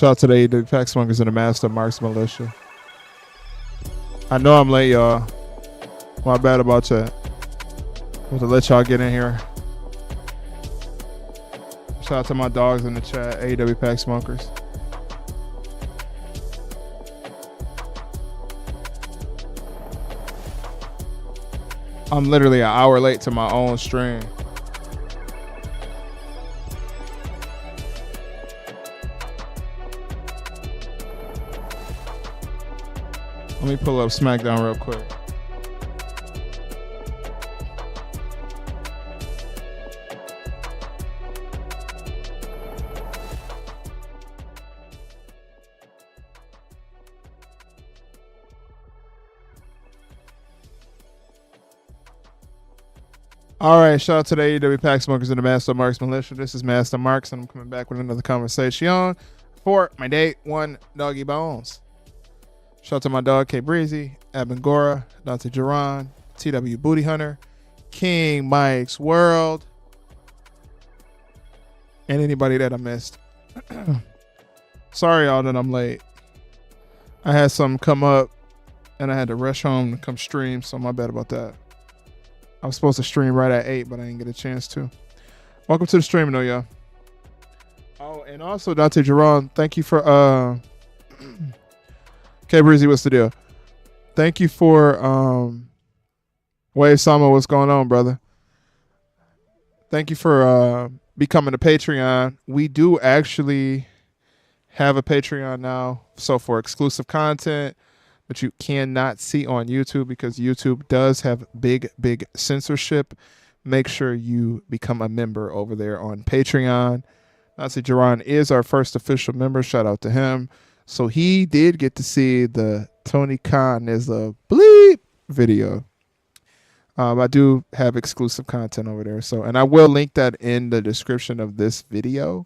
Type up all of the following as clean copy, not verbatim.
Shout out to the AEW Pack Smokers and the Master Marks Militia. I know I'm late, y'all. My bad about that. I'm to let y'all get in here. Shout out to my dogs in the chat, AEW Pack Smokers. I'm literally an hour late to my own stream. Let me pull up Smackdown real quick. All right, shout out to the AEW Pack Smokers and the Master Marks Militia. This is Master Marks, and I'm coming back with another conversation for my day one, Doggy Bones. Shout out to my dog, K Breezy, Abengora, Dante Jaron, TW Booty Hunter, King Mike's World, and anybody that I missed. Sorry, y'all, that I'm late. I had something come up, and I had to rush home to come stream, so my bad about that. I was supposed to stream right at 8, but I didn't get a chance to. Welcome to the stream, though, y'all. Oh, and also, Dante Jerron, thank you for... K Breezy, what's the deal? Thank you for... Wave Sama, what's going on, brother? Thank you for becoming a Patreon. We do actually have a Patreon now. So for exclusive content that you cannot see on YouTube, because YouTube does have big censorship. Make sure you become a member over there on Patreon. Nazi Jaron is our first official member. Shout out to him. So he did get to see the TONYKHAN is a bleep video. I do have exclusive content over there. So, and I will link that in the description of this video.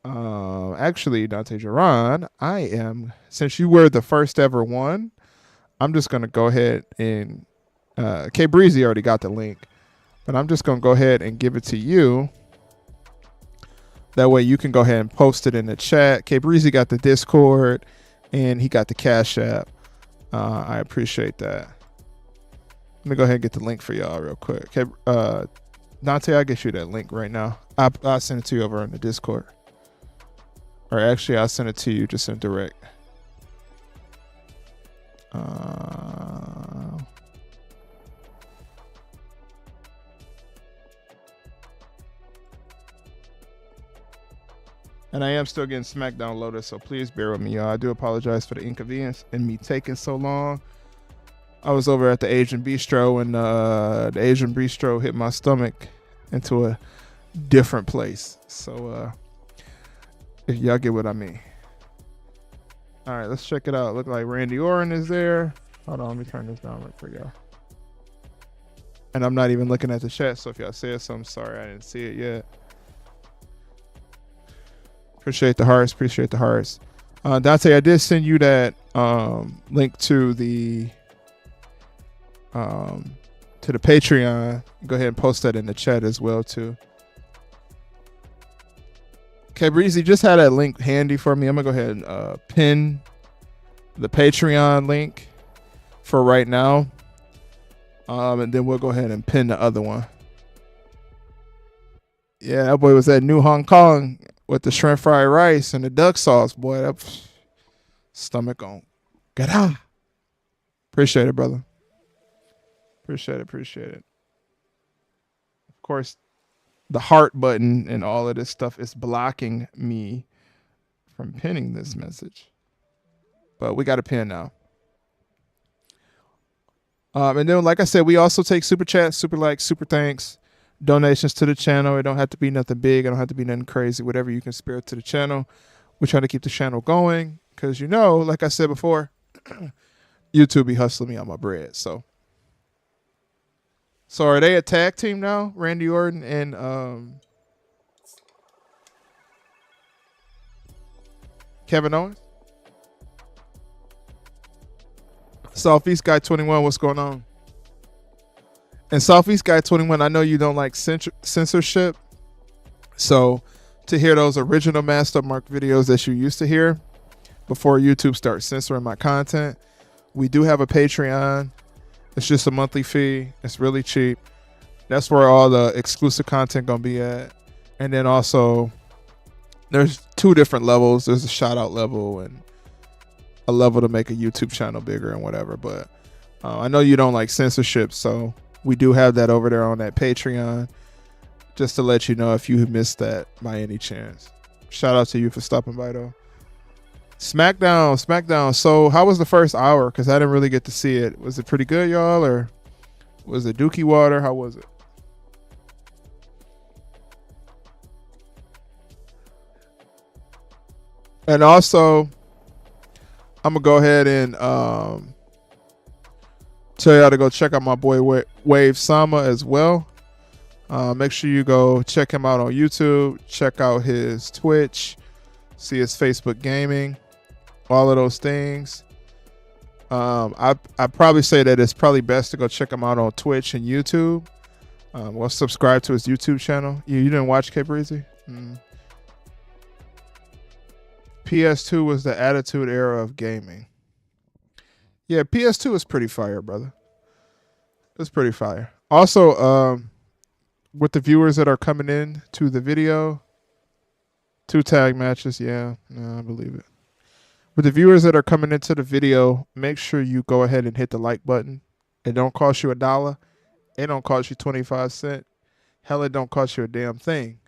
Actually, Dante Jaron, since you were the first ever one, I'm just going to go ahead and, K Breezy already got the link, but I'm just going to go ahead and give it to you. That way you can go ahead and post it in the chat. K Breezy got the Discord and he got the Cash App. I appreciate that. Let me go ahead and get the link for y'all real quick. Okay, Dante, I'll get you that link right now. I'll send it to you over on the Discord. Or actually, I'll send it to you just in direct. And I am still getting Smackdown loaded, so please bear with me, y'all. I do apologize for the inconvenience and me taking so long. I was over at the Asian Bistro, and the Asian Bistro hit my stomach into a different place. So, if y'all get what I mean. All right, let's check it out. Look like Randy Orton is there. Hold on, let me turn this down right for y'all. And I'm not even looking at the chat, so if y'all said something, sorry I didn't see it yet. Appreciate the hearts. Appreciate the hearts. Dante, I did send you that link to the Patreon. Go ahead and post that in the chat as well too. Okay, Breezy just had that link handy for me. I'm gonna go ahead and pin the Patreon link for right now, and then we'll go ahead and pin the other one. Yeah, that boy was at New Hong Kong with the shrimp fried rice and the duck sauce. Boy, that stomach on. Get out. Appreciate it, brother. Appreciate it. Of course, the heart button and all of this stuff is blocking me from pinning this message. But we got a pin now. And then, like I said, we also take super chats, super likes, super thanks, donations to the channel. It don't have to be nothing big. It don't have to be nothing crazy. Whatever you can spare to the channel. We're trying to keep the channel going because, like I said before, YouTube be hustling me on my bread. So are they a tag team now? Randy Orton and Kevin Owens? Southeast Guy 21, what's going on? And Southeast Guy 21, I know you don't like censorship. So to hear those original Master Mark videos that you used to hear before YouTube starts censoring my content, we do have a Patreon. It's just a monthly fee. It's really cheap. That's where all the exclusive content gonna be at. And then also, there's 2 different levels. There's a shout out level and a level to make a YouTube channel bigger and whatever. But I know you don't like censorship, so we do have that over there on that Patreon. Just to let you know if you missed that by any chance. Shout out to you for stopping by though. Smackdown. So how was the first hour? Because I didn't really get to see it. Was it pretty good, y'all? Or was it dookie water? How was it? And also, I'm going to go ahead and tell y'all to go check out my boy Wave Sama as well. Make sure you go check him out on YouTube. Check out his Twitch. See his Facebook gaming. All of those things. I probably say that it's probably best to go check him out on Twitch and YouTube. Well, subscribe to his YouTube channel. You didn't watch Caprizi? PS2 was the attitude era of gaming. Yeah, PS2 is pretty fire, brother. It's pretty fire. Also, with the viewers that are coming in to the video, 2 tag matches. Yeah, no, I believe it. With the viewers that are coming into the video, make sure you go ahead and hit the like button. It don't cost you $1. It don't cost you 25 cents. Hell, it don't cost you a damn thing.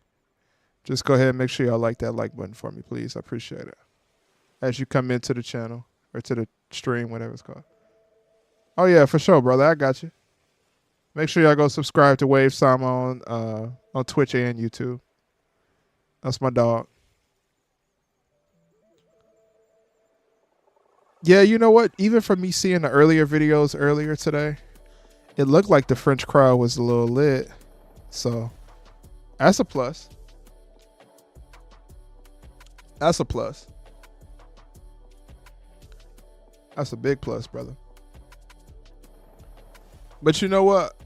Just go ahead and make sure y'all like that like button for me, please. I appreciate it. As you come into the channel or to the stream, whatever it's called. Oh yeah, for sure, brother. I got you. Make sure y'all go subscribe to Wave Sama on Twitch and YouTube. That's my dog. Yeah, you know what? Even from me seeing the earlier videos earlier today, it looked like the French crowd was a little lit. So, that's a plus. That's a plus. That's a big plus, brother. But you know what?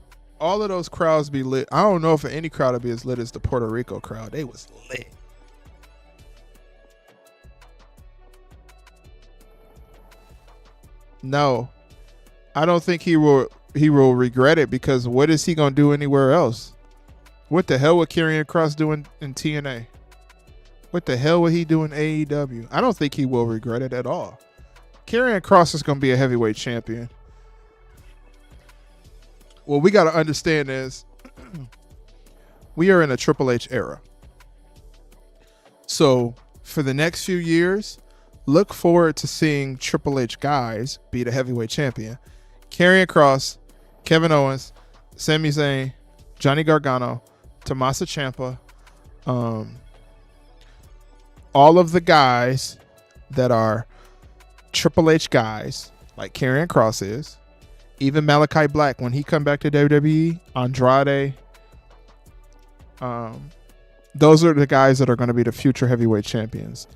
All of those crowds be lit. I don't know if any crowd would be as lit as the Puerto Rico crowd. They was lit. No, I don't think he will regret it, because what is he gonna do anywhere else? What the hell would Karrion Kross do in TNA? What the hell would he do in AEW? I don't think he will regret it at all. Karrion Kross is gonna be a heavyweight champion. What we gotta understand is we are in a Triple H era. So for the next few years, look forward to seeing Triple H guys be the heavyweight champion. Karrion Kross, Kevin Owens, Sami Zayn, Johnny Gargano, Tommaso Ciampa, all of the guys that are Triple H guys, like Karrion Kross is, even Malachi Black when he come back to WWE, Andrade, those are the guys that are going to be the future heavyweight champions.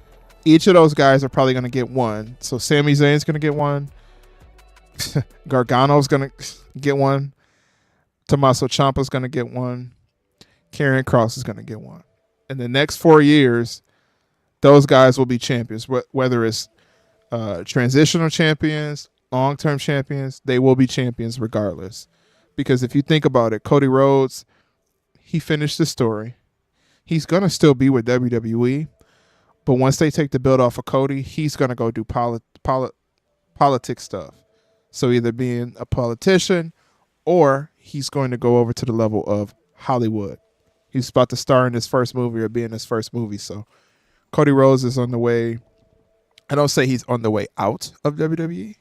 Each of those guys are probably going to get one. So Sami Zayn's going to get one. Gargano's going to get one. Tommaso Ciampa's going to get one. Karrion Kross is going to get one. In the next 4 years, those guys will be champions. Whether it's transitional champions, long-term champions, they will be champions regardless. Because if you think about it, Cody Rhodes, he finished the story. He's going to still be with WWE. But once they take the belt off of Cody, he's going to go do politics stuff. So either being a politician, or he's going to go over to the level of Hollywood. He's about to star in his first movie or be in his first movie. So Cody Rhodes is on the way. I don't say he's on the way out of WWE,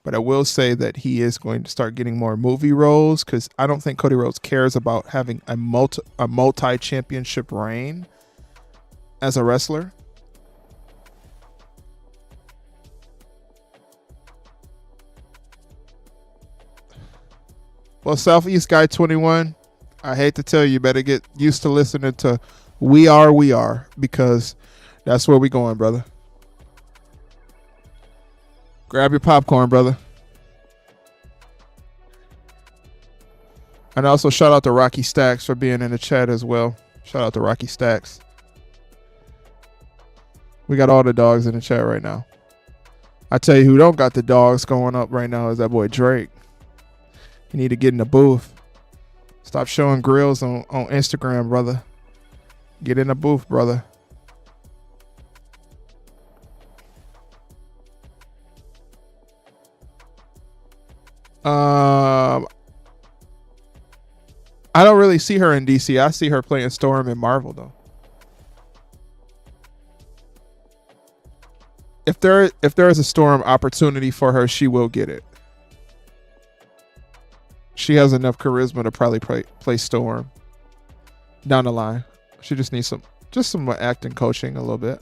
but I will say that he is going to start getting more movie roles, because I don't think Cody Rhodes cares about having a multi-championship reign as a wrestler. Well, Southeast Guy 21, I hate to tell you, better get used to listening to We Are, because that's where we going, brother. Grab your popcorn, brother. And also shout out to Rocky Stacks for being in the chat as well. Shout out to Rocky Stacks. We got all the dogs in the chat right now. I tell you who don't got the dogs going up right now is that boy Drake. You need to get in the booth. Stop showing grills on Instagram, brother. Get in the booth, brother. I don't really see her in DC. I see her playing Storm in Marvel, though. If there is a Storm opportunity for her, she will get it. She has enough charisma to probably play Storm down the line. She just needs some acting coaching a little bit.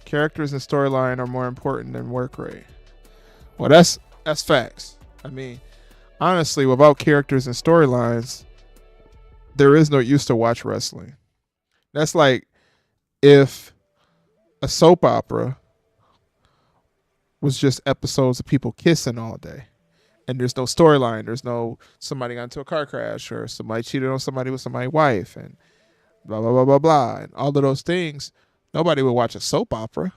Characters and storyline are more important than work rate. Well, that's facts. I mean, honestly, without characters and storylines, there is no use to watch wrestling. That's like if a soap opera was just episodes of people kissing all day and there's no storyline. There's no somebody got into a car crash or somebody cheated on somebody with somebody's wife and blah, blah, blah, blah, blah. And all of those things, nobody would watch a soap opera.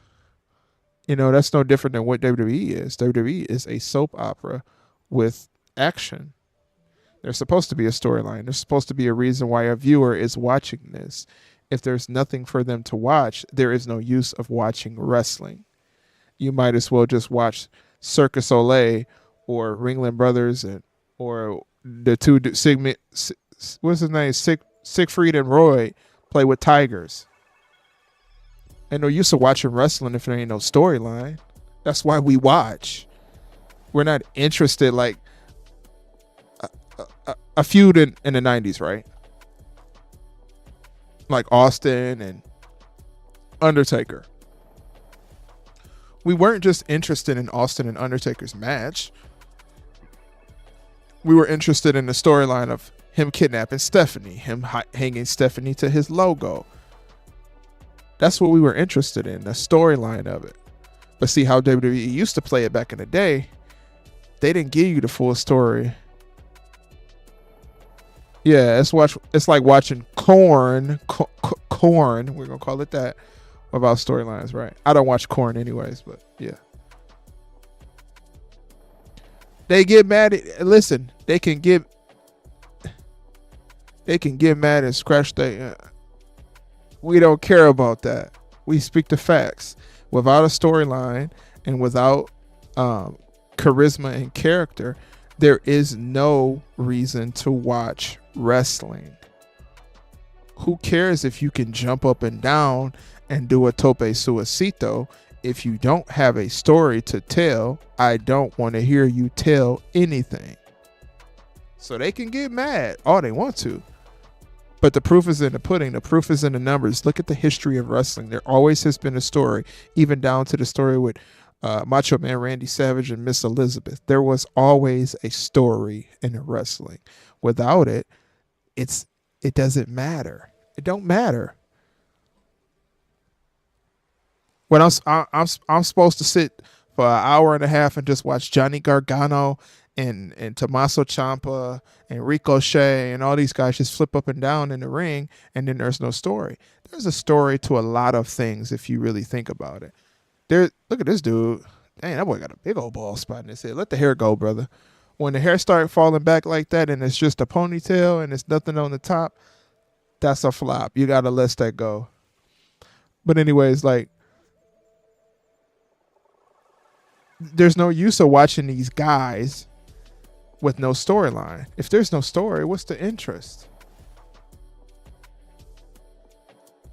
You know, that's no different than what WWE is. WWE is a soap opera with action. There's supposed to be a storyline. There's supposed to be a reason why a viewer is watching this. If there's nothing for them to watch, there is no use of watching wrestling. You might as well just watch Circus Olay or Ringling Brothers or the two what's his name? Siegfried and Roy play with tigers. Ain't no use of watching wrestling if there ain't no storyline. That's why we watch. We're not interested like a feud in the 90s, right? Like Austin and Undertaker. We weren't just interested in Austin and Undertaker's match. We were interested in the storyline of him kidnapping Stephanie, him hanging Stephanie to his logo. That's what we were interested in, the storyline of it. But see how WWE used to play it back in the day, they didn't give you the full story. Yeah, it's like watching Corn, we're going to call it that, without storylines, right? I don't watch Corn anyways, but yeah. They get mad listen, they can get mad and scratch their we don't care about that. We speak the facts. Without a storyline and without charisma and character, there is no reason to watch wrestling. Who cares if you can jump up and down and do a tope suicito? If you don't have a story to tell, I don't want to hear you tell anything. So they can get mad all they want to. But the proof is in the pudding. The proof is in the numbers. Look at the history of wrestling. There always has been a story, even down to the story with Macho Man Randy Savage and Miss Elizabeth. There was always a story in wrestling. Without it, it doesn't matter. It don't matter. When I'm supposed to sit for an hour and a half and just watch Johnny Gargano and Tommaso Ciampa and Ricochet and all these guys just flip up and down in the ring, and then there's no story. There's a story to a lot of things if you really think about it. Look at this dude. Dang, that boy got a big old bald spot in his head. Let the hair go, brother. When the hair start falling back like that and it's just a ponytail and it's nothing on the top, that's a flop. You got to let that go. But anyways, like, there's no use of watching these guys with no storyline. If there's no story, what's the interest?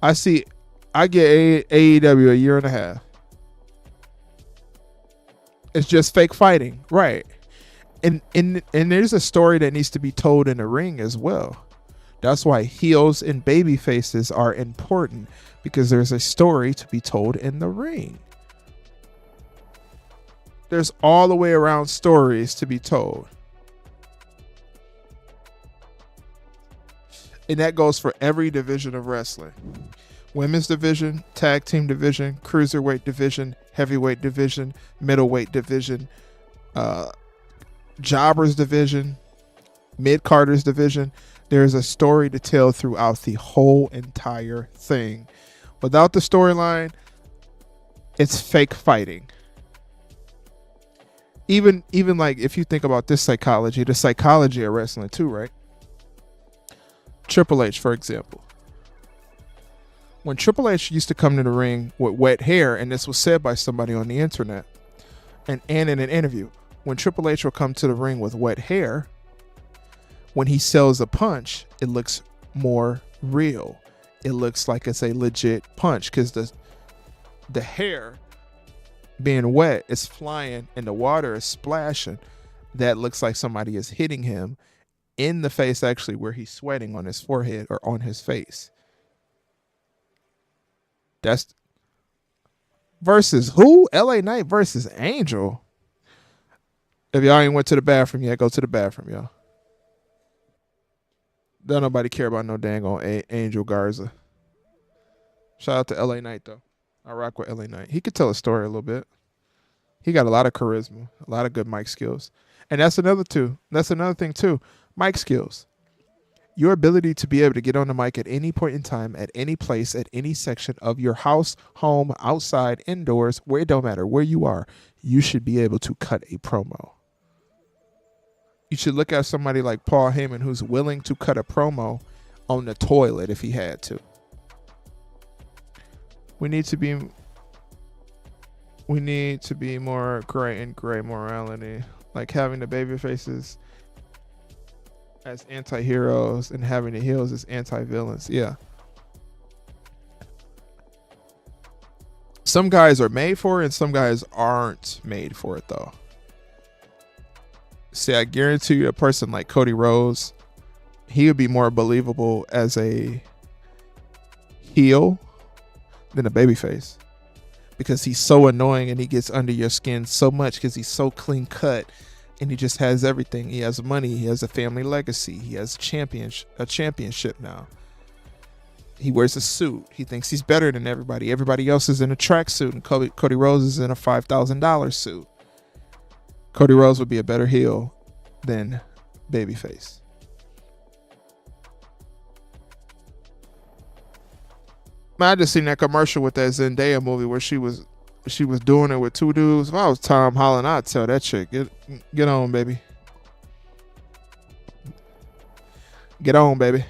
I get AEW a year and a half. It's just fake fighting, right? And there's a story that needs to be told in the ring as well. That's why heels and baby faces are important, because there's a story to be told in the ring. There's all the way around stories to be told. And that goes for every division of wrestling. Women's division, tag team division, cruiserweight division, heavyweight division, middleweight division, jobbers division, mid-carders division. There's a story to tell throughout the whole entire thing. Without the storyline, it's fake fighting. Even like if you think about this psychology, the psychology of wrestling too, right? Triple H, for example. When Triple H used to come to the ring with wet hair, and this was said by somebody on the internet and in an interview, when Triple H will come to the ring with wet hair, when he sells a punch, it looks more real. It looks like it's a legit punch because the hair being wet is flying and the water is splashing. That looks like somebody is hitting him in the face, actually, where he's sweating on his forehead or on his face. That's versus who? LA Knight versus Angel. If y'all ain't went to the bathroom yet, go to the bathroom, y'all. Don't nobody care about no dang on Angel Garza. Shout out to LA Knight, though. I rock with LA Knight. He could tell a story a little bit. He got a lot of charisma, a lot of good mic skills. And that's another thing, too. Mic skills. Your ability to be able to get on the mic at any point in time, at any place, at any section of your house, home, outside, indoors, where it don't matter where you are, you should be able to cut a promo. You should look at somebody like Paul Heyman, who's willing to cut a promo on the toilet if he had to. We need to be more gray and gray morality, like having the baby faces as anti-heroes and having the heels as anti-villains. Yeah. Some guys are made for it and some guys aren't made for it, though. See, I guarantee you a person like Cody Rhodes, he would be more believable as a heel than a babyface, because he's so annoying and he gets under your skin so much because he's so clean cut and he just has everything. He has money, he has a family legacy, he has a championship now. He wears a suit. He thinks he's better than everybody. Everybody else is in a tracksuit and Cody Rhodes is in a $5,000 suit. Cody Rhodes would be a better heel than babyface. Man, I just seen that commercial with that Zendaya movie where she was doing it with two dudes. If I was Tom Holland, I'd tell that chick, get on, baby. Get on, baby.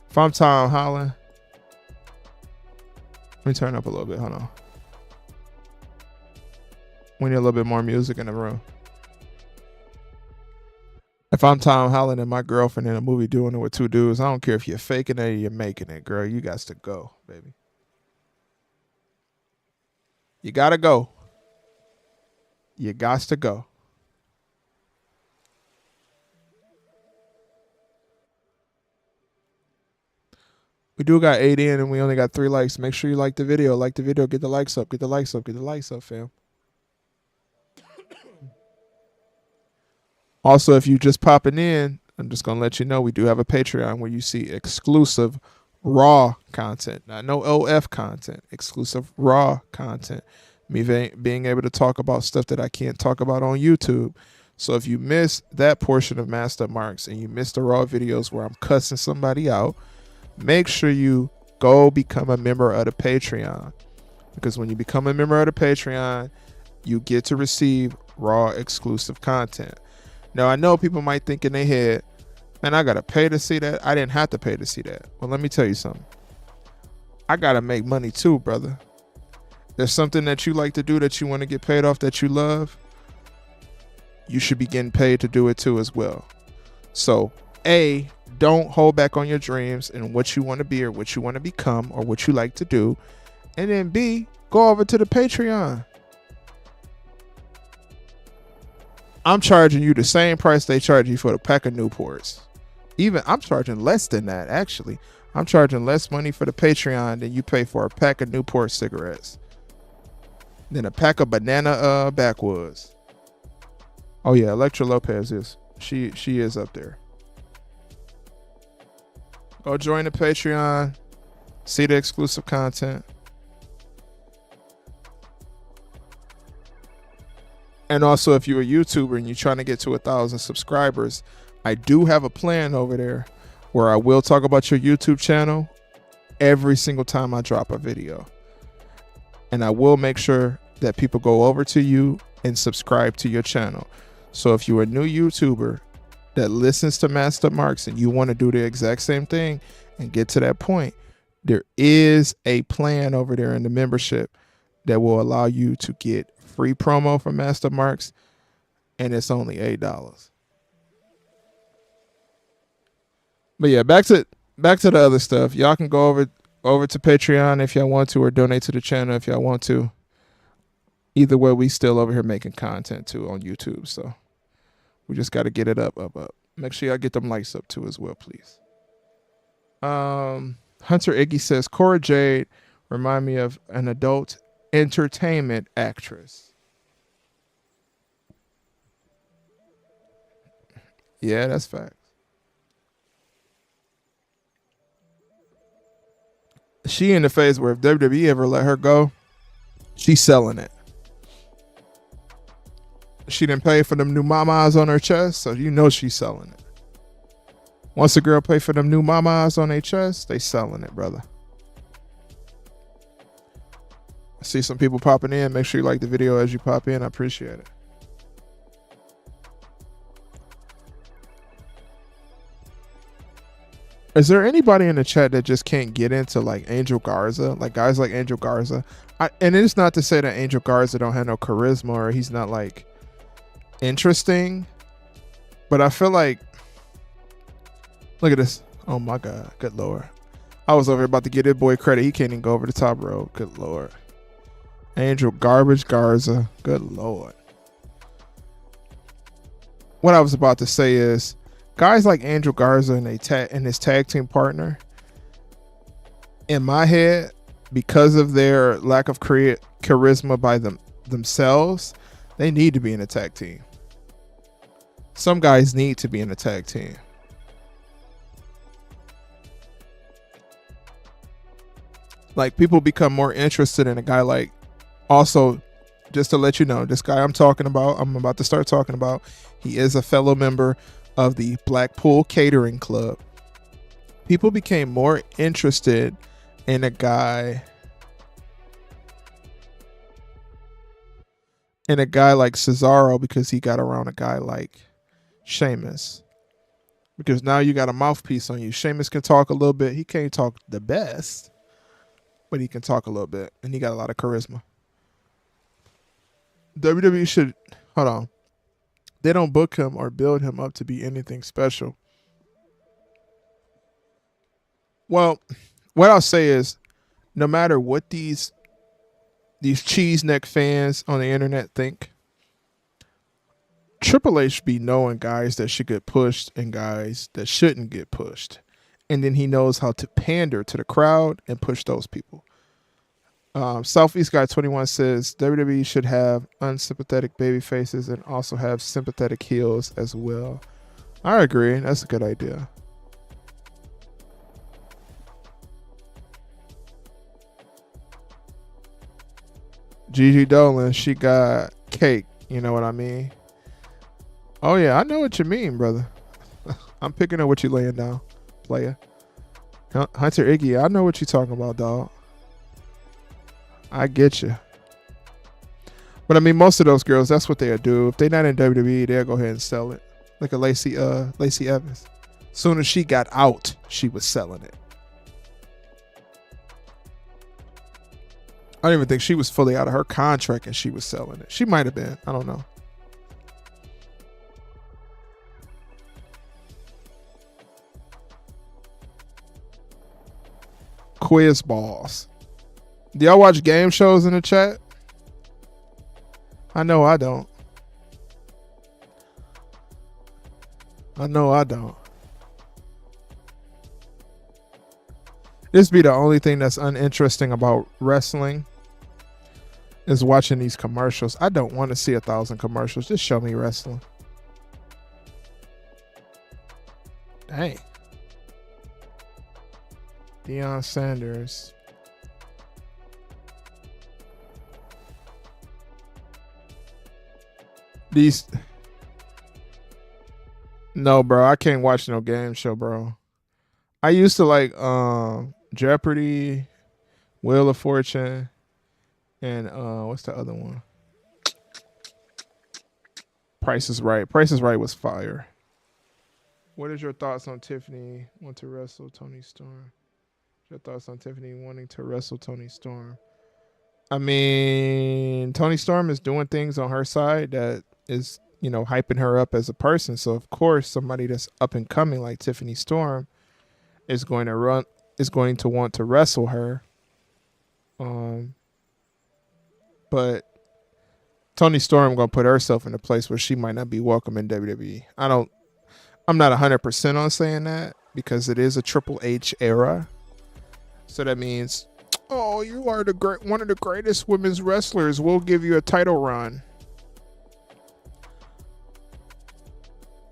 If I'm Tom Holland, let me turn up a little bit. Hold on. We need a little bit more music in the room. If I'm Tom Holland and my girlfriend in a movie doing it with two dudes, I don't care if you're faking it or you're making it, girl. You got to go, baby. You got to go. You got to go. We do got 8 in and we only got 3 likes. Make sure you like the video. Like the video. Get the likes up. Get the likes up. Get the likes up, fam. Also, if you just popping in, I'm just going to let you know we do have a Patreon where you see exclusive raw content. Not no OF content. Exclusive raw content. Me being able to talk about stuff that I can't talk about on YouTube. So if you miss that portion of Master Marks and you miss the raw videos where I'm cussing somebody out, make sure you go become a member of the Patreon. Because when you become a member of the Patreon, you get to receive raw exclusive content. Now, I know people might think in their head, man, I got to pay to see that. I didn't have to pay to see that. Well, let me tell you something. I got to make money too, brother. There's something that you like to do that you want to get paid off that you love. You should be getting paid to do it too as well. So, A, don't hold back on your dreams and what you want to be or what you want to become or what you like to do. And then B, go over to the Patreon. I'm charging you the same price they charge you for the pack of Newports. Even I'm charging less than that, actually. I'm charging less money for the Patreon than you pay for a pack of Newport cigarettes. Than a pack of banana backwoods. Oh yeah, Electra Lopez is. She is up there. Go join the Patreon. See the exclusive content. And also, if you're a YouTuber and you're trying to get to 1,000 subscribers, I do have a plan over there where I will talk about your YouTube channel every single time I drop a video. And I will make sure that people go over to you and subscribe to your channel. So if you're a new YouTuber that listens to Master Marks and you want to do the exact same thing and get to that point, there is a plan over there in the membership that will allow you to get free promo from Master Marks, and it's only $8. But yeah, back to the other stuff. Y'all can go over to Patreon if y'all want to, or donate to the channel if y'all want to. Either way, we still over here making content too on YouTube, so we just got to get it up. Make sure y'all get them likes up too as well, please. Hunter Iggy says Cora Jade remind me of an adult entertainment actress. Yeah, that's facts. She in the phase where if WWE ever let her go, she's selling it. She didn't pay for them new mamas on her chest, so you know she's selling it. Once a girl pay for them new mamas on their chest, they selling it, brother. I see some people popping in. Make sure you like the video as you pop in. I appreciate it. Is there anybody in the chat that just can't get into like Angel Garza? Like guys like Angel Garza? And it's not to say that Angel Garza don't have no charisma or he's not like interesting. But I feel like, look at this. Oh my God. Good Lord. I was over here about to get this boy credit. He can't even go over the top row. Good Lord. Angel Garbage Garza. Good Lord. What I was about to say is, guys like Angel Garza and his tag team partner, in my head, because of their lack of charisma by themselves, they need to be in a tag team. Some guys need to be in a tag team. Like, people become more interested in a guy like, also, just to let you know, this guy I'm about to start talking about, he is a fellow member of the Blackpool Catering Club. People became more interested in a guy like Cesaro because he got around a guy like Sheamus. Because now you got a mouthpiece on you. Sheamus can talk a little bit. He can't talk the best, but he can talk a little bit, and he got a lot of charisma. WWE should, hold on. They don't book him or build him up to be anything special. Well, what I'll say is, no matter what these cheese neck fans on the internet think, Triple H be knowing guys that should get pushed and guys that shouldn't get pushed. And then he knows how to pander to the crowd and push those people. Southeast Guy 21 says WWE should have unsympathetic baby faces and also have sympathetic heels as well. I agree. That's a good idea. Gigi Dolan, she got cake. You know what I mean? Oh, yeah. I know what you mean, brother. I'm picking up what you laying down, player. Hunter Iggy, I know what you talking about, dog. I get you. But I mean, most of those girls, that's what they'll do. If they're not in WWE, they'll go ahead and sell it. Like a Lacey Evans. Soon as she got out, she was selling it. I don't even think she was fully out of her contract and she was selling it. She might have been. I don't know. Quiz balls. Do y'all watch game shows in the chat? I know I don't. This be the only thing that's uninteresting about wrestling is watching these commercials. I don't want to see 1,000 commercials. Just show me wrestling. Dang. Deion Sanders. No, bro, I can't watch no game show, bro. I used to like Jeopardy, Wheel of Fortune, and what's the other one? Price is Right. Price is Right was fire. What is your thoughts on Tiffany want to wrestle Tony Storm? Your thoughts on Tiffany wanting to wrestle Tony Storm? I mean, Tony Storm is doing things on her side that is, hyping her up as a person. So of course, somebody that's up and coming like Tiffany Storm is going to want to wrestle her. Um, but Tony Storm gonna put herself in a place where she might not be welcome in WWE. I'm not 100% on saying that because it is a Triple H era. So that means, oh, you are one of the greatest women's wrestlers. We'll give you a title run.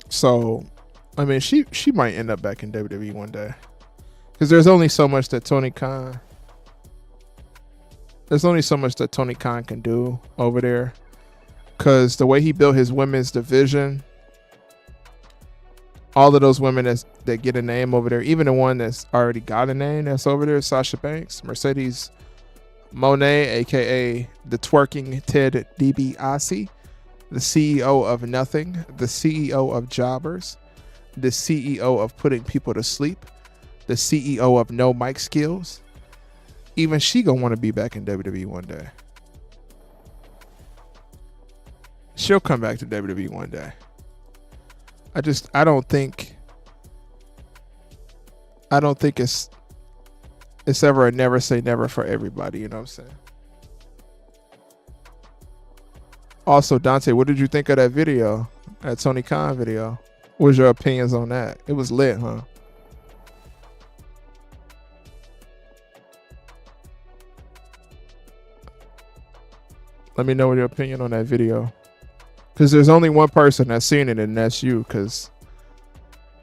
So, I mean, she might end up back in WWE one day because there's only so much that Tony Khan can do over there. Because the way he built his women's division, all of those women that get a name over there, even the one that's already got a name that's over there, Sasha Banks, Mercedes Monet, aka the twerking Ted DiBiase, the CEO of nothing, the CEO of jobbers, the CEO of putting people to sleep, the CEO of no mic skills. Even she gonna want to be back in WWE one day. She'll come back to WWE one day. I don't think it's ever a never say never for everybody, you know what I'm saying? Also, Dante, what did you think of that video? That Tony Khan video? What was your opinions on that? It was lit, huh? Let me know what your opinion on that video. Because there's only one person that's seen it, and that's you, because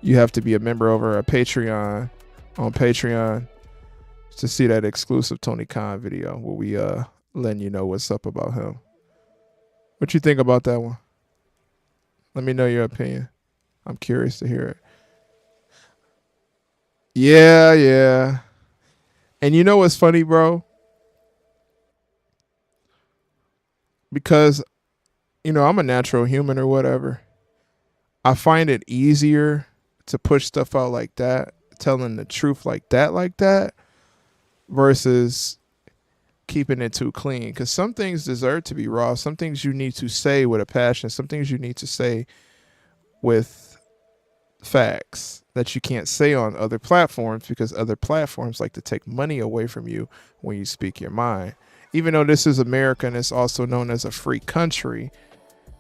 you have to be a member over a Patreon on Patreon to see that exclusive Tony Khan video where we letting you know what's up about him. What you think about that one? Let me know your opinion. I'm curious to hear it. Yeah, yeah. And you know what's funny, bro? Because, I'm a natural human or whatever. I find it easier to push stuff out like that, telling the truth like that, versus keeping it too clean. Because some things deserve to be raw. Some things you need to say with a passion. Some things you need to say with facts that you can't say on other platforms because other platforms like to take money away from you when you speak your mind. Even though this is America and it's also known as a free country,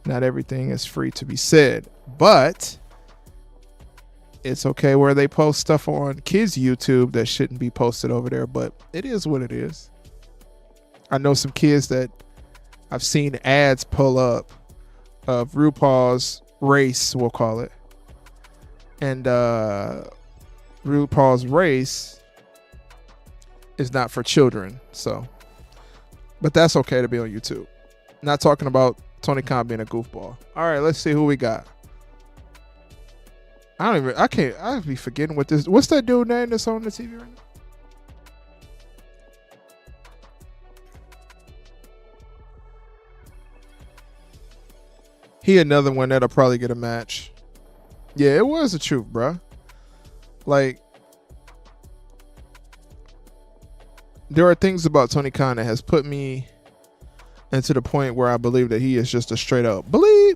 not everything is free to be said. But it's okay where they post stuff on kids' YouTube that shouldn't be posted over there, but it is what it is. I know some kids that I've seen ads pull up of RuPaul's Race, we'll call it. And RuPaul's Race is not for children, so. But that's okay to be on YouTube. Not talking about Tony Khan being a goofball. All right, let's see who we got. I be forgetting what this. What's that dude name that's on the TV right now? He another one that'll probably get a match. Yeah, it was the truth, bro. Like, there are things about Tony Khan that has put me into the point where I believe that he is just a straight up bleep.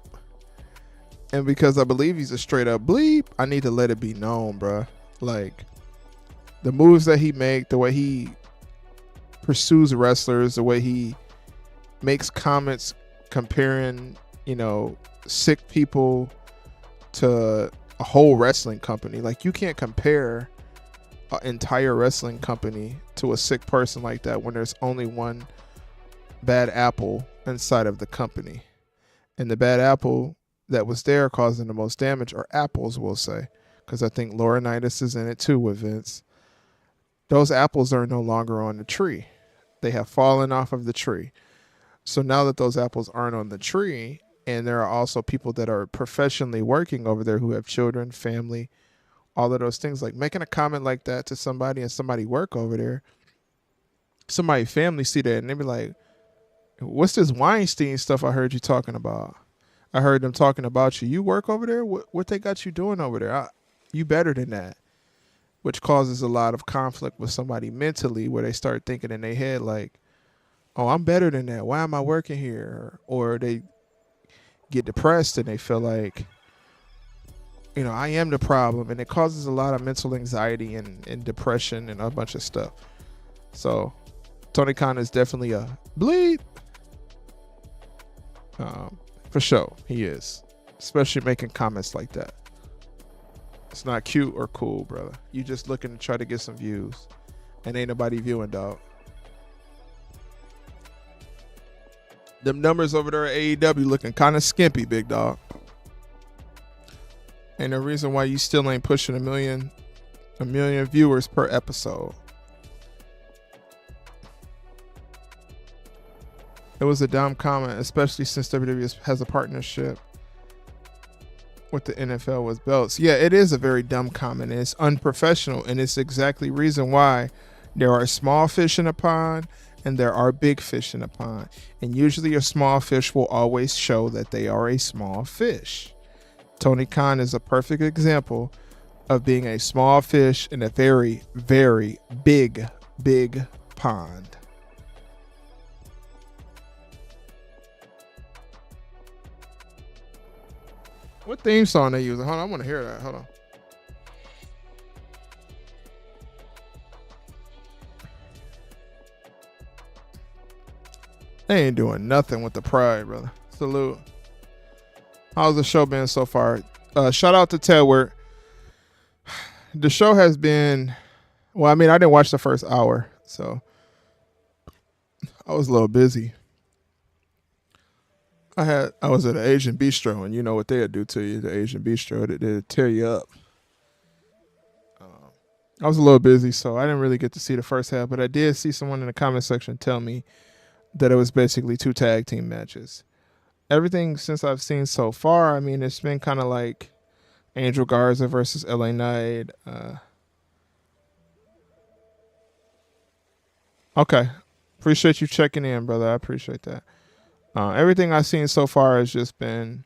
And because I believe he's a straight up bleep, I need to let it be known, bro. Like, the moves that he make, the way he pursues wrestlers, the way he makes comments comparing, sick people to a whole wrestling company. Like, you can't compare an entire wrestling company to a sick person like that when there's only one bad apple inside of the company. And the bad apple that was there causing the most damage, or apples, we'll say, because I think Laurinaitis is in it too with Vince. Those apples are no longer on the tree. They have fallen off of the tree. So now that those apples aren't on the tree And there are also people that are professionally working over there who have children, family, all of those things. Like making a comment like that to somebody and somebody work over there, somebody family see that and they be like, what's this Weinstein stuff I heard you talking about? I heard them talking about you. You work over there? What they got you doing over there? You better than that. Which causes a lot of conflict with somebody mentally where they start thinking in their head like, oh, I'm better than that. Why am I working here? Or they get depressed and they feel like, I am the problem. And it causes a lot of mental anxiety and depression and a bunch of stuff. So TONYKHAN is definitely a bleed. For sure, he is. Especially making comments like that. It's not cute or cool, brother. You just looking to try to get some views. And ain't nobody viewing, dog. Them numbers over there at AEW looking kind of skimpy, big dog. And the reason why you still ain't pushing a million viewers per episode. It was a dumb comment, especially since WWE has a partnership with the NFL with belts. Yeah, it is a very dumb comment. And it's unprofessional, and it's exactly reason why there are small fish in a pond and there are big fish in a pond. And usually a small fish will always show that they are a small fish. TONYKHAN is a perfect example of being a small fish in a very, very big, big pond. What theme song they using? Hold on, I want to hear that. Hold on. They ain't doing nothing with the pride, brother. Salute. How's the show been so far? Shout out to Tedward. The show has been, well, I mean, I didn't watch the first hour, so I was a little busy. I was at an Asian bistro, and you know what they'll do to you, the Asian bistro, they'll tear you up. I was a little busy, so I didn't really get to see the first half, but I did see someone in the comment section tell me that it was basically 2 tag team matches. Everything since I've seen so far, I mean, it's been kind of like Angel Garza versus LA Knight. Okay. Appreciate you checking in, brother. I appreciate that. Everything I've seen so far has just been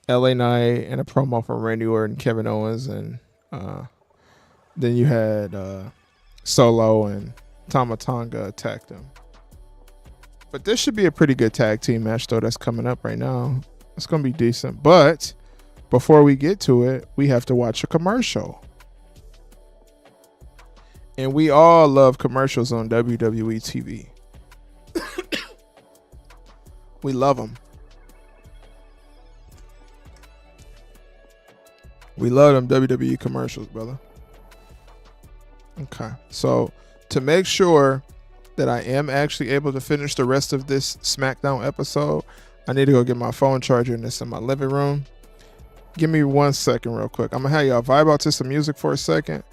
LA Knight and a promo from Randy Orton and Kevin Owens, and then you had Solo and Tama Tonga attack them. But this should be a pretty good tag team match, though, that's coming up right now. It's going to be decent. But before we get to it, we have to watch a commercial. And we all love commercials on WWE TV. We love them. We love them WWE commercials, brother. Okay. So to make sure that I am actually able to finish the rest of this Smackdown episode, I need to go get my phone charger, and it's in my living room. Give me 1 second real quick. I'm going to have y'all vibe out to some music for a second,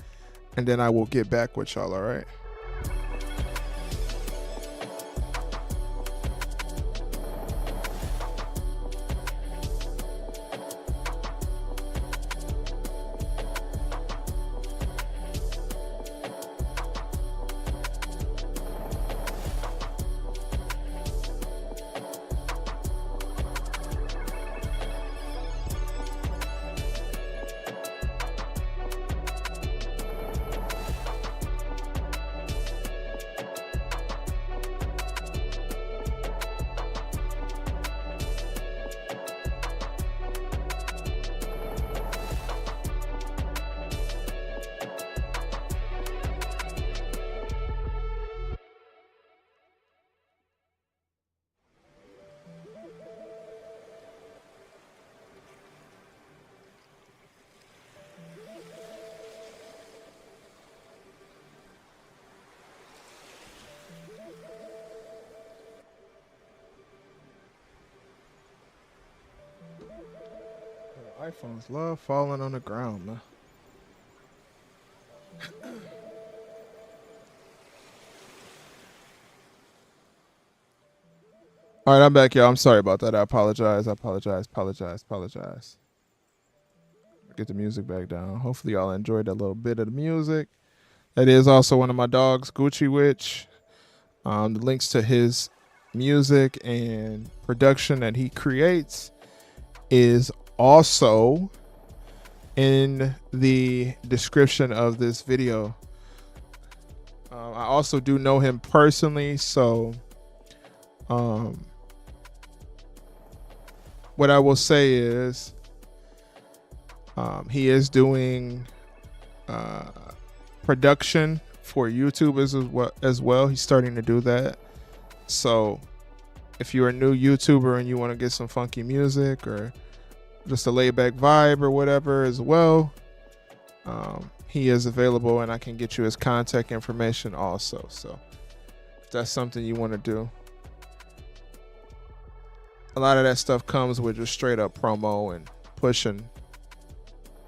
and then I will get back with y'all, all right? iPhones love falling on the ground, man. All right, I'm back, y'all. I'm sorry about that. I apologize. Get the music back down. Hopefully, y'all enjoyed that little bit of the music. That is also one of my dogs, Gucci Witch. The links to his music and production that he creates is also in the description of this video. I also do know him personally, so what I will say is he is doing production for YouTube as well. He's starting to do that. So if you're a new YouTuber and you want to get some funky music or just a laid back vibe or whatever as well, he is available, and I can get you his contact information also. So if that's something you want to do, a lot of that stuff comes with just straight up promo and pushing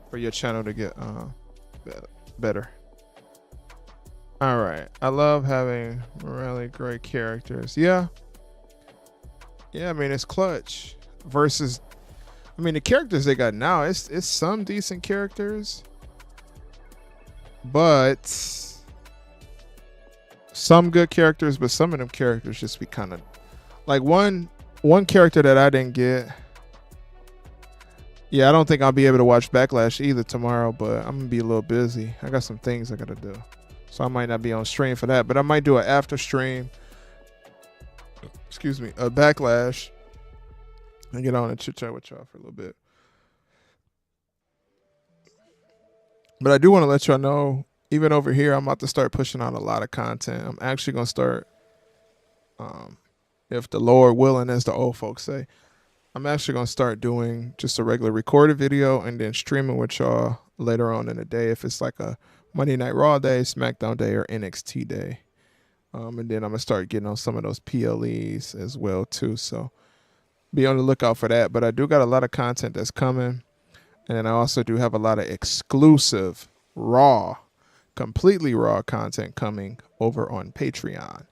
for your channel to get better. All right, I love having really great characters. Yeah, I mean, it's clutch versus, I mean, the characters they got now, it's some decent characters, but some good characters, but some of them characters just be kind of like one character that I didn't get. Yeah, I don't think I'll be able to watch Backlash either tomorrow, but I'm gonna be a little busy. I got some things I gotta do, so I might not be on stream for that, but I might do an after stream, a Backlash, and get on and chit chat with y'all for a little bit. But I do want to let y'all know, even over here, I'm about to start pushing out a lot of content. I'm actually gonna start, if the Lord willing, as the old folks say, I'm actually gonna start doing just a regular recorded video and then streaming with y'all later on in the day, if it's like a Monday Night Raw day, Smackdown day, or NXT day. And then I'm gonna start getting on some of those PLEs as well too. So be on the lookout for that. But I do got a lot of content that's coming, and then I also do have a lot of exclusive completely raw content coming over on Patreon,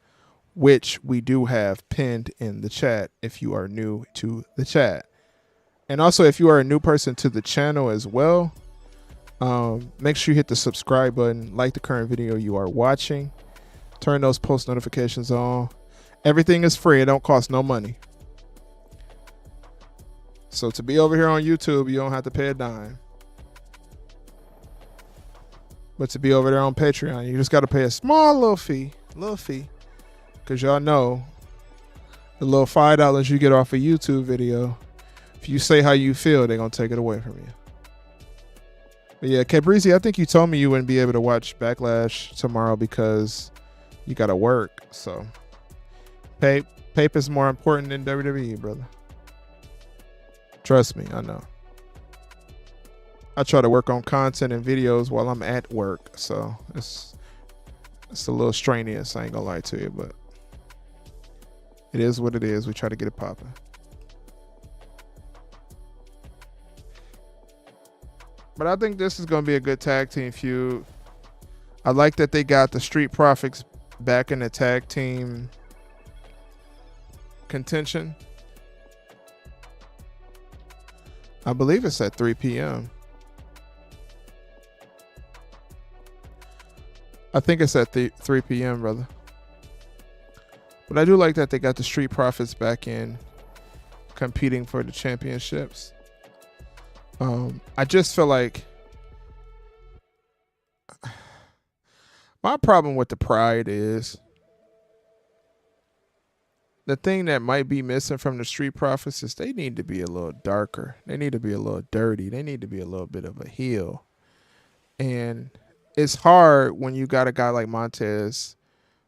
which we do have pinned in the chat if you are new to the chat. And also, if you are a new person to the channel as well, make sure you hit the subscribe button, like the current video you are watching, turn those post notifications on. Everything is free. It don't cost no money. So to be over here on YouTube, you don't have to pay a dime. But to be over there on Patreon, you just got to pay a small little fee. Because y'all know the little $5 you get off a YouTube video, if you say how you feel, they're going to take it away from you. But yeah, Cabrizi, I think you told me you wouldn't be able to watch Backlash tomorrow because you got to work. So Pape is more important than WWE, brother. Trust me, I know. I try to work on content and videos while I'm at work, so it's a little strenuous, I ain't gonna lie to you, but it is what it is. We try to get it popping. But I think this is gonna be a good tag team feud. I like that they got the Street Profits back in the tag team contention. I believe it's at 3 p.m. I think it's at 3 p.m., brother. But I do like that they got the Street Profits back in competing for the championships. I just feel like my problem with the Pride is the thing that might be missing from the Street Profits is they need to be a little darker. They need to be a little dirty. They need to be a little bit of a heel. And it's hard when you got a guy like Montez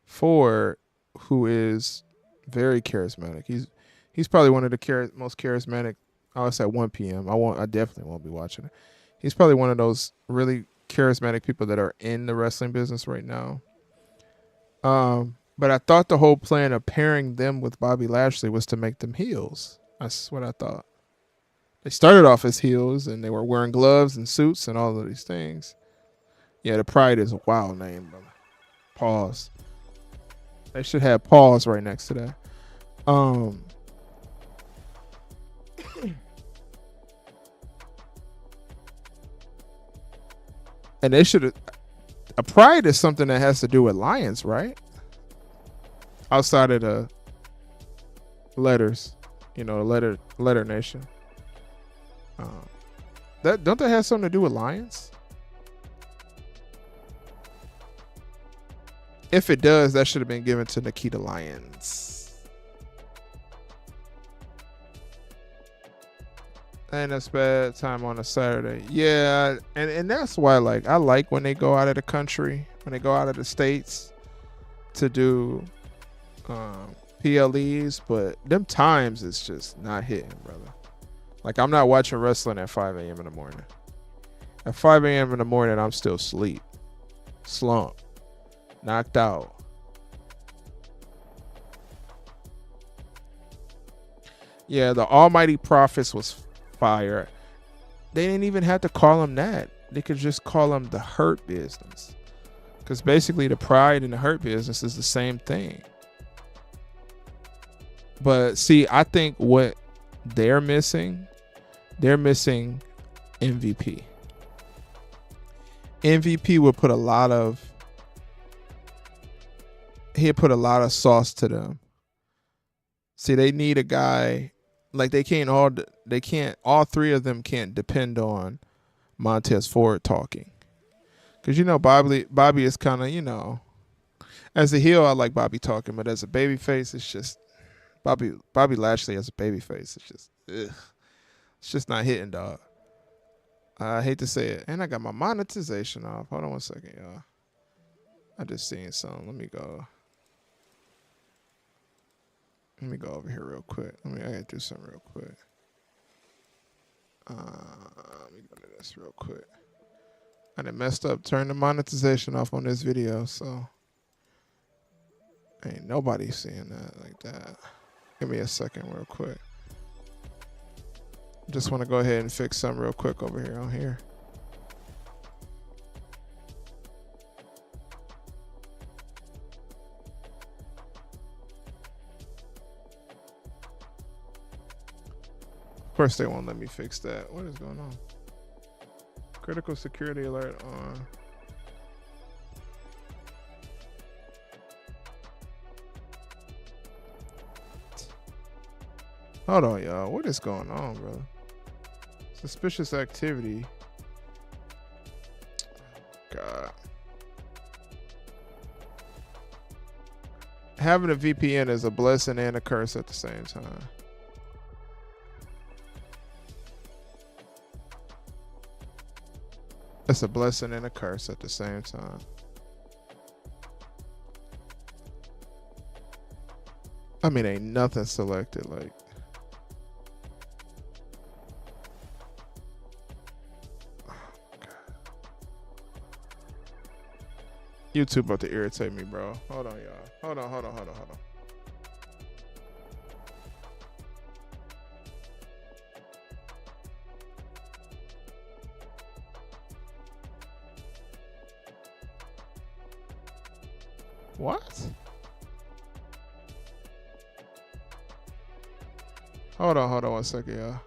Ford, who is very charismatic. He's probably one of the most charismatic. Oh, it's at 1 p.m. I definitely won't be watching it. He's probably one of those really charismatic people that are in the wrestling business right now. But I thought the whole plan of pairing them with Bobby Lashley was to make them heels. That's what I thought. They started off as heels, and they were wearing gloves and suits and all of these things. Yeah, the Pride is a wild name, brother. Pause. They should have pause right next to that. And they should have. A pride is something that has to do with lions, right? Outside of the letters, you know, letter nation. That don't that have something to do with lions? If it does, that should have been given to Nikita Lyons. And that's bad time on a Saturday. Yeah, and that's why, like, I like when they go out of the country, when they go out of the states to do PLEs, but them times is just not hitting, brother. Like, I'm not watching wrestling at 5 a.m. in the morning. At 5 a.m. in the morning, I'm still asleep, slumped, knocked out. Yeah, the Almighty Prophets was fire. They didn't even have to call him that. They could just call him the Hurt Business, because basically the Pride and the Hurt Business is the same thing. But see, I think what they're missing MVP. MVP would put a lot of sauce to them. See, they need a guy. Like, all three of them can't depend on Montez Ford talking. Because, you know, Bobby is kind of, you know, as a heel, I like Bobby talking, but as a babyface, it's just Bobby Lashley as a babyface. It's just, ugh. It's just not hitting, dog. I hate to say it. And I got my monetization off. Hold on one second, y'all. I just seen something. Let me go over here real quick. I gotta do something real quick. Let me go to this real quick. I done messed up. Turn the monetization off on this video, so ain't nobody seeing that like that. Give me a second real quick. Just want to go ahead and fix something real quick over here on here. Of course they won't let me fix that. What is going on? Critical security alert on. Hold on, y'all. What is going on, brother? Suspicious activity. God. Having a VPN is a blessing and a curse at the same time. It's a blessing and a curse at the same time. I mean, ain't nothing selected, like. YouTube about to irritate me, bro. Hold on, y'all. Hold on. What? Hold on 1 second, y'all.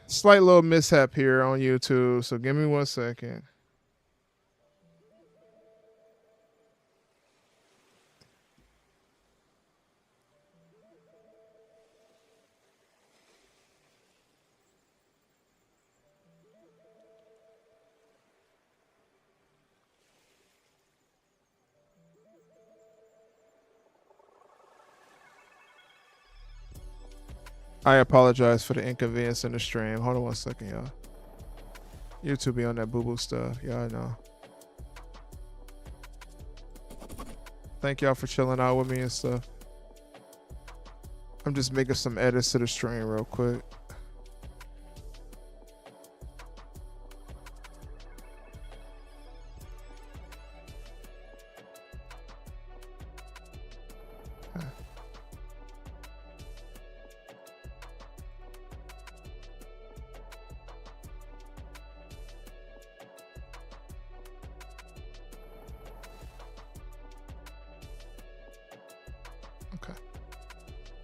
Slight little mishap here on YouTube, so give me 1 second. I apologize for the inconvenience in the stream. Hold on 1 second, y'all. YouTube be on that boo-boo stuff. Y'all know. Thank y'all for chilling out with me and stuff. I'm just making some edits to the stream real quick.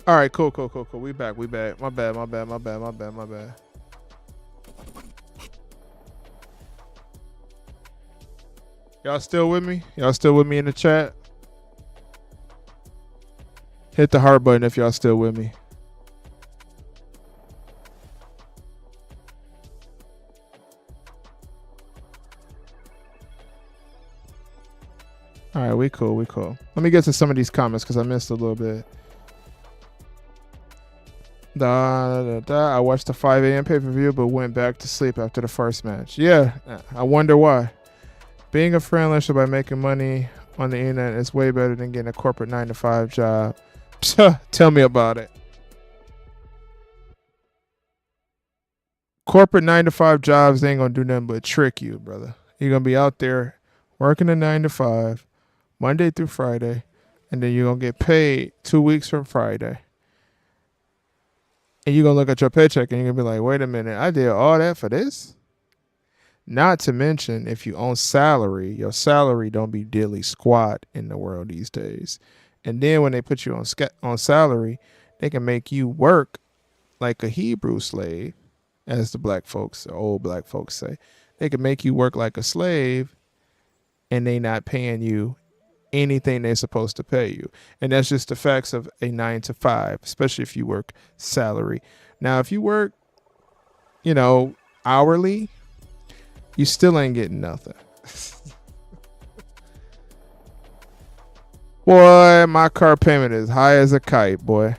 All right, cool. We back. My bad. Y'all still with me? Y'all still with me in the chat? Hit the heart button if y'all still with me. All right, we cool. Let me get to some of these comments because I missed a little bit. I watched the 5 a.m. pay-per-view but went back to sleep after the first match. Yeah, I wonder why. Being a freelancer by making money on the internet is way better than getting a corporate 9-to-5 job. Tell me about it. Corporate 9-to-5 jobs ain't gonna do nothing but trick you, brother. You're gonna be out there working a 9-to-5 Monday through Friday, and then you're gonna get paid 2 weeks from Friday. And you're gonna look at your paycheck and you're gonna be like, wait a minute, I did all that for this? Not to mention, if you own salary, your salary don't be diddly squat in the world these days. And then when they put you on salary, they can make you work like a Hebrew slave, as the old black folks say. They can make you work like a slave, and they not paying you anything they're supposed to pay you. And that's just the facts of a 9-to-5, especially if you work salary. Now, if you work, hourly, you still ain't getting nothing. Boy, my car payment is high as a kite, boy.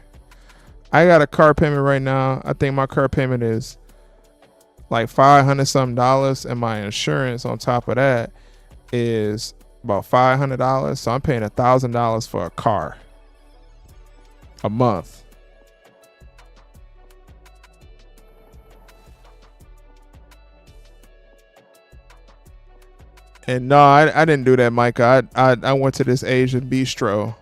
I got a car payment right now. I think my car payment is like $500 something, and my insurance on top of that is about $500. So I'm paying $1,000 for a car a month. And no, I didn't do that, Micah. I went to this Asian bistro.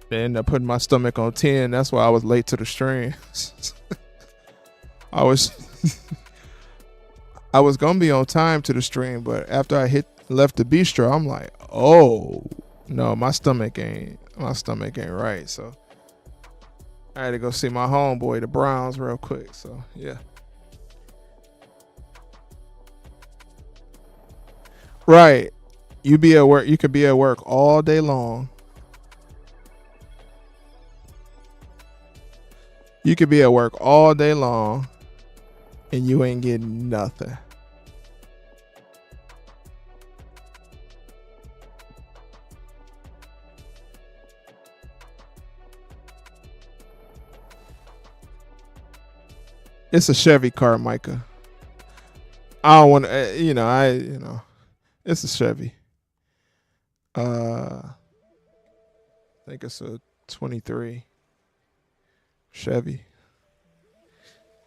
They ended up putting my stomach on 10. That's why I was late to the stream. I was gonna be on time to the stream, but after I left the bistro, I'm like, oh no, my stomach ain't right. So I had to go see my homeboy, the Browns, real quick. So yeah. Right. You could be at work all day long. You could be at work all day long and you ain't getting nothing. It's a Chevy car, Micah. I don't want to, it's a Chevy. I think it's a 23 Chevy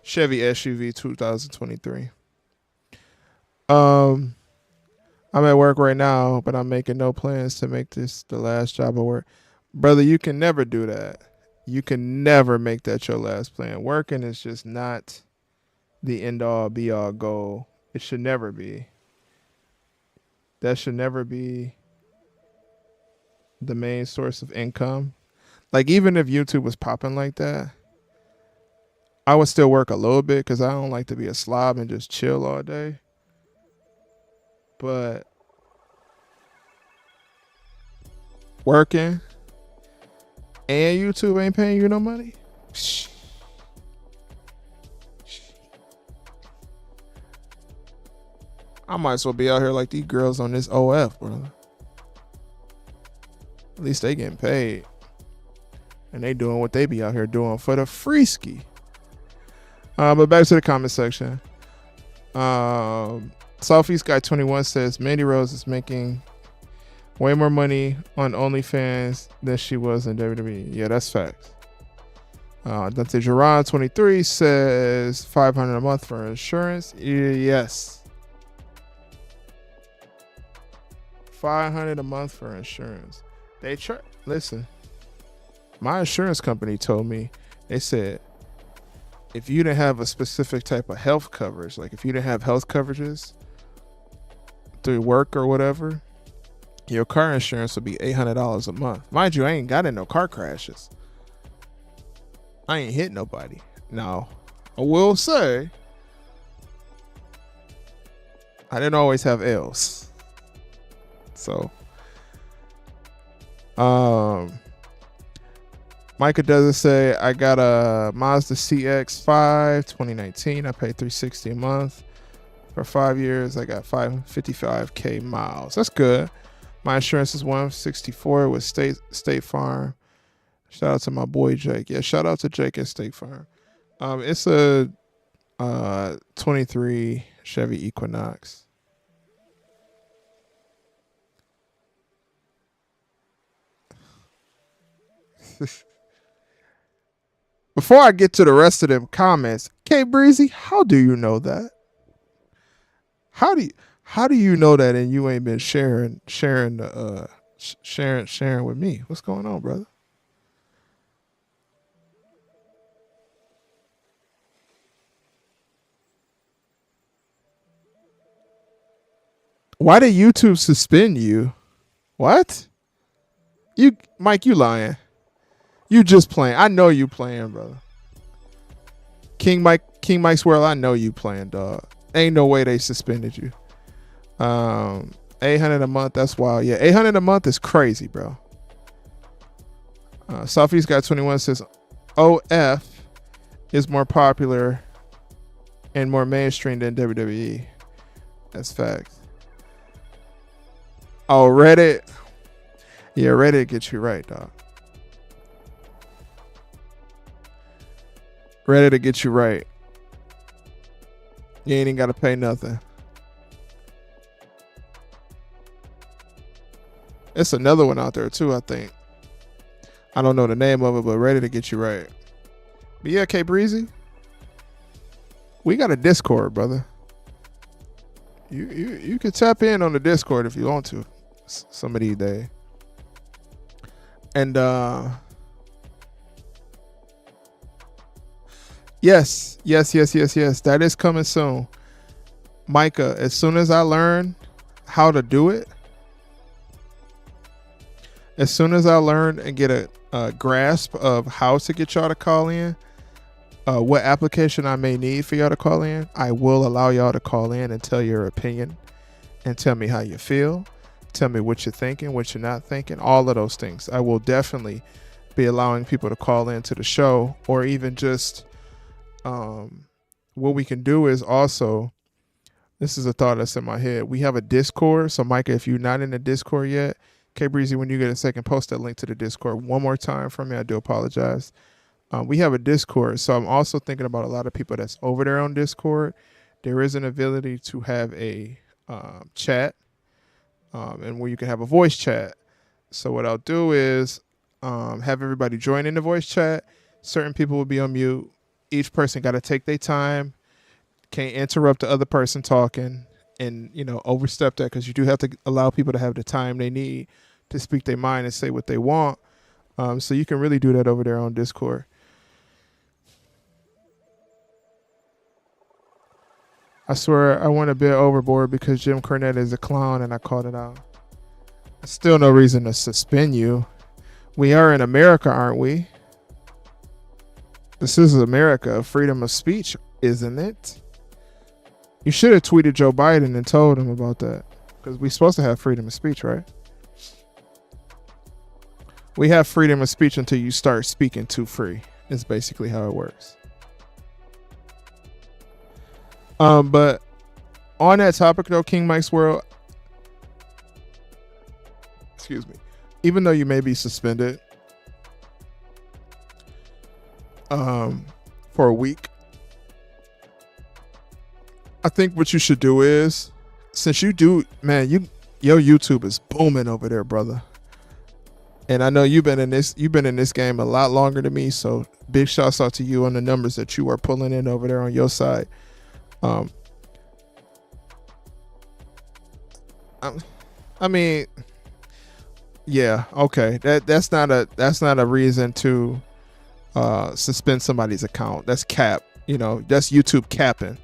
SUV 2023. I'm at work right now, but I'm making no plans to make this the last job I work. Brother, you can never do that. You can never make that your last plan. Working is just not the end all be all goal. It should never be. That should never be the main source of income. Like, even if YouTube was popping like that, I would still work a little bit because I don't like to be a slob and just chill all day. But working and YouTube ain't paying you no money? I might as well be out here like these girls on this OF, brother. At least they getting paid. And they doing what they be out here doing for the free ski. But back to the comment section. Southeast Guy 21 says Mandy Rose is making way more money on OnlyFans than she was in WWE. Yeah, that's facts. Dante Geron 23 says $500 a month for insurance. Yes. $500 a month for insurance. Listen, my insurance company told me, they said, if you didn't have a specific type of health coverage, like if you didn't have health coverages through work or whatever, your car insurance would be $800 a month. Mind you, I ain't got in no car crashes. I ain't hit nobody. No. I will say I didn't always have L's. So Micah doesn't say I got a Mazda CX-5 2019. I paid $360 a month for 5 years. I got 555K miles. That's good. My insurance is $164 with State Farm. Shout out to my boy Jake. Yeah, shout out to Jake at State Farm. It's a 23 Chevy Equinox. Before I get to the rest of them comments, K Breezy, how do you know that? How do you know that and you ain't been sharing with me? What's going on, brother? Why did YouTube suspend you? What? Mike, you lying. You just playing. I know you playing, brother. King Mike's World, I know you playing, dog. Ain't no way they suspended you. 800 a month, that's wild. Yeah, 800 a month is crazy, bro. Southeast Guy 21 says OF is more popular and more mainstream than WWE. That's facts. Oh, Reddit. Yeah, Reddit gets you right, dog. Ready to get you right. You ain't even got to pay nothing. It's another one out there too, I think. I don't know the name of it, but Ready to Get You Right. But yeah, K Breezy, we got a Discord, brother. You can tap in on the Discord if you want to some of these days. And Yes. That is coming soon. Micah, as soon as I learn how to do it, as soon as I learn and get a grasp of how to get y'all to call in, what application I may need for y'all to call in, I will allow y'all to call in and tell your opinion and tell me how you feel. Tell me what you're thinking, what you're not thinking, all of those things. I will definitely be allowing people to call into the show, or even just what we can do is also, this is a thought that's in my head. We have a Discord. So Micah, if you're not in the Discord yet, K Breezy, when you get a second, post that link to the Discord one more time for me. I do apologize. We have a Discord. So I'm also thinking about a lot of people that's over there on Discord. There is an ability to have a chat and where you can have a voice chat. So what I'll do is have everybody join in the voice chat. Certain people will be on mute. Each person got to take their time. Can't interrupt the other person talking and, overstep that, because you do have to allow people to have the time they need to speak their mind and say what they want. So you can really do that over there on Discord. I swear I went a bit overboard because Jim Cornette is a clown and I called it out. Still no reason to suspend you. We are in America, aren't we? This is America. Freedom of speech, isn't it? You should have tweeted Joe Biden and told him about that, because we're supposed to have freedom of speech, right? We have freedom of speech until you start speaking too free. Is basically how it works. But on that topic though, King Mike's World, excuse me, even though you may be suspended for a week, I think what you should do is, since you do, man, your YouTube is booming over there, brother. And I know you've been in this game a lot longer than me, so big shouts out to you on the numbers that you are pulling in over there on your side. I mean, yeah, okay. That's not a reason to suspend somebody's account. That's cap. That's YouTube capping.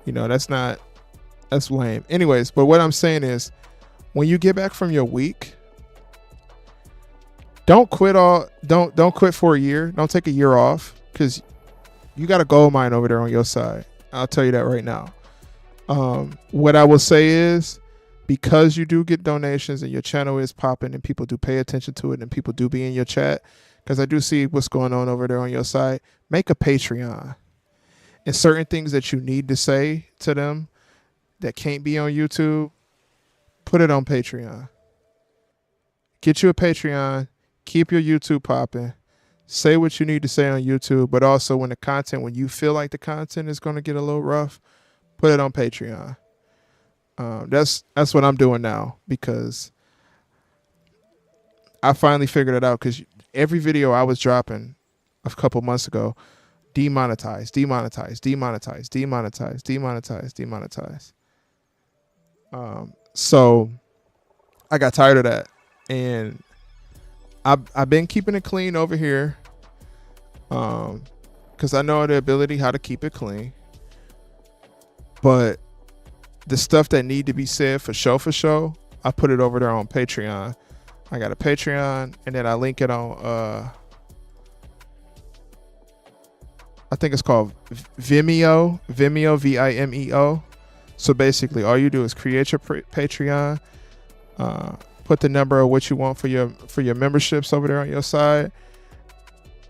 That's lame. Anyways, but what I'm saying is, when you get back from your week, don't quit for a year. Don't take a year off. because you got a gold mine over there on your side. I'll tell you that right now. What I will say is, because you do get donations and your channel is popping and people do pay attention to it and people do be in your chat, because I do see what's going on over there on your side, make a Patreon. And certain things that you need to say to them that can't be on YouTube, put it on Patreon. Get you a Patreon. Keep your YouTube popping. Say what you need to say on YouTube, but also when you feel like the content is going to get a little rough, put it on Patreon. That's what I'm doing now, because I finally figured it out, because every video I was dropping a couple months ago, demonetized. So I got tired of that, and I've been keeping it clean over here, because I know the ability how to keep it clean. But the stuff that need to be said for show, I put it over there on Patreon. I got a Patreon, and then I link it on I think it's called Vimeo, Vimeo. So basically, all you do is create your Patreon, put the number of what you want for your memberships over there on your side.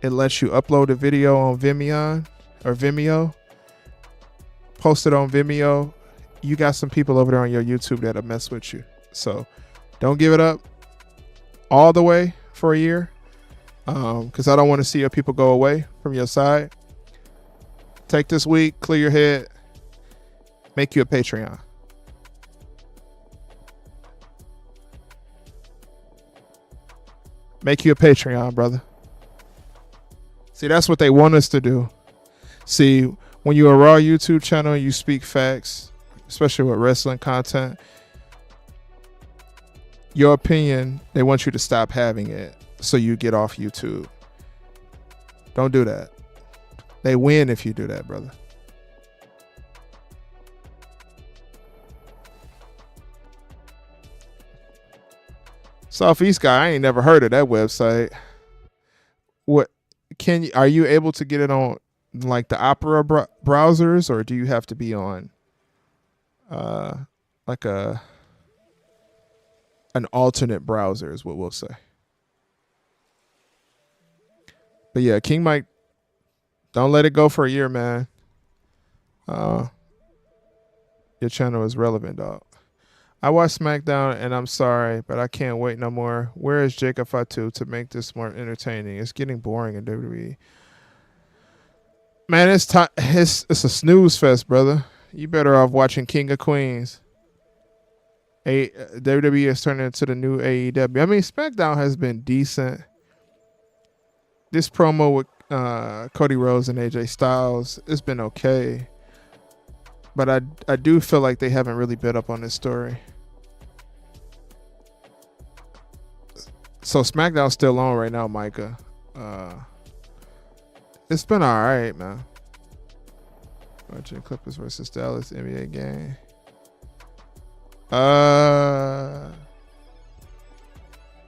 It lets you upload a video on Vimeo, post it on Vimeo. You got some people over there on your YouTube that'll mess with you. So don't give it up all the way for a year, because I don't want to see your people go away from your side. Take this week, clear your head, make you a Patreon. Make you a Patreon, brother. See, that's what they want us to do. See, when you're a raw YouTube channel and you speak facts, especially with wrestling content, your opinion, they want you to stop having it so you get off YouTube. Don't do that. They win if you do that, brother. Southeast guy, I ain't never heard of that website. What are you able to get it on like the Opera browsers, or do you have to be on like an alternate browser is what we'll say. But yeah, King Mike, don't let it go for a year, man. Your channel is relevant, dog. I watched Smackdown, and I'm sorry, but I can't wait no more. Where is Jacob Fatu to make this more entertaining? It's getting boring in WWE. Man, it's a snooze fest, brother. You better off watching King of Queens. WWE is turning into the new AEW. I mean, Smackdown has been decent. This promo with Cody Rhodes and AJ Styles, it's been okay. But I do feel like they haven't really bit up on this story. So SmackDown's still on right now, Micah. It's been all right, man. Watching Clippers versus Dallas NBA game. I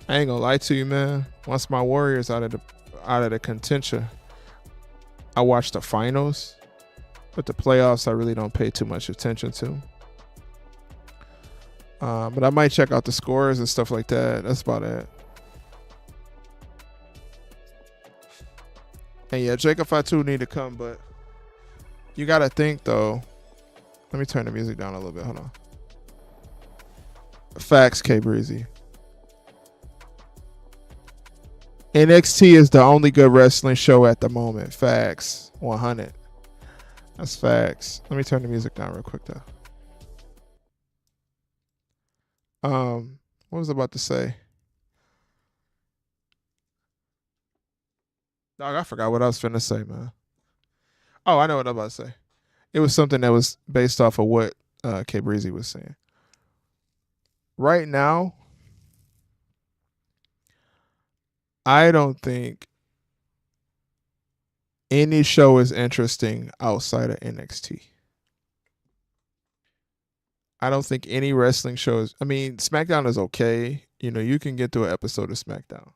ain't gonna lie to you, man. Once my Warriors out of the contention, I watched the finals. But the playoffs, I really don't pay too much attention to. But I might check out the scores and stuff like that. That's about it. And yeah, Jacob Fatu need to come, but you got to think, though. Let me turn the music down a little bit. Hold on. Facts, K Breezy. NXT is the only good wrestling show at the moment. Facts. 100. That's facts. Let me turn the music down real quick though. What was I about to say? Dog, I forgot what I was finna say, man. Oh, I know what I'm about to say. It was something that was based off of what K Breezy was saying. Right now, I don't think any show is interesting outside of NXT. I don't think any wrestling shows. I mean, SmackDown is okay. You know, you can get through an episode of SmackDown.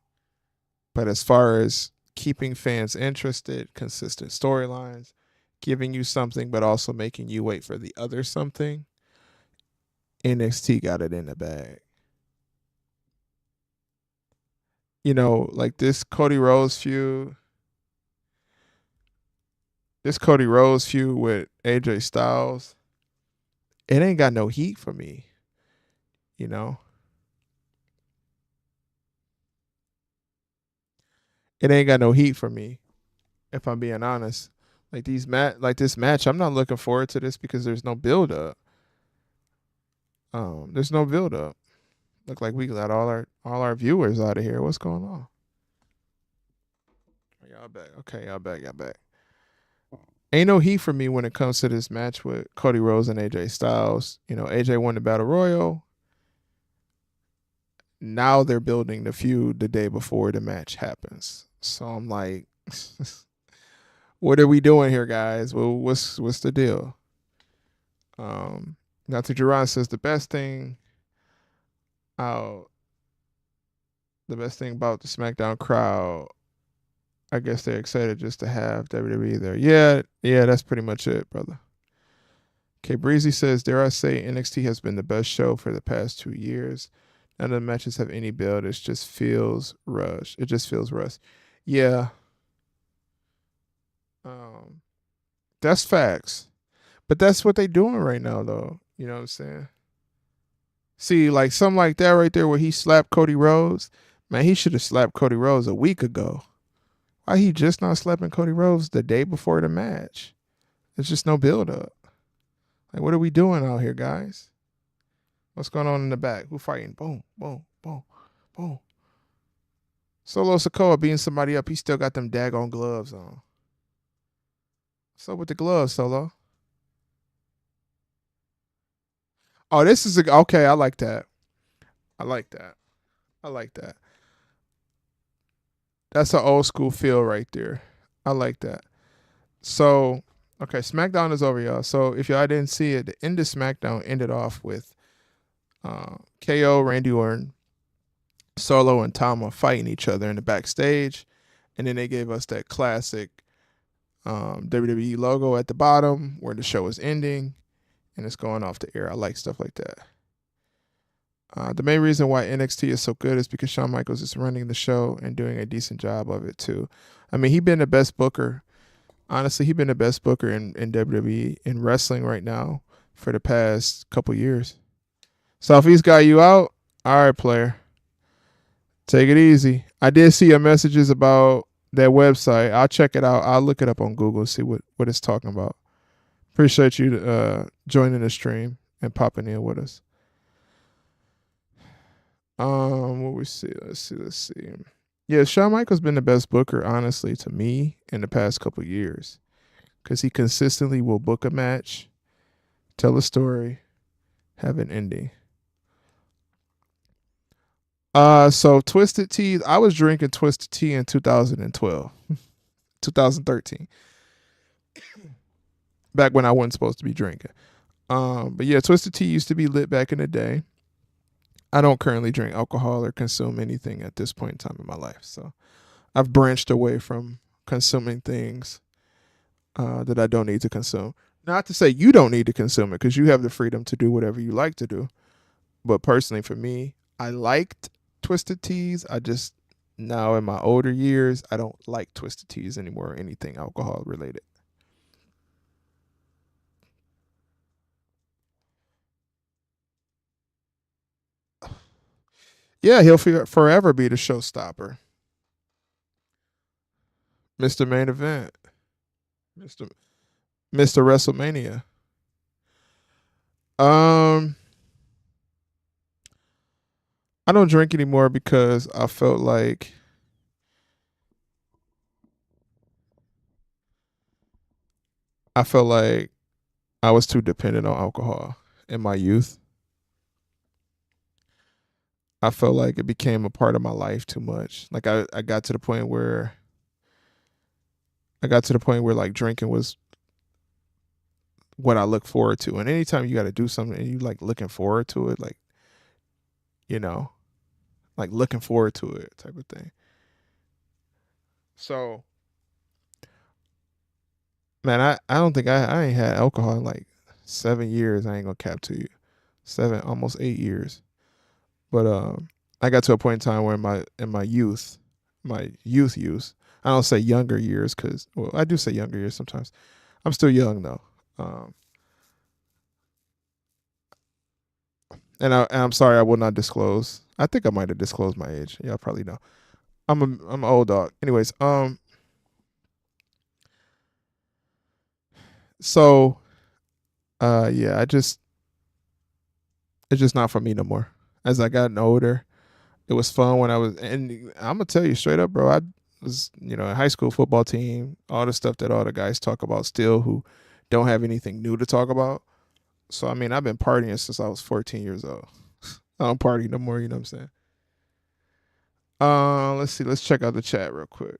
But as far as keeping fans interested, consistent storylines, giving you something, but also making you wait for the other something. NXT got it in the bag. Like this Cody Rhodes feud with AJ Styles, it ain't got no heat for me. You know, it ain't got no heat for me. If I'm being honest, like this match, I'm not looking forward to this because there's no build up. There's no build up. Look like we got all our viewers out of here. What's going on? Y'all back? Okay, y'all back. Y'all back. Ain't no heat for me when it comes to this match with Cody Rhodes and AJ Styles. AJ won the Battle Royal. Now they're building the feud the day before the match happens. So I'm like, what are we doing here, guys? Well, what's the deal? Dr. Duran says the best thing about the SmackDown crowd, I guess they're excited just to have WWE there. Yeah, that's pretty much it, brother. Okay, Breezy says, dare I say NXT has been the best show for the past 2 years. None of the matches have any build. It just feels rushed. Yeah. That's facts. But that's what they doing right now, though. You know what I'm saying? See, like something like that right there where he slapped Cody Rhodes. Man, he should have slapped Cody Rhodes a week ago. Why he just not slapping Cody Rhodes the day before the match? There's just no build up. Like, what are we doing out here, guys? What's going on in the back? Who fighting? Boom, boom, boom, boom. Solo Sikoa beating somebody up. He still got them daggone gloves on. What's up with the gloves, Solo? Oh, this is okay. I like that. I like that. That's an old school feel right there. I like that. So, okay, SmackDown is over, y'all. So if y'all didn't see it, the end of SmackDown ended off with KO, Randy Orton, Solo, and Tama fighting each other in the backstage. And then they gave us that classic WWE logo at the bottom where the show is ending and it's going off the air. I like stuff like that. The main reason why NXT is so good is because Shawn Michaels is running the show and doing a decent job of it too. I mean, he's been the best booker. Honestly, he's been the best booker in WWE in wrestling right now for the past couple years. So if he's got you out, all right, player, take it easy. I did see your messages about that website. I'll check it out. I'll look it up on Google, see what it's talking about. Appreciate you joining the stream and popping in with us. What we see? Let's see. Yeah, Shawn Michaels been the best booker, honestly, to me in the past couple years, because he consistently will book a match, tell a story, have an ending. So Twisted Tea, I was drinking Twisted Tea in 2012, 2013, back when I wasn't supposed to be drinking. But yeah, Twisted Tea used to be lit back in the day. I don't currently drink alcohol or consume anything at this point in time in my life. So I've branched away from consuming things that I don't need to consume. Not to say you don't need to consume it, because you have the freedom to do whatever you like to do. But personally, for me, I liked Twisted Teas. I just, now in my older years, I don't like Twisted Teas anymore or anything alcohol related. Yeah, he'll forever be the showstopper. Mr. Main Event. Mr. WrestleMania. I don't drink anymore because I felt like I was too dependent on alcohol in my youth. I felt like it became a part of my life too much. Like I got to the point where like drinking was what I look forward to. And anytime you got to do something and you like looking forward to it, like, you know, like looking forward to it type of thing. So, man, I don't think I ain't had alcohol in like 7 years. I ain't gonna cap to you, 7 almost 8 years. But I got to a point in time where in my youth, my youth use. I don't say younger years because well, I do say younger years sometimes. I'm still young though. Um, and I'm sorry I will not disclose. I think I might have disclosed my age. Y'all probably know. I'm an old dog. Anyways, so yeah, it's just not for me no more. As I gotten older, it was fun when I was, and I'm gonna tell you straight up, bro. I was, in high school football team, all the stuff that all the guys talk about still, who don't have anything new to talk about. So I mean, I've been partying since I was 14 years old. I don't party no more. You know what I'm saying? Let's see. Let's check out the chat real quick.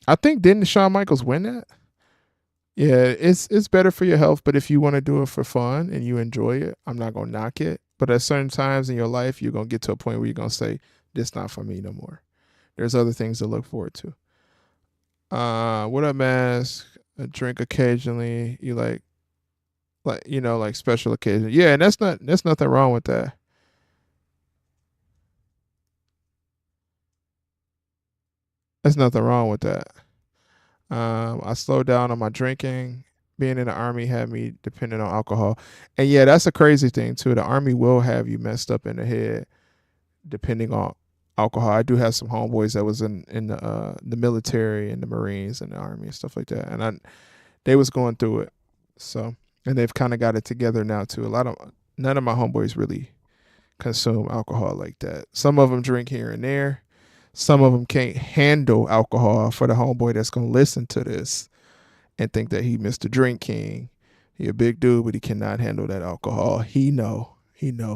I think didn't Shawn Michaels win that? Yeah, it's better for your health, but if you want to do it for fun and you enjoy it, I'm not gonna knock it. But at certain times in your life, you're gonna get to a point where you're gonna say, "This not for me no more." There's other things to look forward to. What up, Mask? A drink occasionally. You like special occasion. Yeah, and that's nothing wrong with that. There's nothing wrong with that. I slowed down on my drinking. Being in the army had me dependent on alcohol, and yeah, that's a crazy thing too. The army will have you messed up in the head depending on alcohol. I do have some homeboys that was in the military and the Marines and the army and stuff like that, and they was going through it. So, and they've kind of got it together now too. None of my homeboys really consume alcohol like that. Some of them drink here and there. Some of them can't handle alcohol. For the homeboy that's gonna listen to this and think that he Mr. Drink King, he a big dude, but he cannot handle that alcohol. He know.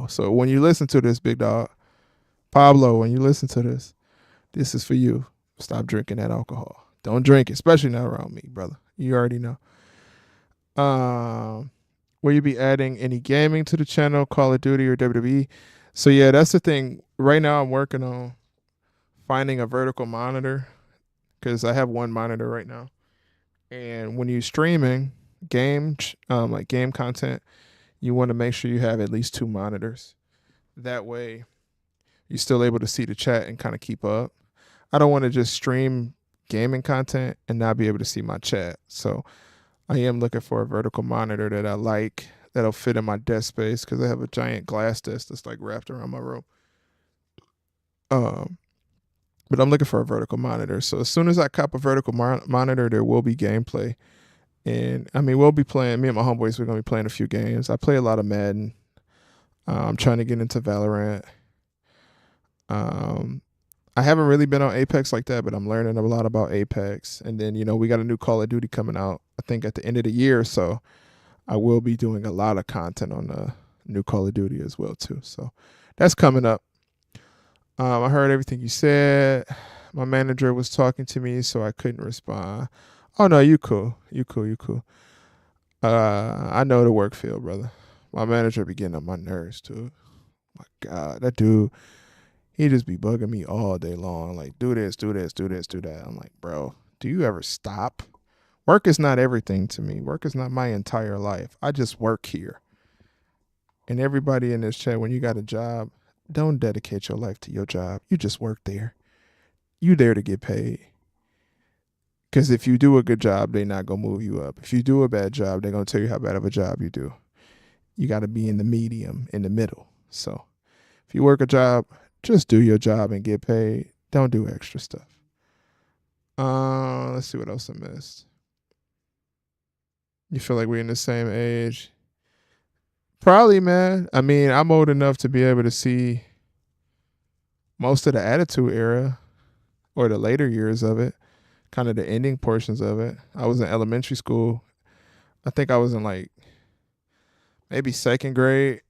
So when you listen to this, big dog, Pablo, when you listen to this, this is for you. Stop drinking that alcohol. Don't drink it, especially not around me, brother. You already know. Um, will you be adding any gaming to the channel, Call of Duty or WWE? So yeah, that's the thing. Right now, I'm working on finding a vertical monitor because I have one monitor right now. And when you're streaming like game content, you want to make sure you have at least two monitors. That way, you're still able to see the chat and kind of keep up. I don't want to just stream gaming content and not be able to see my chat. So I am looking for a vertical monitor that I like that'll fit in my desk space because I have a giant glass desk that's like wrapped around my room. Um, but I'm looking for a vertical monitor. So as soon as I cop a vertical monitor, there will be gameplay. And I mean, we'll be playing. Me and my homeboys, we're gonna be playing a few games. I play a lot of Madden. I'm trying to get into Valorant. Um, I haven't really been on Apex like that, but I'm learning a lot about Apex. And then we got a new Call of Duty coming out. I think at the end of the year, so I will be doing a lot of content on the new Call of Duty as well too. So that's coming up. I heard everything you said. My manager was talking to me, so I couldn't respond. Oh no, you cool. You cool. You cool. I know the work field, brother. My manager be getting on my nerves too. My God, that dude, he just be bugging me all day long. Like, do this, do this, do this, do that. I'm like, bro, do you ever stop? Work is not everything to me. Work is not my entire life. I just work here. And everybody in this chat, when you got a job, don't dedicate your life to your job. You just work there. You there to get paid. Because if you do a good job, they not gonna move you up. If you do a bad job, they're gonna tell you how bad of a job you do. You got to be in the medium, in the middle. So if you work a job, just do your job and get paid. Don't do extra stuff. Let's see what else I missed. You feel like we're in the same age? Probably, man. I mean, I'm old enough to be able to see most of the Attitude Era or the later years of it, kind of the ending portions of it. I was in elementary school. I think I was in like maybe second grade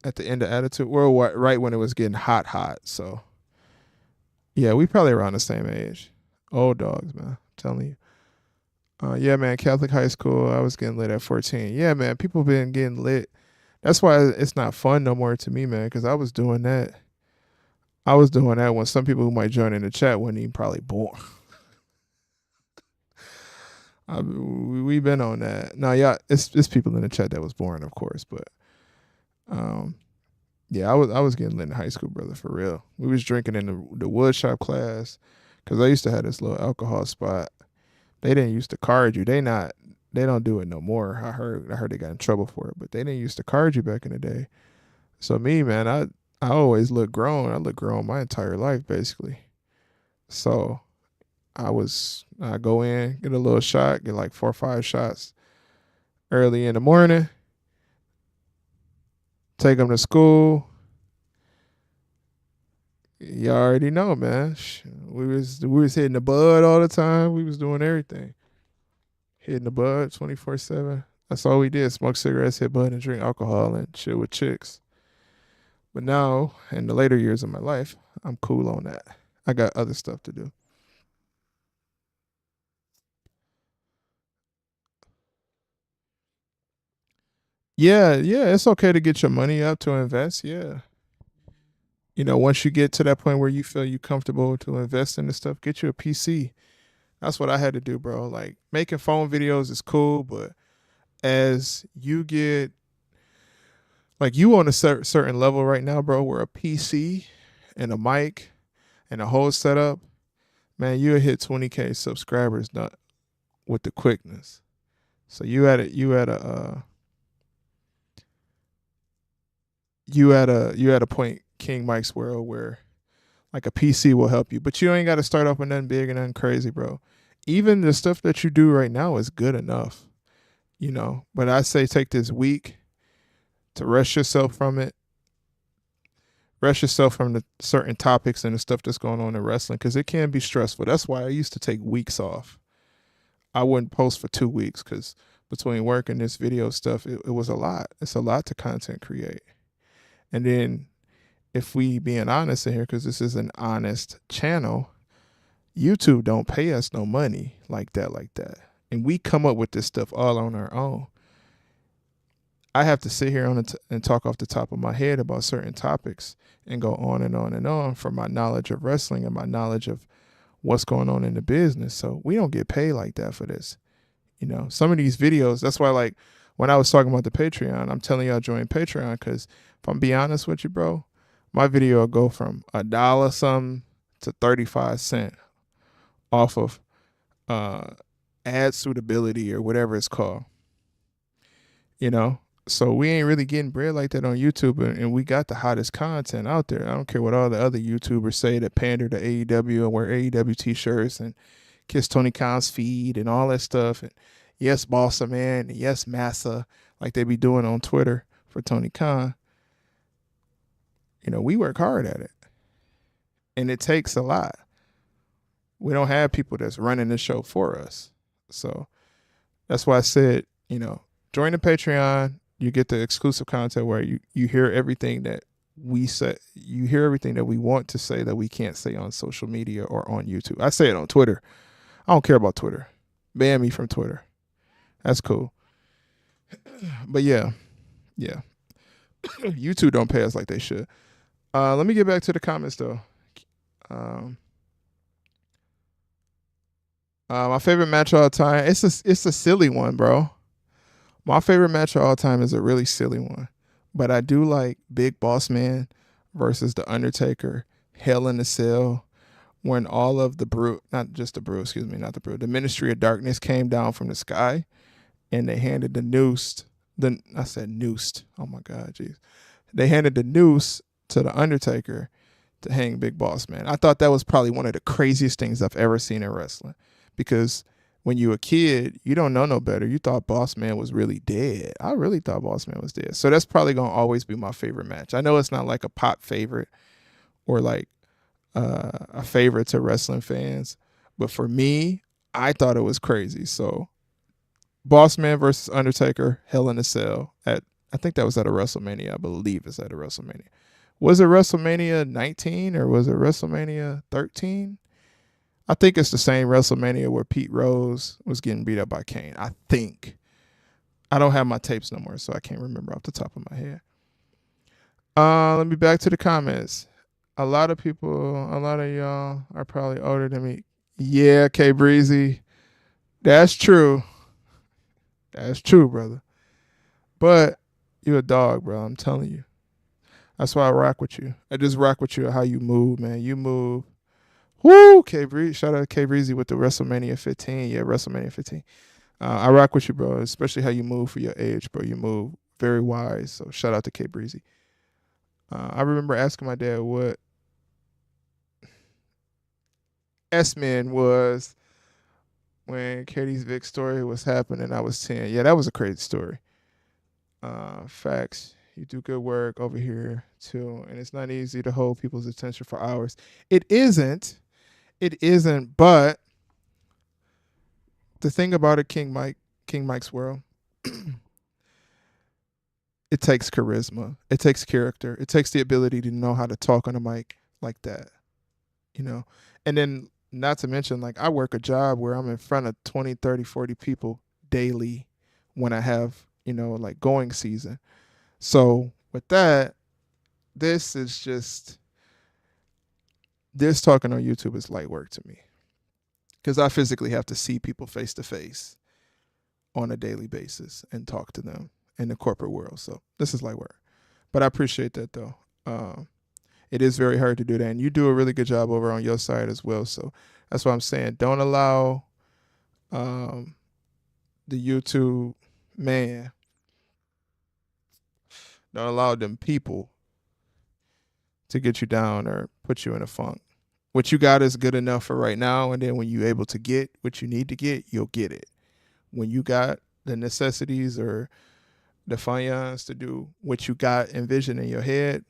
at the end of Attitude. Well, right when it was getting hot. So yeah, we probably around the same age. Old dogs, man. I'm telling you. Yeah, man. Catholic high school. I was getting lit at 14. Yeah, man. People been getting lit. That's why it's not fun no more to me, man. Because I was doing that. I was doing that when some people who might join in the chat wasn't even probably born. We've been on that. No, yeah, it's people in the chat that was born, of course, but um, yeah, I was getting lit in high school, brother, for real. We was drinking in the wood shop class because I used to have this little alcohol spot. They didn't used to card you. They don't do it no more. I heard they got in trouble for it, but they didn't used to card you back in the day. So me, man, I always look grown. I look grown my entire life, basically. So I go in, get a little shot, get like 4 or 5 shots early in the morning, take them to school. You already know, man. We was hitting the bud all the time. We was doing everything, hitting the bud 24/7. That's all we did: smoke cigarettes, hit bud, and drink alcohol and chill with chicks. But now, in the later years of my life, I'm cool on that. I got other stuff to do. Yeah, yeah, it's okay to get your money up to invest. Yeah. Once you get to that point where you feel you comfortable to invest in this stuff, get you a PC. That's what I had to do, bro. Like making phone videos is cool, but as you get like you on a certain level right now, bro, where a PC and a mic and a whole setup, man, you'll hit 20K subscribers not with the quickness. So you at a point King Mike's world where like a PC will help you, but you ain't got to start off with nothing big and nothing crazy, bro. Even the stuff that you do right now is good enough. But I say take this week to rest yourself from the certain topics and the stuff that's going on in wrestling because it can be stressful. That's why I used to take weeks off. I wouldn't post for 2 weeks because between work and this video stuff, it was a lot. It's a lot to content create. And then if we being honest in here, because this is an honest channel, YouTube don't pay us no money like that. And we come up with this stuff all on our own. I have to sit here and talk off the top of my head about certain topics and go on and on and on from my knowledge of wrestling and my knowledge of what's going on in the business. So we don't get paid like that for this. Some of these videos, that's why like when I was talking about the Patreon, I'm telling y'all join Patreon because if I'm being honest with you, bro, my video will go from $1 something to 35 cents off of ad suitability or whatever it's called. you know. So we ain't really getting bread like that on YouTube, and we got the hottest content out there. I don't care what all the other YouTubers say that pander to AEW and wear AEW t-shirts and kiss Tony Khan's feed and all that stuff. And yes, Bossa Man, and yes, Massa, like they be doing on Twitter for Tony Khan. We work hard at it, and it takes a lot. We don't have people that's running the show for us. So that's why I said, join the Patreon. You get the exclusive content where you hear everything that we say. You hear everything that we want to say that we can't say on social media or on YouTube. I say it on Twitter. I don't care about Twitter. Ban me from Twitter. That's cool. But yeah. YouTube don't pay us like they should. Let me get back to the comments though. My favorite match of all time. It's a silly one, bro. My favorite match of all time is a really silly one, but I do like Big Boss Man versus The Undertaker, Hell in a Cell, when all of the brew, not just the brew, excuse me, not the brew, the Ministry of Darkness came down from the sky, and they handed the noose. I said noosed. Oh my God, jeez. They handed the noose to The Undertaker to hang Big Boss Man. I thought that was probably one of the craziest things I've ever seen in wrestling, because when you were a kid, you don't know no better. You thought Boss Man was really dead. I really thought Boss Man was dead. So that's probably going to always be my favorite match. I know it's not like a pop favorite or like a favorite to wrestling fans, but for me, I thought it was crazy. So Boss Man versus Undertaker, Hell in a Cell. I think that was at a WrestleMania. I believe it's at a WrestleMania. Was it WrestleMania 19 or was it WrestleMania 13? I think it's the same WrestleMania where Pete Rose was getting beat up by Kane. I think. I don't have my tapes no more, so I can't remember off the top of my head. Let me back to the comments. A lot of people, a lot of y'all are probably older than me. Yeah, K Breezy. That's true. That's true, brother. But you a dog, bro. I'm telling you. That's why I rock with you. I just rock with you how you move, man. You move. Woo, K Breezy. Shout out to K Breezy with the WrestleMania 15. Yeah, WrestleMania 15. I rock with you, bro. Especially how you move for your age, bro. You move very wise. So shout out to K Breezy. I remember asking my dad what S-Men was when Katie's Vic story was happening. I was 10. Yeah, that was a crazy story. Facts. You do good work over here too, and it's not easy to hold people's attention for hours. It isn't. It isn't. But the thing about it, King Mike's world, it takes charisma. It takes character. It takes the ability to know how to talk on a mic like that. You know, and then not to mention, like, I work a job where I'm in front of 20, 30, 40 people daily when I have, like, going season. So with that, this is just this talking on YouTube is light work to me because I physically have to see people face to face on a daily basis and talk to them in the corporate world. So this is light work, but I appreciate that though. It is very hard to do that, and you do a really good job over on your side as well. So that's what I'm saying. Don't allow the YouTube man. Don't allow them people to get you down or put you in a funk. What you got is good enough for right now, and then when you're able to get what you need to get, you'll get it. When you got the necessities or the finance to do what you got envisioned in your head,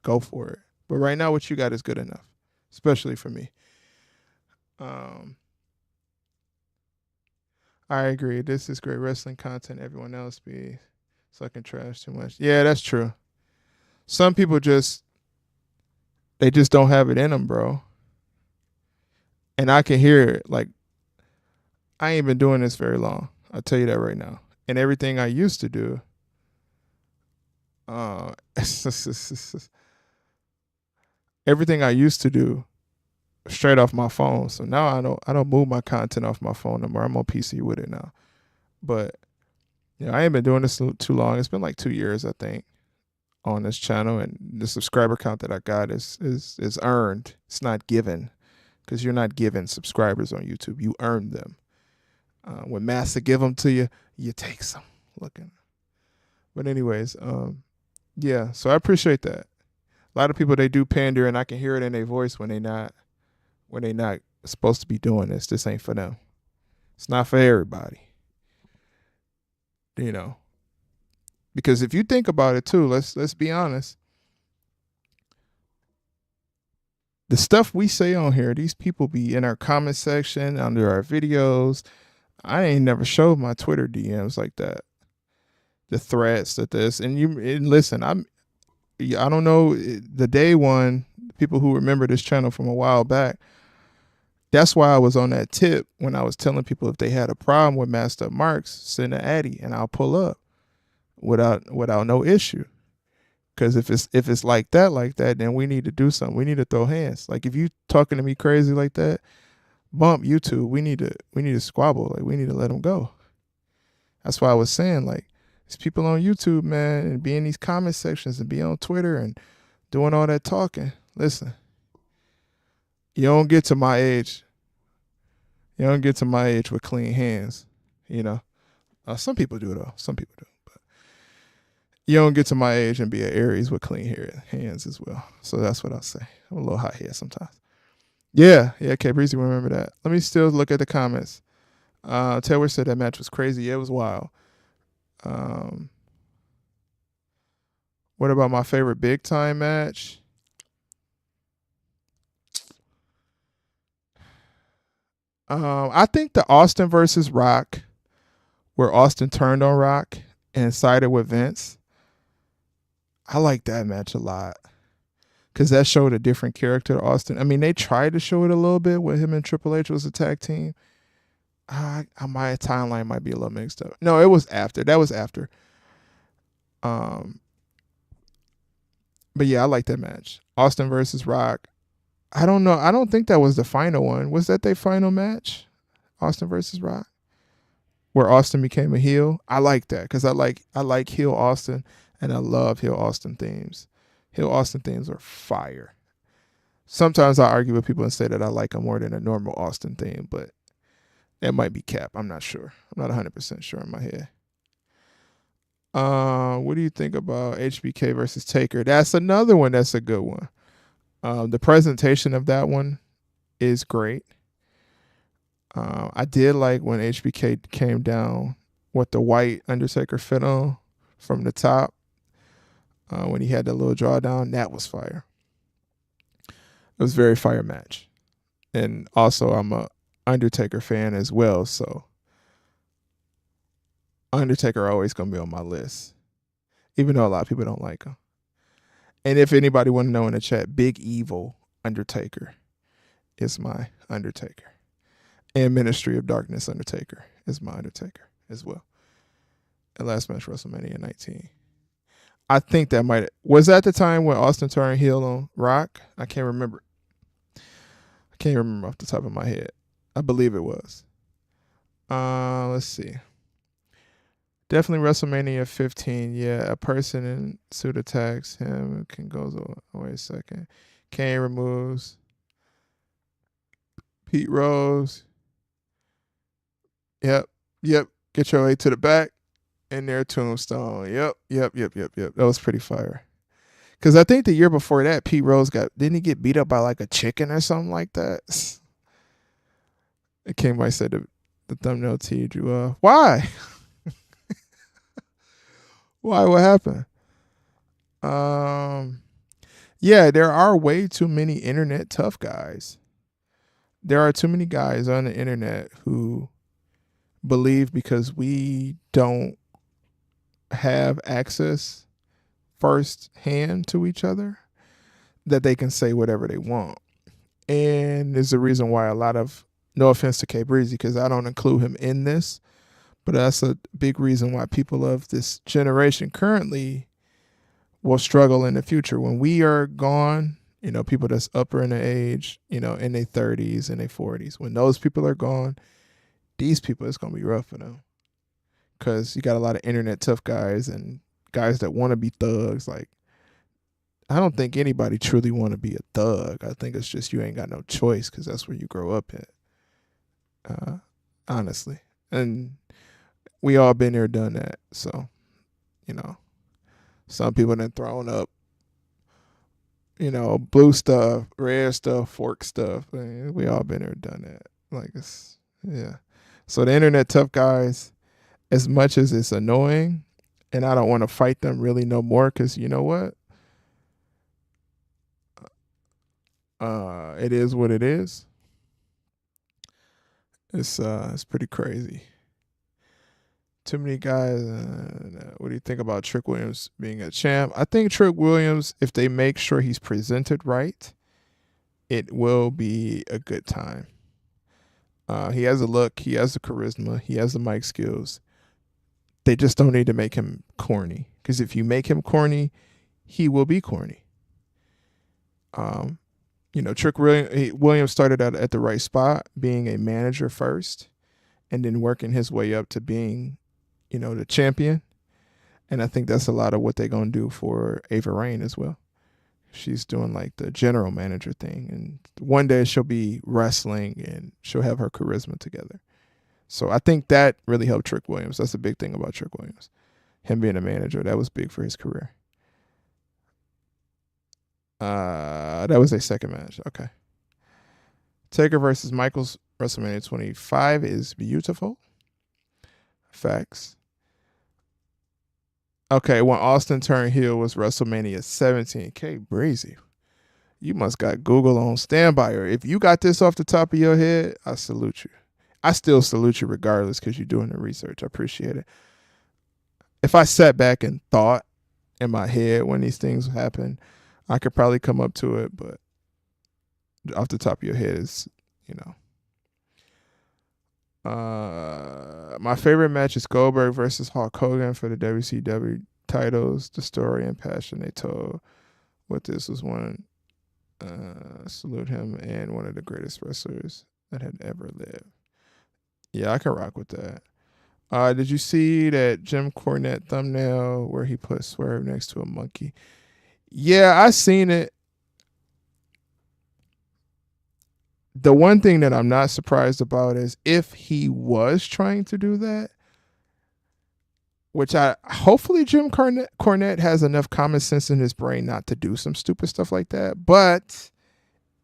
go for it. But right now, what you got is good enough, especially for me. I agree. This is great wrestling content. Everyone else be sucking trash too much. Yeah, that's true. Some people they just don't have it in them, bro. And I can hear it. Like, I ain't been doing this very long. I'll tell you that right now. And everything I used to do, everything I used to do straight off my phone. So now I don't move my content off my phone no more. I'm on PC with it now. But I ain't been doing this too long. It's been like 2 years, I think, on this channel, and the subscriber count that I got is earned. It's not given, because you're not given subscribers on YouTube. You earn them. When Master give them to you, you take some. Looking. But anyways, yeah. So I appreciate that. A lot of people, they do pander, and I can hear it in their voice when they not supposed to be doing this. This ain't for them. It's not for everybody. Because if you think about it too, let's be honest. The stuff we say on here, these people be in our comment section under our videos. I ain't never showed my Twitter DMs like that. The threats that this and listen, I don't know the day one, people who remember this channel from a while back. That's why I was on that tip when I was telling people if they had a problem with Master Marks, send an Addy and I'll pull up without no issue. Because if it's like that, then we need to do something. We need to throw hands. Like, if you talking to me crazy like that, bump YouTube. We need to squabble. Like, we need to let them go. That's why I was saying, like, there's people on YouTube, man, and be in these comment sections and be on Twitter and doing all that talking. Listen, you don't get to my age. You don't get to my age with clean hands. Some people do though. Some people do. But you don't get to my age and be an Aries with clean hands as well. So that's what I'll say. I'm a little hot head sometimes. Yeah, K Breezy, remember that. Let me still look at the comments. Taylor said that match was crazy. Yeah, it was wild. What about my favorite big time match? I think the Austin versus Rock, where Austin turned on Rock and sided with Vince. I like that match a lot because that showed a different character to Austin. I mean, they tried to show it a little bit with him and Triple H was a tag team. My timeline might be a little mixed up. No, it was after. That was after. But yeah, I like that match. Austin versus Rock. I don't know. I don't think that was the final one. Was that their final match? Austin versus Rock, where Austin became a heel. I like that because I like heel Austin, and I love heel Austin themes. Heel Austin themes are fire. Sometimes I argue with people and say that I like them more than a normal Austin theme, but it might be cap. I'm not sure. I'm not 100% sure in my head. What do you think about HBK versus Taker? That's another one. That's a good one. The presentation of that one is great. I did like when HBK came down with the white Undertaker fit on from the top. When he had that little drawdown, that was fire. It was a very fire match. And also, I'm a Undertaker fan as well, so Undertaker always gonna be on my list, even though a lot of people don't like him. And if anybody want to know in the chat, Big Evil Undertaker is my Undertaker, and Ministry of Darkness Undertaker is my Undertaker as well. And last match WrestleMania 19. I think that was that the time when Austin turned heel on Rock. I can't remember. I can't remember off the top of my head. I believe it was. Let's see. Definitely WrestleMania 15. Yeah, a person in suit attacks him. Can goes. Oh, wait a second. Kane removes Pete Rose. Yep. Get your way to the back. In their tombstone. Yep. That was pretty fire. Because I think the year before that, Pete Rose didn't he get beat up by like a chicken or something like that? King might say the thumbnail teed you up. Why? Why? What happened? Yeah, there are way too many internet tough guys. There are too many guys on the internet who believe because we don't have access firsthand to each other that they can say whatever they want. And there's a reason why a lot of, no offense to K Breezy, because I don't include him in this, but that's a big reason why people of this generation currently will struggle in the future. When we are gone, people that's upper in the age, in their 30s and their 40s, when those people are gone, these people, it's going to be rough for them. Because you got a lot of internet tough guys and guys that want to be thugs. Like, I don't think anybody truly want to be a thug. I think it's just you ain't got no choice because that's where you grow up at. Honestly. And we all been there, done that. So, some people done thrown up, blue stuff, red stuff, fork stuff. We all been there, done that. Like, yeah. So the internet tough guys, as much as it's annoying, and I don't want to fight them really no more, because you know what? It is what it is. It's pretty crazy. Too many guys. What do you think about Trick Williams being a champ? I think Trick Williams, if they make sure he's presented right, it will be a good time. He has a look. He has the charisma. He has the mic skills. They just don't need to make him corny. Because if you make him corny, he will be corny. Trick Williams started out at the right spot, being a manager first, and then working his way up to being, the champion. And I think that's a lot of what they're going to do for Ava Raine as well. She's doing like the general manager thing. And one day she'll be wrestling and she'll have her charisma together. So I think that really helped Trick Williams. That's a big thing about Trick Williams. Him being a manager, that was big for his career. That was a second match. Okay. Taker versus Michaels, WrestleMania 25 is beautiful. Facts. Okay, when Austin turned heel was WrestleMania 17. K Breezy, you must got Google on standby. Or if you got this off the top of your head, I salute you. I still salute you regardless because you're doing the research. I appreciate it. If I sat back and thought in my head when these things happen, I could probably come up to it, but off the top of your head is, my favorite match is Goldberg versus Hulk Hogan for the WCW titles. The story and passion they told with this was one Salute him and one of the greatest wrestlers that had ever lived. Yeah, I can rock with that. Did you see that Jim Cornette thumbnail where he put Swerve next to a monkey? Yeah, I seen it. The one thing that I'm not surprised about is if he was trying to do that, which I hopefully Jim Cornette has enough common sense in his brain not to do some stupid stuff like that. But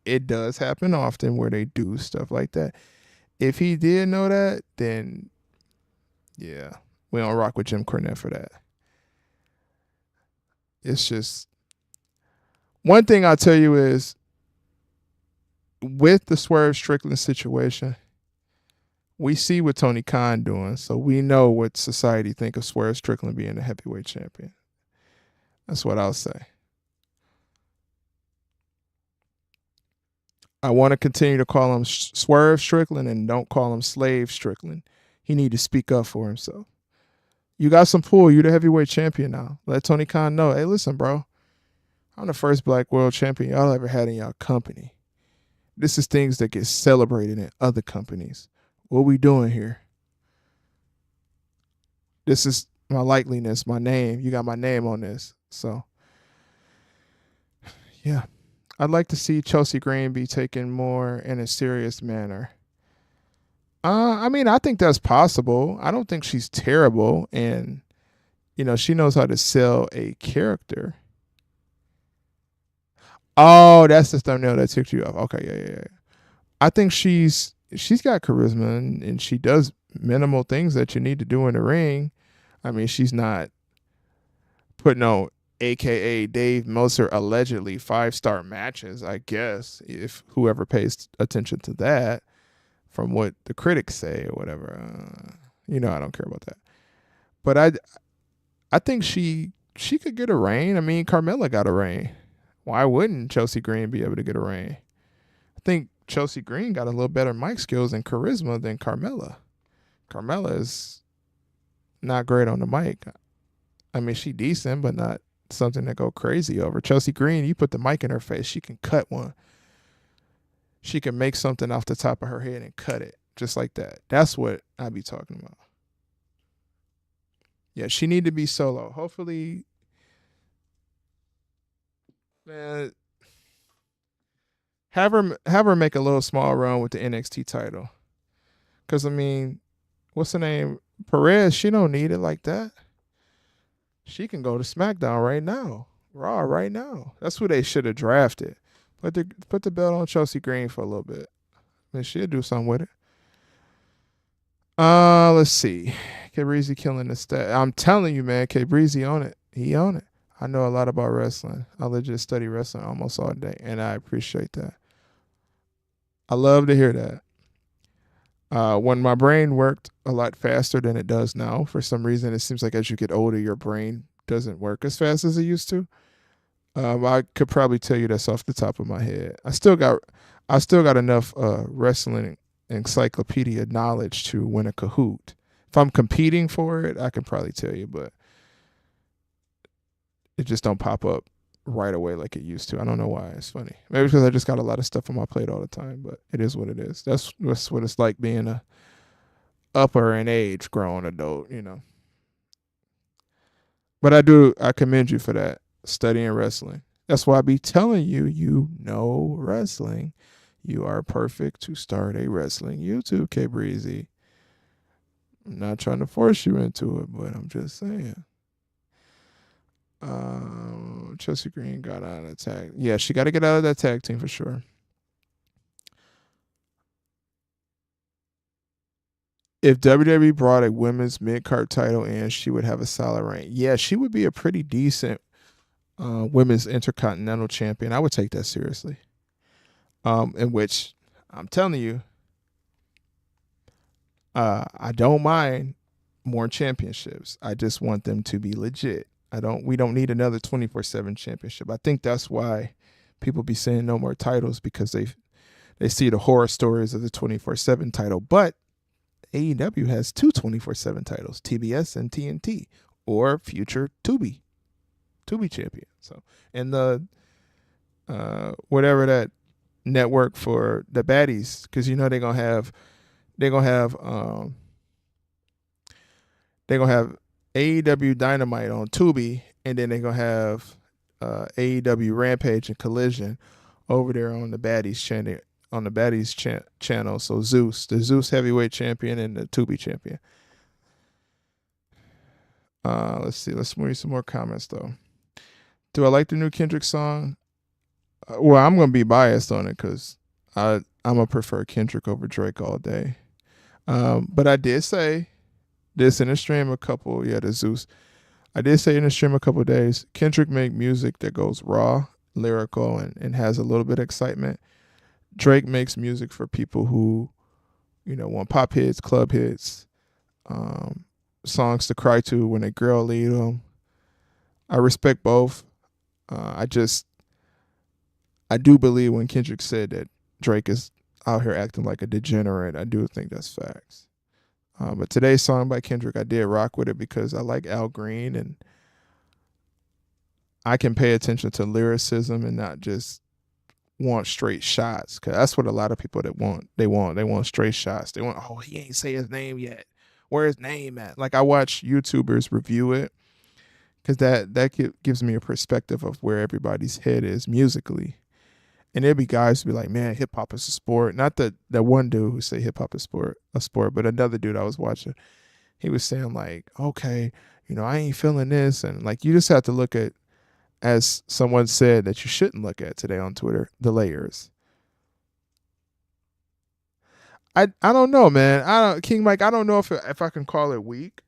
it does happen often where they do stuff like that. If he did know that, then yeah, we don't rock with Jim Cornette for that. It's just one thing I'll tell you is with the Swerve Strickland situation, we see what Tony Khan doing, so we know what society think of Swerve Strickland being the heavyweight champion. That's what I'll say. I want to continue to call him Swerve Strickland and don't call him Slave Strickland. He need to speak up for himself. You got some pull. You the heavyweight champion now. Let Tony Khan know. Hey, listen, bro. I'm the first black world champion y'all ever had in y'all company. This is things that get celebrated in other companies. What we doing here? This is my likeliness, my name. You got my name on this. So, yeah. I'd like to see Chelsea Green be taken more in a serious manner. I mean, I think that's possible. I don't think she's terrible. And, she knows how to sell a character. Oh, that's the thumbnail that ticked you off. Okay, yeah. I think she's got charisma and she does minimal things that you need to do in the ring. I mean, she's not putting on AKA Dave Meltzer allegedly 5-star matches, I guess, if whoever pays attention to that from what the critics say or whatever. I don't care about that. But I think she could get a reign. I mean, Carmella got a reign. Why wouldn't Chelsea Green be able to get a reign? I think Chelsea Green got a little better mic skills and charisma than Carmella. Carmella is not great on the mic. I mean, she decent, but not something to go crazy over. Chelsea Green, you put the mic in her face, she can cut one. She can make something off the top of her head and cut it just like that. That's what I be talking about. Yeah, she need to be solo. Hopefully, man, have her make a little small run with the NXT title. Cause I mean, what's her name? Perez, she don't need it like that. She can go to Smackdown right now. Raw right now. That's who they should have drafted. Put the belt on Chelsea Green for a little bit. I mean, she'll do something with it. Let's see. K Breezy killing the stat. I'm telling you, man, K Breezy on it. He on it. I know a lot about wrestling. I legit study wrestling almost all day, and I appreciate that. I love to hear that. When my brain worked a lot faster than it does now, for some reason, it seems like as you get older, your brain doesn't work as fast as it used to. I could probably tell you that's off the top of my head. I still got enough wrestling encyclopedia knowledge to win a Kahoot. If I'm competing for it, I can probably tell you, but it just don't pop up right away like it used to. I don't know why. It's funny. Maybe because I just got a lot of stuff on my plate all the time, but it is what it is. That's what it's like being a upper in age grown adult, But I commend you for that, studying wrestling. That's why I be telling you, wrestling. You are perfect to start a wrestling YouTube, K Breezy. I'm not trying to force you into it, but I'm just saying. Chelsea Green got out of the tag. Yeah, she got to get out of that tag team for sure. If WWE brought a women's mid-card title in, she would have a solid reign. Yeah, she would be a pretty decent women's intercontinental champion. I would take that seriously. In which I'm telling you, I don't mind more championships. I just want them to be legit. We don't need another 24/7 championship. I think that's why people be saying no more titles, because they see the horror stories of the 24/7 title. But AEW has two 24/7 titles, TBS and TNT, or future Tubi champion. So, and the whatever that network for the baddies, because you know they're gonna have they're gonna have AEW Dynamite on Tubi, and then they're gonna have AEW Rampage and Collision over there on the baddies channel, channel. So Zeus, the Zeus heavyweight champion and the Tubi champion. Let's see. Let's read some more comments though. Do I like the new Kendrick song? Well, I'm gonna be biased on it because I'm gonna prefer Kendrick over Drake all day. But I did say this in the stream a couple. Yeah, the Zeus. I did say in the stream a couple of days. Kendrick make music that goes raw, lyrical, and has a little bit of excitement. Drake makes music for people who, want pop hits, club hits, songs to cry to when a girl lead them. I respect both. I do believe when Kendrick said that Drake is out here acting like a degenerate. I do think that's facts. But today's song by Kendrick, I did rock with it because I like Al Green and I can pay attention to lyricism and not just want straight shots. Cause that's what a lot of people want. They want straight shots. They want, oh, he ain't say his name yet. Where his name at? Like I watch YouTubers review it because that gives me a perspective of where everybody's head is musically. And there'd be guys who be like, man, hip hop is a sport. Not that one dude who say hip hop is a sport, but another dude I was watching, he was saying like, okay, I ain't feeling this. And like, you just have to look at, as someone said that you shouldn't look at today on Twitter, the layers. I don't know, man. King Mike, I don't know if I can call it weak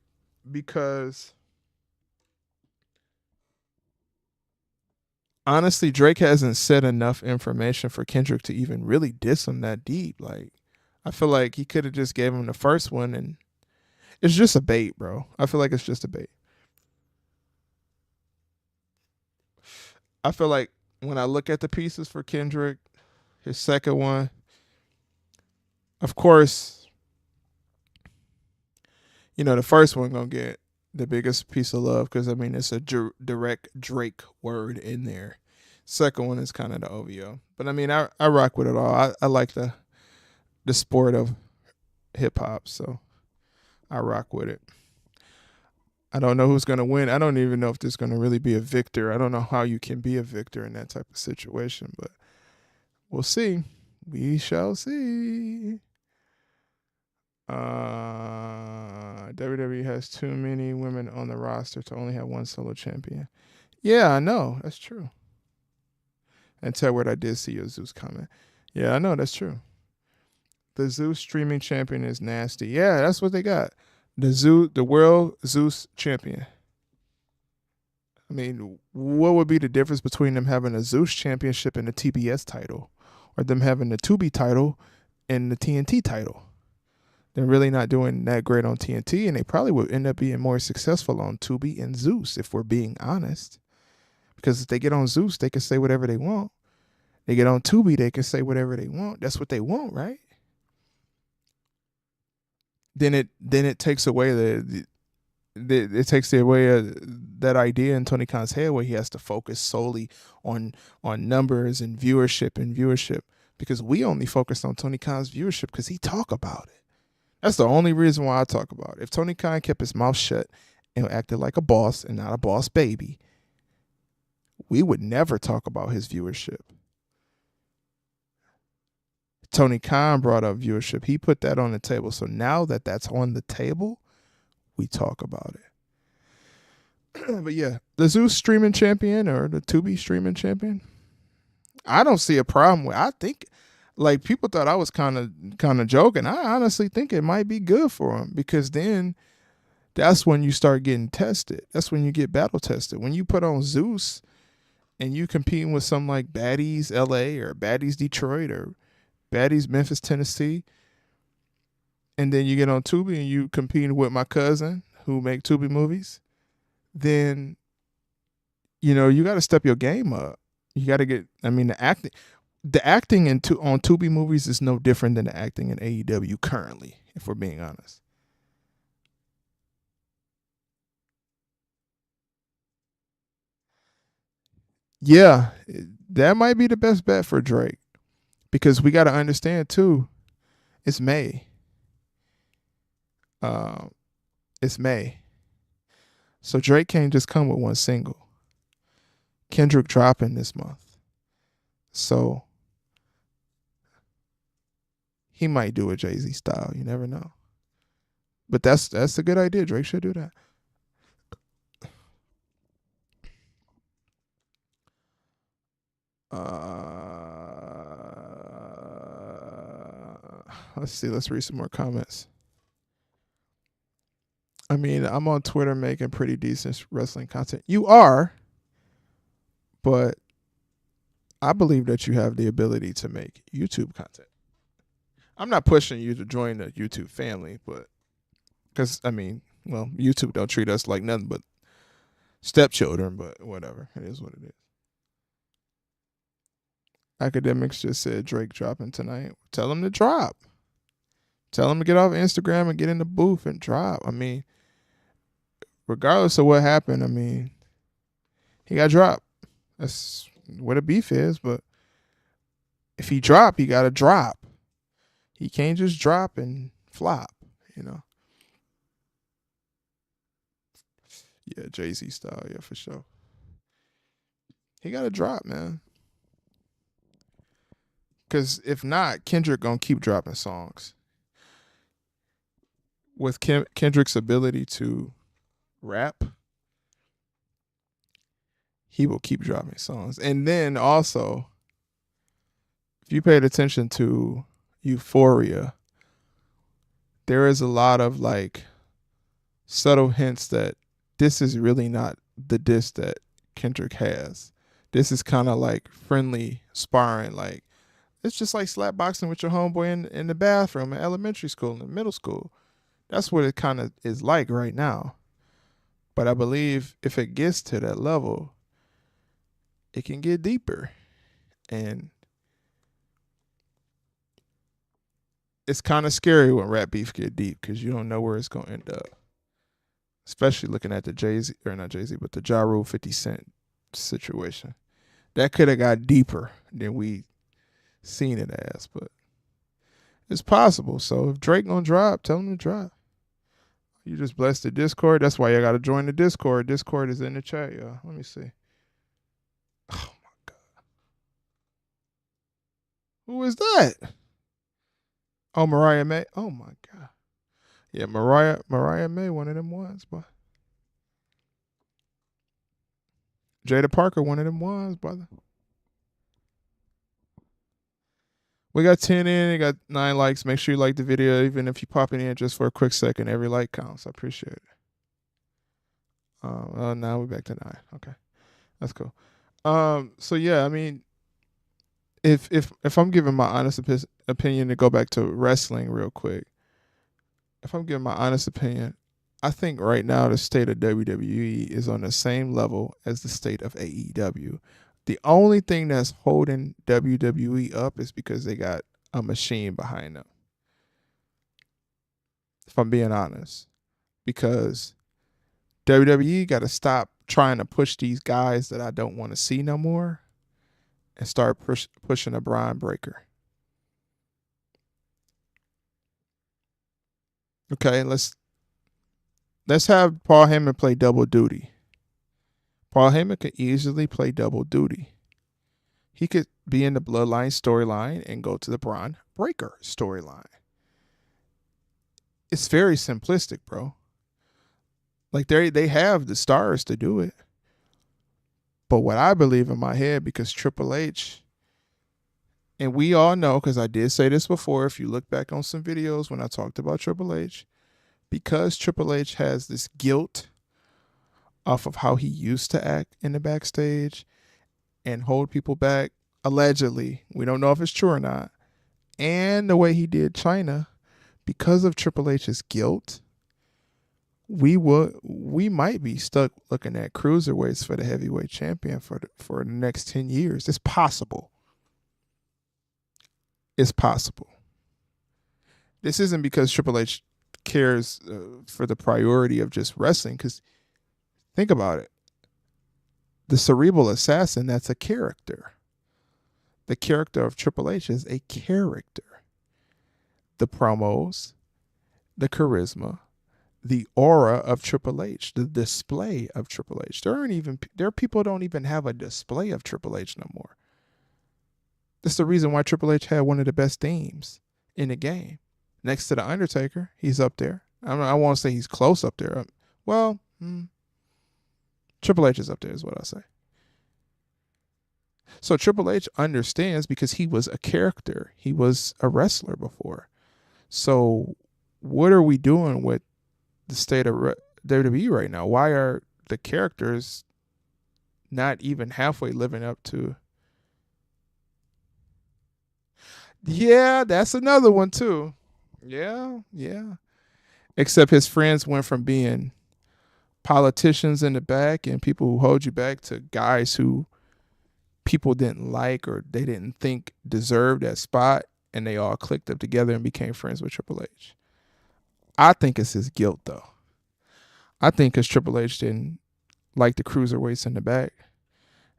because honestly, Drake hasn't said enough information for Kendrick to even really diss him that deep. Like, I feel like he could have just gave him the first one, and it's just a bait, bro. I feel like it's just a bait. I feel like when I look at the pieces for Kendrick, his second one, of course, the first one gonna get the biggest piece of love because it's a direct Drake word in there. Second one is kind of the OVO, but I rock with it all. I like the sport of hip hop, so I rock with it. I don't know who's gonna win. I don't even know if there's gonna really be a victor. I don't know how you can be a victor in that type of situation, but we'll see. We shall see. WWE has too many women on the roster to only have one solo champion. Yeah, I know. That's true. And Tedward, I did see your Zeus comment. Yeah, I know. That's true. The Zeus streaming champion is nasty. Yeah, that's what they got. The world Zeus champion. What would be the difference between them having a Zeus championship and a TBS title, or them having the Tubi title and the TNT title? They're really not doing that great on TNT, and they probably would end up being more successful on Tubi and Zeus, if we're being honest. Because if they get on Zeus, they can say whatever they want. They get on Tubi, they can say whatever they want. That's what they want, right? Then it takes away it takes away that idea in Tony Khan's head where he has to focus solely on numbers and viewership because we only focus on Tony Khan's viewership because he talk about it. That's the only reason why I talk about it. If Tony Khan kept his mouth shut and acted like a boss and not a boss baby, we would never talk about his viewership. Tony Khan brought up viewership. He put that on the table. So now that that's on the table, we talk about it. But yeah, the Zeus streaming champion or the Tubi streaming champion, I don't see a problem with. I think, like, people thought I was kind of joking. I honestly think it might be good for him because then that's when you start getting tested. That's when you get battle tested. When you put on Zeus and you competing with something like Baddies LA or Baddies Detroit or Baddies Memphis, Tennessee, and then you get on Tubi and you competing with my cousin who make Tubi movies, then you got to step your game up. You got to get. The acting on Tubi movies is no different than the acting in AEW currently, if we're being honest. Yeah, That might be the best bet for Drake, because we got to understand too, it's May. Um, it's May. So Drake can't just come with one single. Kendrick dropping this month. So he might do a Jay-Z style. You never know. But that's a good idea. Drake should do that. Let's see. Let's read some more comments. I mean, I'm on Twitter making pretty decent wrestling content. You are, but I believe that you have the ability to make YouTube content. I'm not pushing you to join the YouTube family, but because, I mean, well, YouTube don't treat us like nothing but stepchildren, but whatever. It is what it is. Academics just said Drake dropping tonight. Tell him to drop. Tell him to get off Instagram and get in the booth and drop. I mean, regardless of what happened, I mean, he got dropped. That's what a beef is, but if he drop, he got to drop. He can't just drop and flop, you know. Yeah, Jay-Z style, yeah, for sure. He got to drop, man. Because if not, Kendrick going to keep dropping songs. With Kendrick's ability to rap, he will keep dropping songs. And then also, if you paid attention to Euphoria, there is a lot of like subtle hints that this is really not the diss that Kendrick has. This is kind of like friendly sparring. Like, it's just like slap boxing with your homeboy in the bathroom in elementary school and middle school. That's what it kind of is like right now. But I believe if it gets to that level, it can get deeper. And it's kind of scary when rap beef get deep because you don't know where it's going to end up. Especially looking at the Jay-Z, or not Jay-Z, but the Ja Rule 50 Cent situation. That could have got deeper than we seen it as, but it's possible. So if Drake gonna drop, tell him to drop. You just blessed the Discord. That's why you got to join the Discord. Discord is in the chat, y'all. Let me see. Oh my God. Who is that? Oh, Mariah May. Oh my God. Yeah, Mariah May, one of them ones, boy. Jada Parker, one of them ones, brother. We got 10 in, you got 9 likes. Make sure you like the video, even if you pop it in just for a quick second. Every like counts. I appreciate it. Now we're back to 9. Okay. That's cool. So yeah, I mean, if I'm giving my honest opinion, to go back to wrestling real quick, if I'm giving my honest opinion, I think right now the state of WWE is on the same level as the state of AEW. The only thing that's holding WWE up is because they got a machine behind them. If I'm being honest. Because WWE got to stop trying to push these guys that I don't want to see no more and start pushing a Braun Breaker. Okay, let's have Paul Heyman play double duty. Paul Heyman could easily play double duty. He could be in the Bloodline storyline and go to the Braun Breaker storyline. It's very simplistic, bro. Like they have the stars to do it. But what I believe in my head, because Triple H, and we all know, because I did say this before, if you look back on some videos when I talked about Triple H, because Triple H has this guilt off of how he used to act in the backstage and hold people back, allegedly, we don't know if it's true or not, and the way he did China, because of Triple H's guilt, we might be stuck looking at cruiserweights for the heavyweight champion for the next 10 years. It's possible. It's possible. This isn't because Triple H cares for the priority of just wrestling, because think about it. The Cerebral Assassin, that's a character. The character of Triple H is a character. The promos, the charisma, the aura of Triple H, the display of Triple H. There are people who don't even have a display of Triple H no more. That's the reason why Triple H had one of the best themes in the game. Next to The Undertaker, he's up there. I won't say he's close up there. Well, Triple H is up there is what I say. So Triple H understands because he was a character. He was a wrestler before. So what are we doing with the state of WWE right now? Why are the characters not even halfway living up to? Yeah, that's another one too. Yeah. Except his friends went from being politicians in the back and people who hold you back to guys who people didn't like or they didn't think deserved that spot, and they all clicked up together and became friends with Triple H. I think it's his guilt, though. I think because Triple H didn't like the cruiserweights in the back.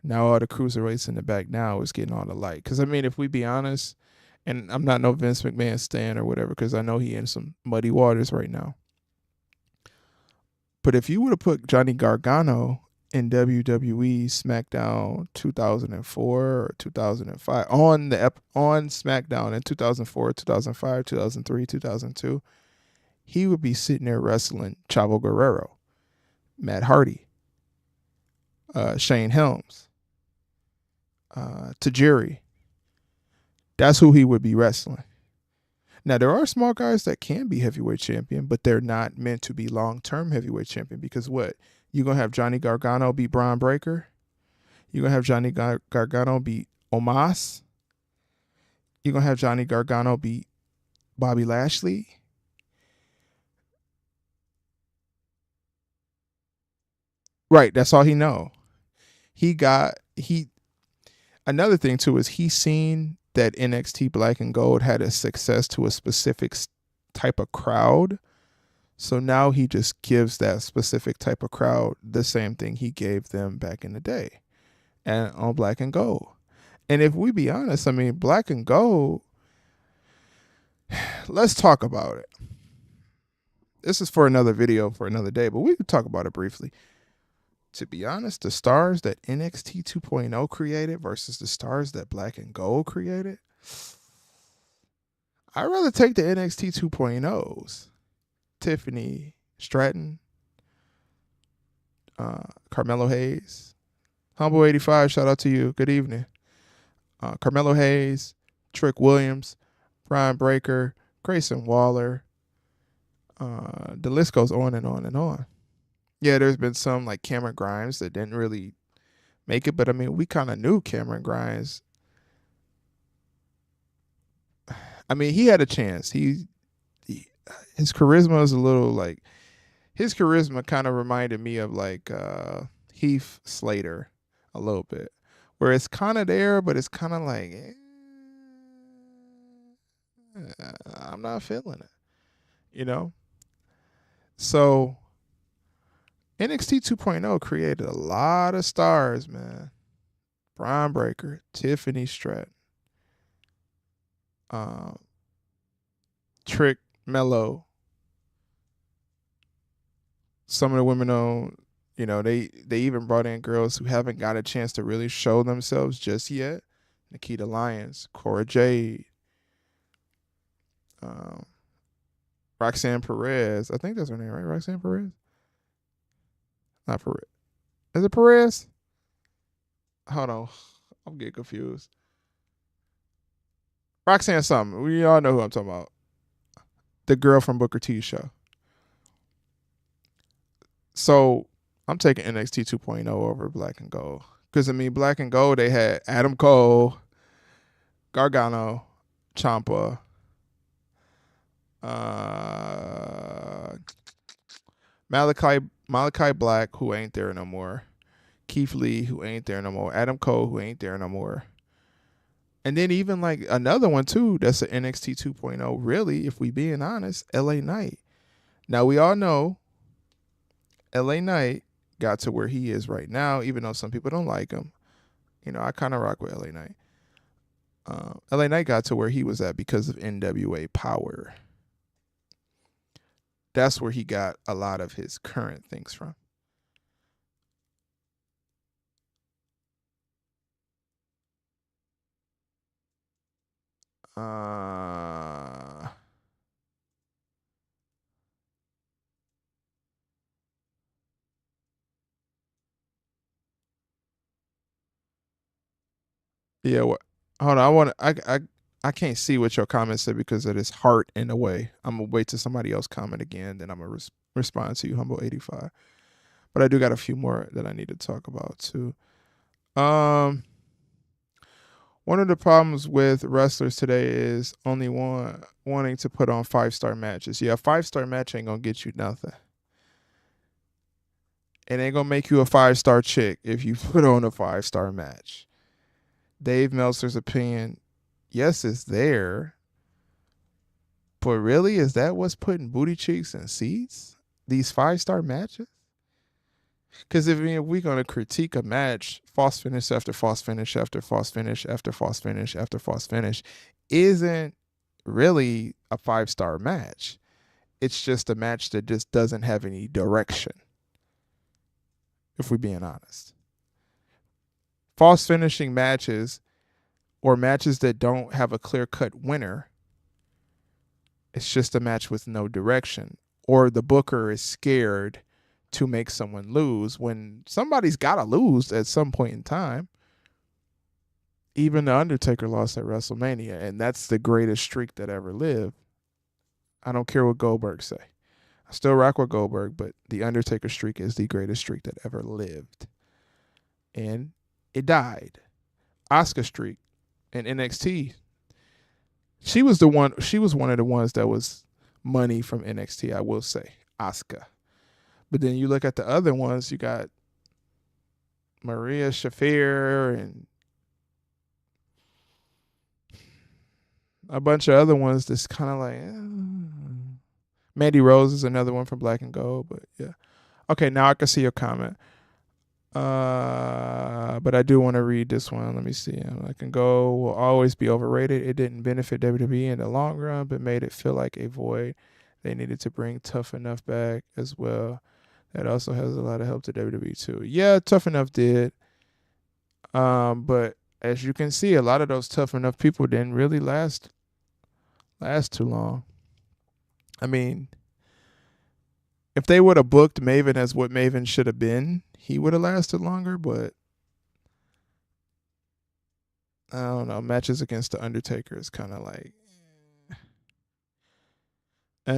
Now all the cruiserweights in the back now is getting all the light. Because, I mean, if we be honest, and I'm not no Vince McMahon stan or whatever, because I know he in some muddy waters right now. But if you would have put Johnny Gargano in WWE Smackdown 2004 or 2005 on SmackDown in 2004, 2005, 2003, 2002, he would be sitting there wrestling Chavo Guerrero, Matt Hardy, Shane Helms, Tajiri. That's who he would be wrestling. Now, there are small guys that can be heavyweight champion, but they're not meant to be long-term heavyweight champion because what? You're going to have Johnny Gargano beat Braun Breaker? You're going to have Johnny Gargano beat Omos? You're going to have Johnny Gargano beat Bobby Lashley? Right, that's all he know. Another thing too is he seen that NXT Black and Gold had a success to a specific type of crowd. So now he just gives that specific type of crowd the same thing he gave them back in the day and on Black and Gold. And if we be honest, I mean, Black and Gold, let's talk about it. This is for another video for another day, but we could talk about it briefly. To be honest, the stars that NXT 2.0 created versus the stars that Black and Gold created, I'd rather take the NXT 2.0s. Tiffany Stratton, Carmelo Hayes, Humble 85, shout out to you. Good evening. Carmelo Hayes, Trick Williams, Brian Breaker, Grayson Waller. The list goes on and on and on. Yeah, there's been some like Cameron Grimes that didn't really make it, but I mean, we kind of knew Cameron Grimes. I mean, he had a chance. His charisma is a little like, his charisma kind of reminded me of like Heath Slater a little bit, where it's kind of there, but it's kind of like, I'm not feeling it, you know? So NXT 2.0 created a lot of stars, man. Brian Breaker, Tiffany Stratton, Trick Mello. Some of the women on, you know, they even brought in girls who haven't got a chance to really show themselves just yet. Nikita Lyons, Cora Jade, Roxanne Perez. I think that's her name, right? Roxanne Perez? Not Perez. Is it Perez? Hold on. I'm getting confused. Roxanne something. We all know who I'm talking about. The girl from Booker T's show. So I'm taking NXT 2.0 over Black and Gold. Because, I mean, Black and Gold, they had Adam Cole, Gargano, Ciampa, Malachi Black, who ain't there no more. Keith Lee, who ain't there no more. Adam Cole, who ain't there no more. And then even like another one too, that's an NXT 2.0, really, if we being honest, LA Knight. Now we all know LA Knight got to where he is right now, even though some people don't like him. You know, I kind of rock with LA Knight. LA Knight got to where he was at because of NWA Power. That's where he got a lot of his current things from. Yeah, what? Hold on. I can't see what your comment said because of this heart in a way. I'm gonna wait till somebody else comment again, then I'm gonna respond to you, Humble 85. But I do got a few more that I need to talk about too. One of the problems with wrestlers today is only wanting to put on 5-star matches. Yeah, a 5-star match ain't gonna get you nothing. It ain't gonna make you a 5-star chick if you put on a 5-star match. Dave Meltzer's opinion, yes, it's there, but really, is that what's putting booty cheeks in seats? These 5-star matches? Because if we're gonna critique a match, false finish after false finish after false finish after false finish after false finish, isn't really a 5-star match. It's just a match that just doesn't have any direction. If we're being honest, false finishing matches or matches that don't have a clear-cut winner, it's just a match with no direction, or the booker is scared to make someone lose when somebody's got to lose at some point in time. Even The Undertaker lost at WrestleMania, and that's the greatest streak that ever lived. I don't care what Goldberg say. I still rock with Goldberg, but the Undertaker streak is the greatest streak that ever lived. And it died. Asuka streak in NXT. She was one of the ones that was money from NXT, I will say. Asuka. But then you look at the other ones, you got Maria Shafir and a bunch of other ones that's kind of like, Mandy Rose is another one from Black and Gold, but yeah. Okay, now I can see your comment. But I do want to read this one. Let me see. Black and Gold will always be overrated. It didn't benefit WWE in the long run, but made it feel like a void. They needed to bring Tough Enough back as well. That also has a lot of help to WWE too. Yeah, Tough Enough did. But as you can see, a lot of those Tough Enough people didn't really last too long. I mean, if they would have booked Maven as what Maven should have been, he would have lasted longer, but I don't know. Matches against The Undertaker is kind of like.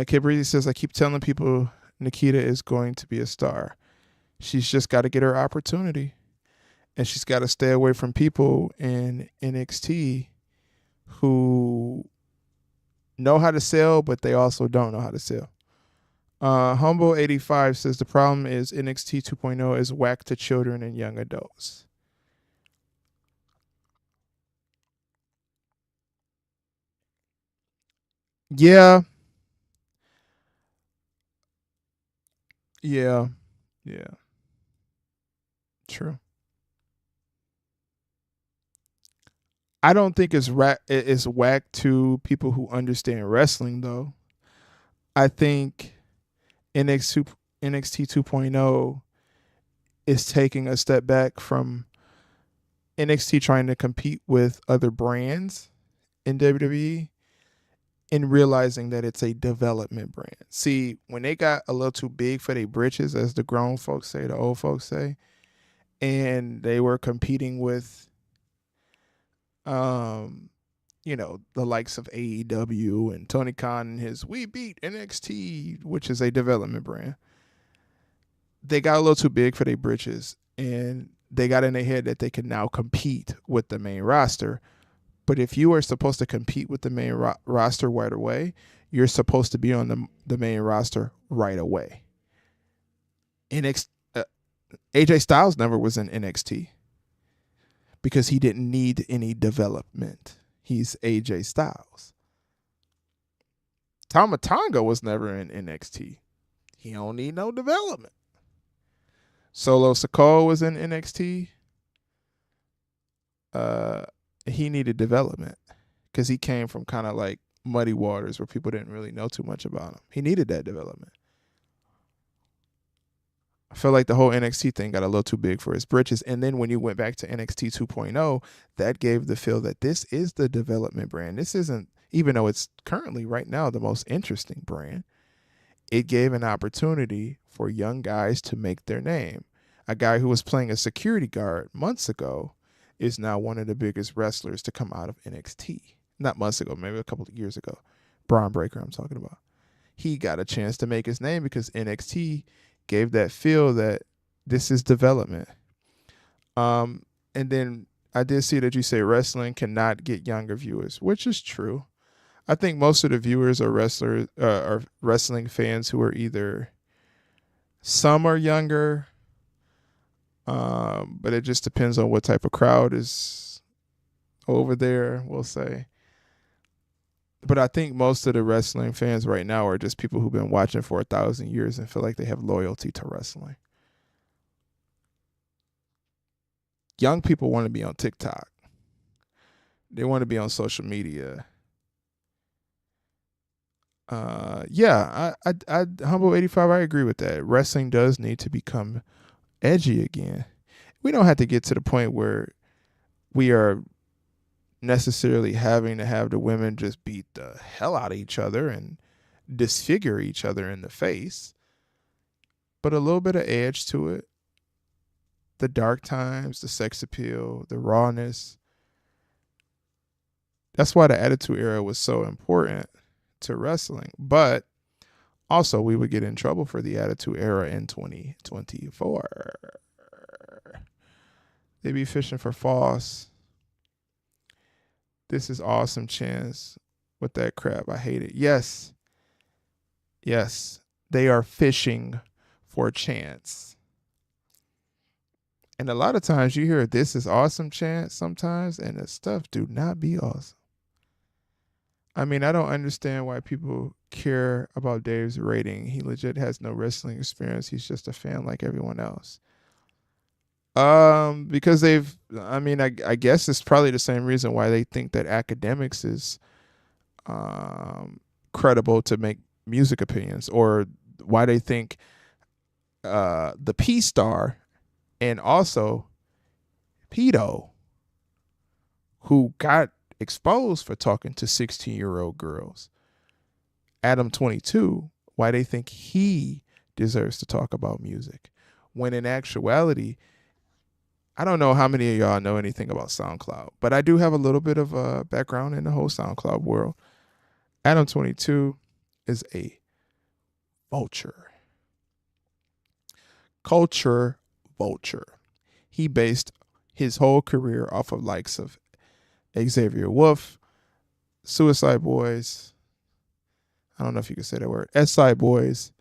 Kid Breezy says, I keep telling people Nikita is going to be a star. She's just got to get her opportunity. And she's got to stay away from people in NXT who know how to sell, but they also don't know how to sell. Humble 85 says the problem is NXT 2.0 is whack to children and young adults. Yeah. Yeah. Yeah. True. I don't think it's whack to people who understand wrestling though. I think NXT 2.0 is taking a step back from NXT trying to compete with other brands in WWE and realizing that it's a development brand. See, when they got a little too big for their britches, as the grown folks say, the old folks say, and they were competing with, the likes of AEW and Tony Khan and his We Beat NXT, which is a development brand. They got a little too big for their britches, and they got in their head that they can now compete with the main roster. But if you are supposed to compete with the main roster right away, you're supposed to be on the main roster right away. AJ Styles never was in NXT because he didn't need any development. He's AJ Styles. Tama Tonga was never in NXT. He don't need no development. Solo Sikoa was in NXT. he needed development because he came from kind of like muddy waters where people didn't really know too much about him. He needed that development. I felt like the whole NXT thing got a little too big for his britches. And then when you went back to NXT 2.0, that gave the feel that this is the development brand. This isn't, even though it's currently right now the most interesting brand, it gave an opportunity for young guys to make their name. A guy who was playing a security guard months ago is now one of the biggest wrestlers to come out of NXT. Not months ago, maybe a couple of years ago. Braun Breaker, I'm talking about. He got a chance to make his name because NXT gave that feel that this is development. And then I did see that you say wrestling cannot get younger viewers, which is true. I think most of the viewers are wrestling fans who are either, some are younger, but it just depends on what type of crowd is over there, we'll say. But I think most of the wrestling fans right now are just people who've been watching for 1,000 years and feel like they have loyalty to wrestling. Young people want to be on TikTok. They want to be on social media. Yeah, I Humble 85, I agree with that. Wrestling does need to become edgy again. We don't have to get to the point where we are necessarily having to have the women just beat the hell out of each other and disfigure each other in the face, but a little bit of edge to it. The dark times, the sex appeal, the rawness. That's why the Attitude Era was so important to wrestling. But also, we would get in trouble for the Attitude Era in 2024. They be fishing for false. This is awesome chance with that crap. I hate it. Yes. Yes. They are fishing for chance. And a lot of times you hear this is awesome chance sometimes, and the stuff do not be awesome. I mean, I don't understand why people care about Dave's rating. He legit has no wrestling experience. He's just a fan like everyone else. Because I guess it's probably the same reason why they think that academics is credible to make music opinions, or why they think the P Star and also Pedo, who got exposed for talking to 16-year-old girls, Adam 22, why they think he deserves to talk about music, when in actuality, I don't know how many of y'all know anything about SoundCloud, but I do have a little bit of a background in the whole SoundCloud world. Adam 22 is a vulture. Culture vulture. He based his whole career off of likes of Xavier Wolf, Suicide Boys, I don't know if you can say that word, S-Side Boys,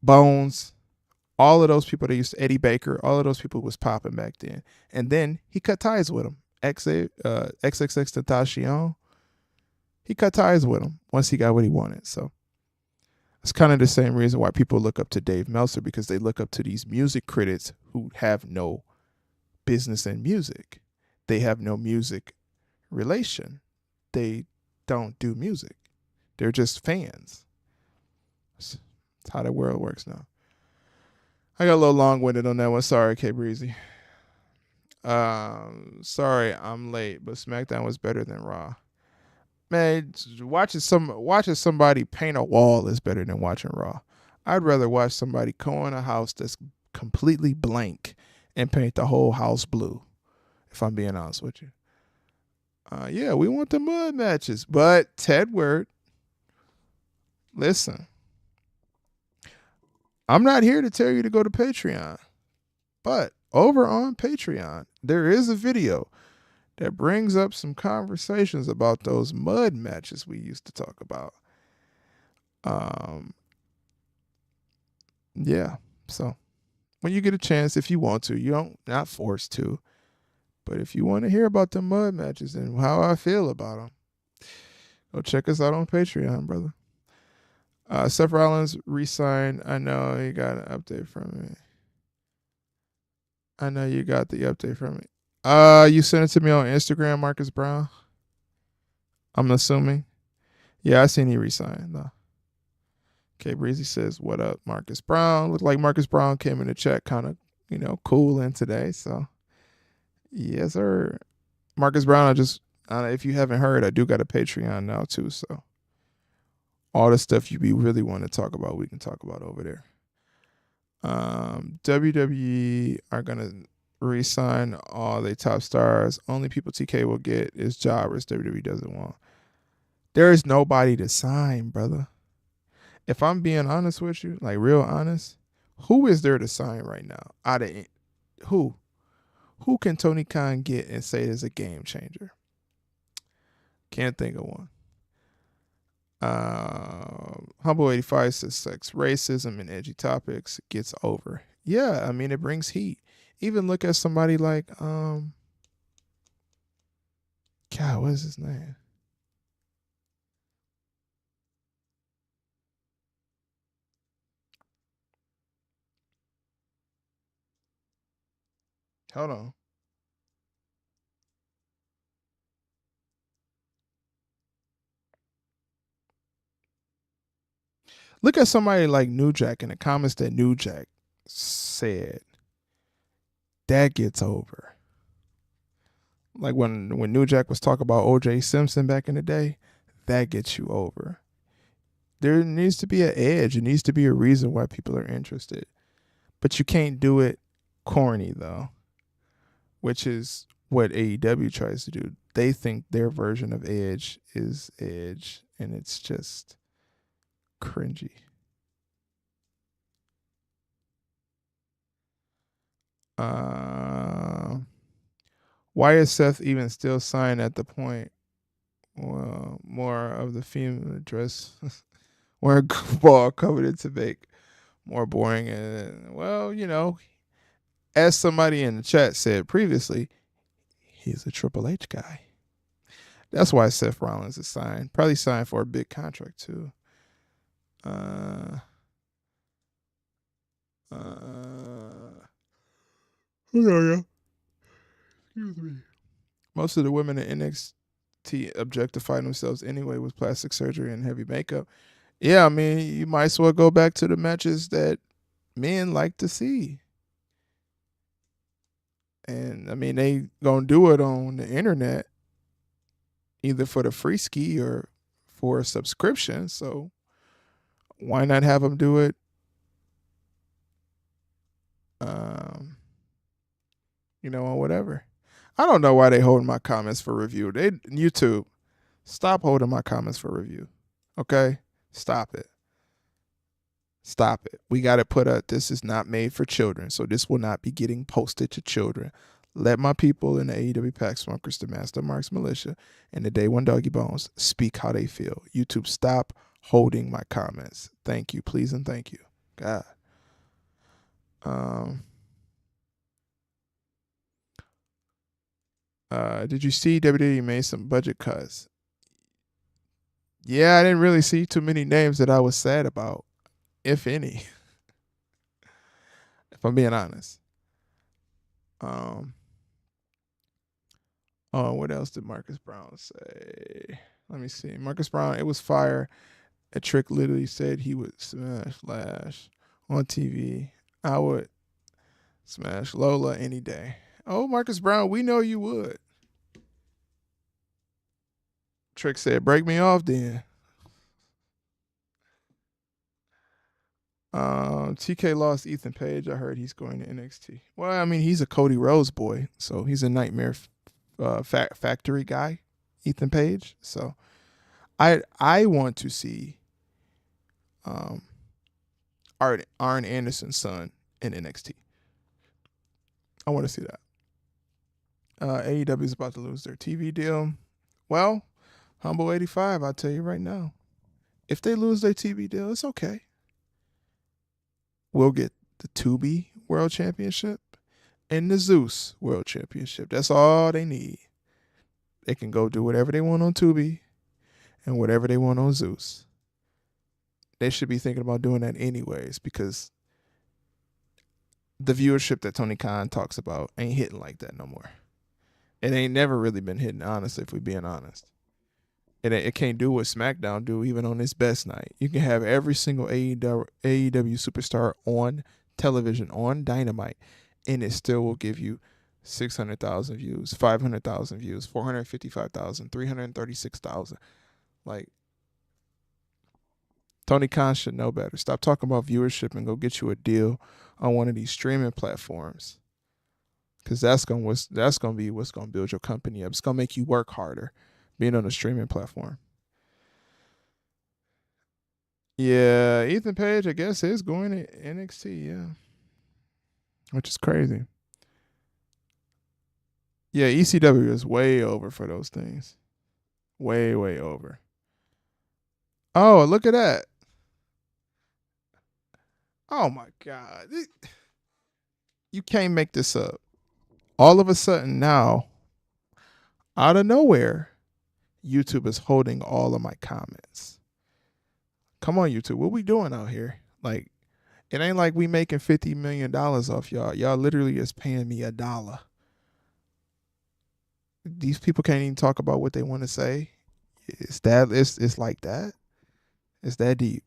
Bones, all of those people that used to, Eddie Baker, all of those people was popping back then. And then he cut ties with them. XXXTentacion, he cut ties with him once he got what he wanted. So it's kind of the same reason why people look up to Dave Meltzer, because they look up to these music critics who have no business in music. They have no music relation. They don't do music. They're just fans. That's how the world works now. I got a little long-winded on that one. Sorry, K Breezy. Sorry, I'm late, but SmackDown was better than Raw. Man, watching somebody paint a wall is better than watching Raw. I'd rather watch somebody go in a house that's completely blank and paint the whole house blue, if I'm being honest with you. Yeah, we want the mud matches, but Tedward, listen. I'm not here to tell you to go to Patreon, but over on Patreon, there is a video that brings up some conversations about those mud matches we used to talk about. Yeah, so when you get a chance, if you want to, you don't, not forced to, but if you want to hear about the mud matches and how I feel about them, go check us out on Patreon, brother. Seth Rollins re-signed. I know you got an update from me. I know you got the update from me. You sent it to me on Instagram, Marcus Brown. I'm assuming. Yeah, I seen he resigned. No. Okay, Breezy says, "What up, Marcus Brown?" Looked like Marcus Brown came in the chat, kind of, cooling today. So, yes, sir. Marcus Brown. If you haven't heard, I do got a Patreon now too. So, all the stuff you be really want to talk about, we can talk about over there. WWE are gonna re-sign all their top stars. Only people TK will get is jobbers WWE doesn't want. There is nobody to sign, brother. If I'm being honest with you, like real honest, who is there to sign right now? Out of who? Who can Tony Khan get and say is a game changer? Can't think of one. Humble 85 says sex, racism, and edgy topics gets over. Yeah, I mean it brings heat. Even look at somebody like God, what is his name? Hold on. Look at somebody like New Jack in the comments that New Jack said. That gets over. Like when New Jack was talking about OJ Simpson back in the day, that gets you over. There needs to be an edge. It needs to be a reason why people are interested. But you can't do it corny though, which is what AEW tries to do. They think their version of edge is edge, and it's just cringy. Why is Seth even still signed at the point? Well, more of the female dress wearing ball covered to make more boring. And well, as somebody in the chat said previously, he's a Triple H guy. That's why Seth Rollins is signed. Probably signed for a big contract too. Yeah. Excuse me. Most of the women in NXT objectify themselves anyway with plastic surgery and heavy makeup. Yeah, I mean, you might as well go back to the matches that men like to see. And I mean, they gonna do it on the internet, either for the free ski or for a subscription. So why not have them do it? On whatever. I don't know why they holding my comments for review. YouTube, stop holding my comments for review. Okay, stop it. Stop it. We got to put up, this is not made for children, so this will not be getting posted to children. Let my people in the AEW Pack Smokers, the Master Marks Militia, and the Day One Doggy Bones speak how they feel. YouTube, stop holding my comments. Thank you, please, and thank you. God. Did you see WWE made some budget cuts? Yeah, I didn't really see too many names that I was sad about, if any. If I'm being honest. What else did Marcus Brown say? Let me see. Marcus Brown, it was fire. A Trick literally said he would smash Lash on TV. I would smash Lola any day. Oh, Marcus Brown, we know you would. Trick said, break me off then. TK lost Ethan Page. I heard he's going to NXT. Well, I mean, he's a Cody Rhodes boy, so he's a Nightmare Factory guy, Ethan Page. So I want to see Arn Anderson's son in NXT. I want to see that. AEW is about to lose their TV deal. Well, Humble 85, I'll tell you right now. If they lose their TV deal, it's okay. We'll get the Tubi World Championship and the Zeus World Championship. That's all they need. They can go do whatever they want on Tubi and whatever they want on Zeus. They should be thinking about doing that anyways, because the viewership that Tony Khan talks about ain't hitting like that no more. It ain't never really been hitting, honest, if we being honest. It can't do what Smackdown do even on its best night. You can have every single AEW superstar on television on Dynamite, and it still will give you 600,000 views, 500,000 views, 455,000, 336,000. Like, Tony Khan should know better. Stop talking about viewership and go get you a deal on one of these streaming platforms. Because that's gonna be what's gonna build your company up. It's gonna make you work harder being on a streaming platform. Yeah, Ethan Page, I guess, is going to NXT, yeah. Which is crazy. Yeah, ECW is way over for those things. Way, way over. Oh, look at that. Oh my God. You can't make this up. All of a sudden now, out of nowhere, YouTube is holding all of my comments. Come on, YouTube. What we doing out here? Like, it ain't like we making $50 million off y'all. Y'all literally is paying me $1. These people can't even talk about what they want to say. It's like that. It's that deep.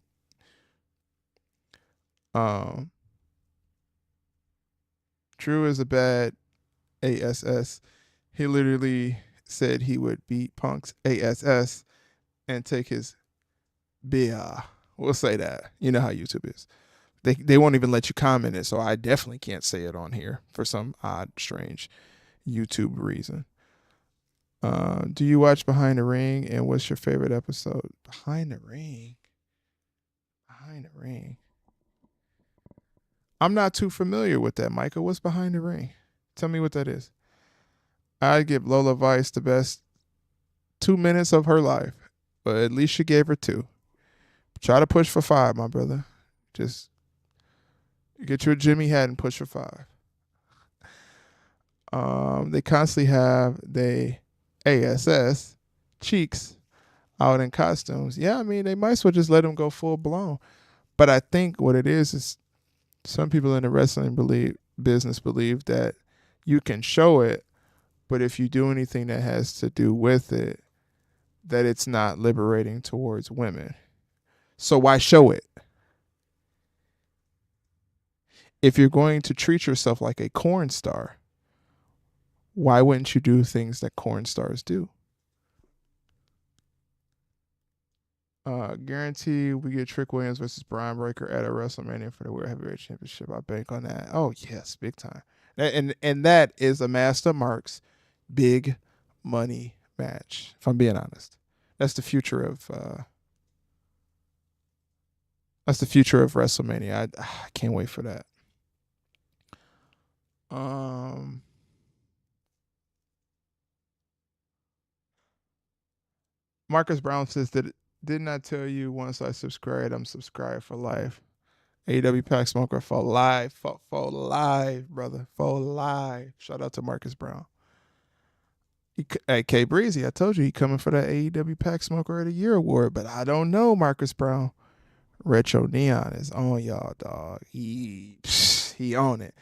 Drew is a bad ASS. He literally said he would beat Punk's ASS and take his beer. We'll say that. You know how YouTube is. They won't even let you comment it, so I definitely can't say it on here for some odd, strange YouTube reason. Do you watch Behind the Ring, and what's your favorite episode? Behind the Ring. Behind the Ring. I'm not too familiar with that, Micah. What's Behind the Ring? Tell me what that is. I'd give Lola Vice the best 2 minutes of her life, but at least she gave her 2. Try to push for 5, my brother. Just get you a Jimmy hat and push for 5. They constantly have the ASS cheeks out in costumes. Yeah, I mean, they might as well just let them go full blown. But I think what it is some people in the wrestling business believe that you can show it, but if you do anything that has to do with it, that it's not liberating towards women. So why show it? If you're going to treat yourself like a corn star, why wouldn't you do things that corn stars do? Guarantee we get Trick Williams versus Brian Breaker at a WrestleMania for the World Heavyweight Championship. I bank on that. Oh yes, big time. And that is a Master Mark's big money match. If I'm being honest, that's the future of WrestleMania. I can't wait for that. Marcus Brown says that didn't I tell you once I subscribed, I'm subscribed for life. AW Pack Smoker for life. For life, brother. For life. Shout out to Marcus Brown. Hey, K Breezy, I told you he coming for that AEW Pack Smoker of the Year award, but I don't know, Marcus Brown. Retro Neon is on y'all, dog. He on it.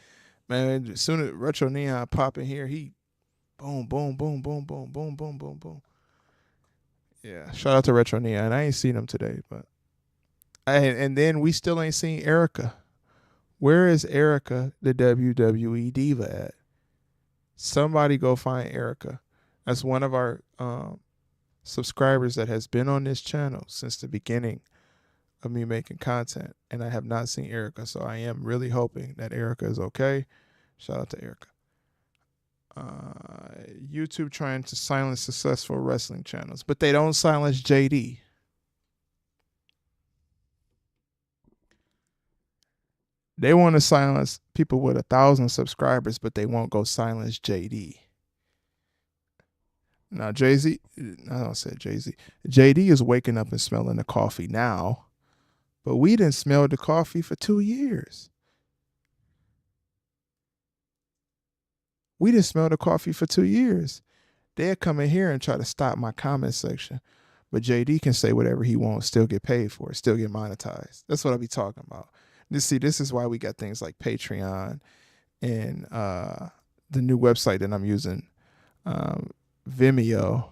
Man, as soon as Retro Neon pop in here, he boom, boom, boom, boom, boom, boom, boom, boom, boom. Yeah, shout out to Retro Neon. I ain't seen him today, but and then we still ain't seen Erica. Where is Erica, the WWE diva, at? Somebody go find Erica. That's one of our subscribers that has been on this channel since the beginning of me making content, and I have not seen Erica, so I am really hoping that Erica is okay. Shout out to Erica. YouTube trying to silence successful wrestling channels, but they don't silence JD. They want to silence people with 1,000 subscribers, but they won't go silence JD. Now, Jay-Z, I don't say Jay-Z. JD is waking up and smelling the coffee now, but we didn't smell the coffee for 2 years. We didn't smell the coffee for 2 years. They'll come in here and try to stop my comment section, but JD can say whatever he wants, still get paid for it, still get monetized. That's what I be talking about. This is why we got things like Patreon and the new website that I'm using, Vimeo,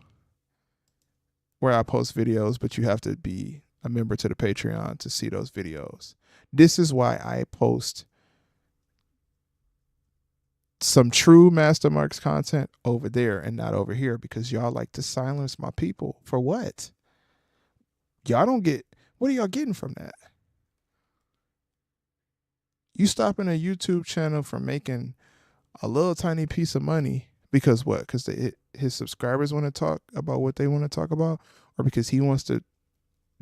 where I post videos, but you have to be a member to the Patreon to see those videos. This is why I post some true Mastermarks content over there and not over here, because y'all like to silence my people. For what? Y'all don't get, what are y'all getting from that? You stopping a YouTube channel from making a little tiny piece of money because what? Because his subscribers want to talk about what they want to talk about, or because he wants to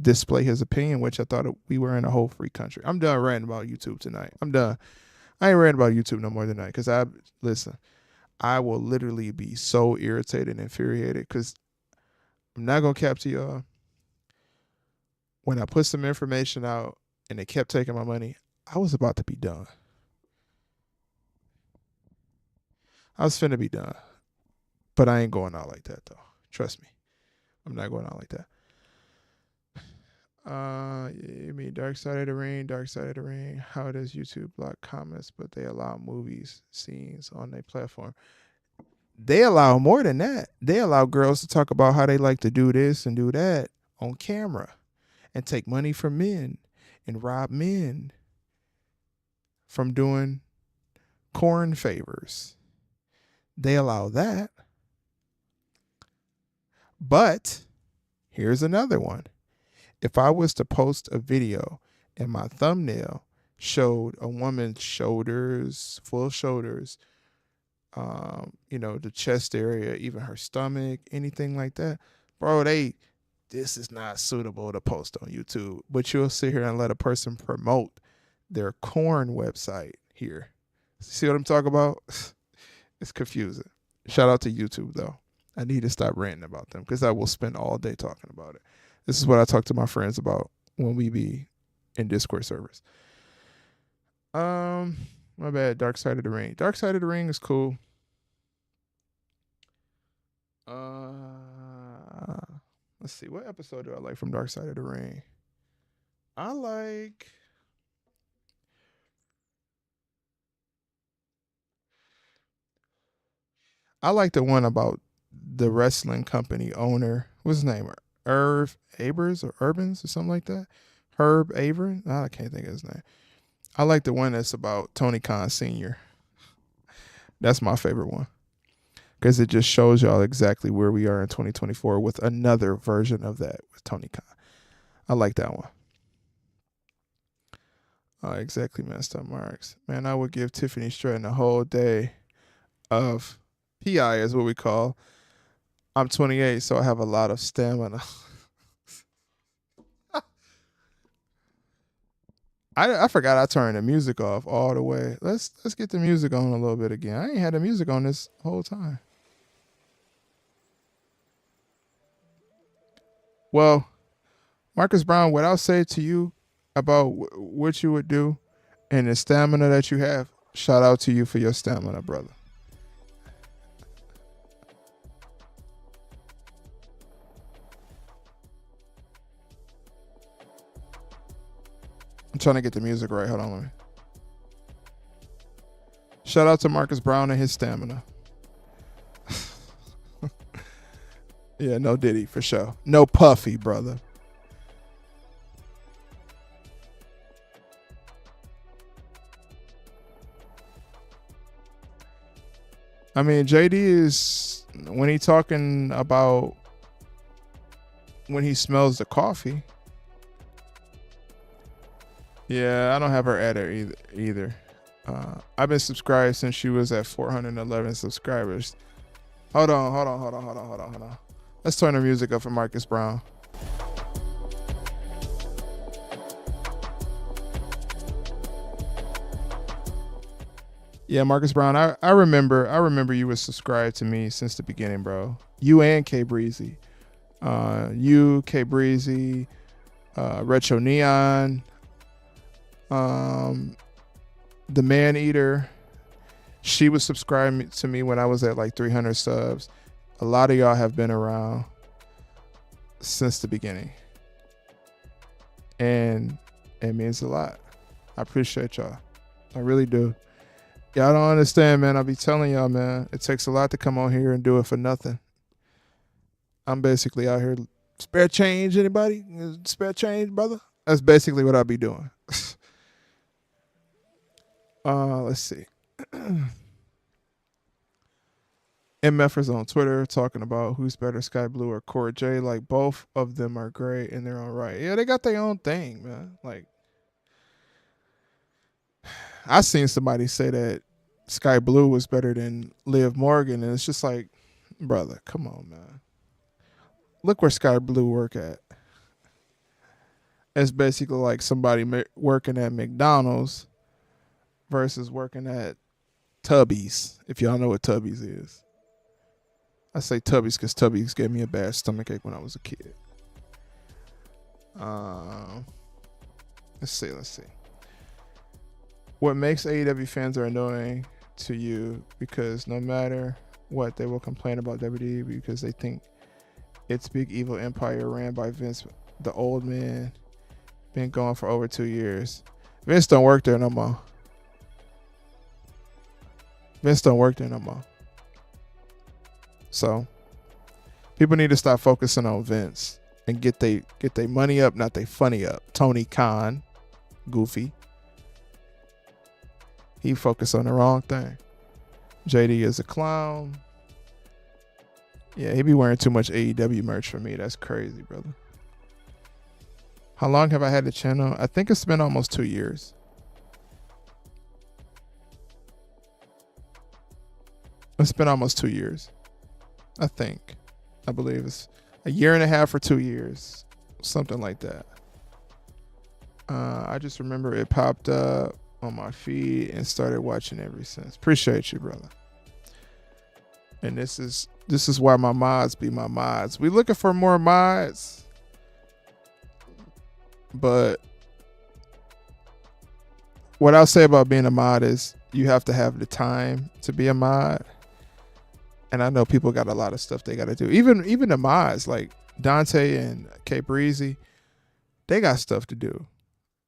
display his opinion, which I thought we were in a whole free country. I'm done ranting about YouTube tonight. I'm done. I ain't ranting about YouTube no more tonight, because I will literally be so irritated and infuriated, because I'm not going to cap to y'all. When I put some information out and they kept taking my money, I was about to be done. I was finna be done. But I ain't going out like that, though. Trust me. I'm not going out like that. You mean Dark Side of the Ring, Dark Side of the Ring. How does YouTube block comments, but they allow movies, scenes on their platform? They allow more than that. They allow girls to talk about how they like to do this and do that on camera, and take money from men and rob men from doing corn favors. They allow that. But here's another one. If I was to post a video and my thumbnail showed a woman's shoulders, full shoulders, the chest area, even her stomach, anything like that, bro, this is not suitable to post on YouTube. But you'll sit here and let a person promote their corn website here. See what I'm talking about? It's confusing. Shout out to YouTube, though. I need to stop ranting about them, because I will spend all day talking about it. This is what I talk to my friends about when we be in Discord servers. My bad. Dark Side of the Ring. Dark Side of the Ring is cool. Let's see. What episode do I like from Dark Side of the Ring? I like the one about the wrestling company owner. What's his name? Irv Abers or Urbans or something like that. Herb Averin. I can't think of his name. I like the one that's about TONYKHAN Sr. That's my favorite one, because it just shows y'all exactly where we are in 2024 with another version of that with TONYKHAN. I like that one. Exactly, messed up marks. Man, I would give Tiffany Stratton a whole day of PI, is what we call. I'm 28, so I have a lot of stamina. I forgot I turned the music off all the way. Let's get the music on a little bit again. I ain't had the music on this whole time. Well, Marcus Brown, what I'll say to you about what you would do and the stamina that you have, shout out to you for your stamina, brother. I'm trying to get the music right. Hold on, let me. Shout out to Marcus Brown and his stamina. Yeah, no Diddy for sure. No Puffy, brother. I mean, JD is, when he talking about when he smells the coffee. Yeah, I don't have her at her either. I've been subscribed since she was at 411 subscribers. Hold on. Let's turn the music up for Marcus Brown. Yeah, Marcus Brown, I remember you were subscribed to me since the beginning, bro. You and K Breezy. K Breezy, Retro Neon, the Man Eater. She was subscribing to me when I was at like 300 subs. A lot of y'all have been around since the beginning, and it means a lot. I appreciate y'all. I really do. Y'all don't understand, man. I be telling y'all, man. It takes a lot to come on here and do it for nothing. I'm basically out here. Spare change, anybody? Spare change, brother? That's basically what I be doing. Let's see. MF is on Twitter talking about who's better, Sky Blue or Core J. Like, both of them are great in their own right. Yeah, they got their own thing, man. Like, I seen somebody say that Sky Blue was better than Liv Morgan, and it's just like, brother, come on, man. Look where Sky Blue work at. It's basically like somebody working at McDonald's versus working at Tubby's, if y'all know what Tubby's is. I say Tubby's because Tubby's gave me a bad stomachache when I was a kid. Let's see. What makes AEW fans are annoying to you? Because no matter what, they will complain about WWE because they think its big evil empire ran by Vince, the old man, been going for over 2 years. Vince don't work there no more. So people need to stop focusing on Vince and get they money up, not they funny up. TONYKHAN, goofy. He focused on the wrong thing. JD is a clown. Yeah, he be wearing too much AEW merch for me. That's crazy, brother. How long have I had the channel? I think it's been almost 2 years. It's been almost 2 years. I believe it's a year and a half or 2 years. Something like that. I just remember it popped up on my feed and started watching ever since. Appreciate you, brother. And this is why my mods be my mods. We looking for more mods, but what I'll say about being a mod is you have to have the time to be a mod. And I know people got a lot of stuff they got to do. Even the mods like Dante and K Breezy, they got stuff to do.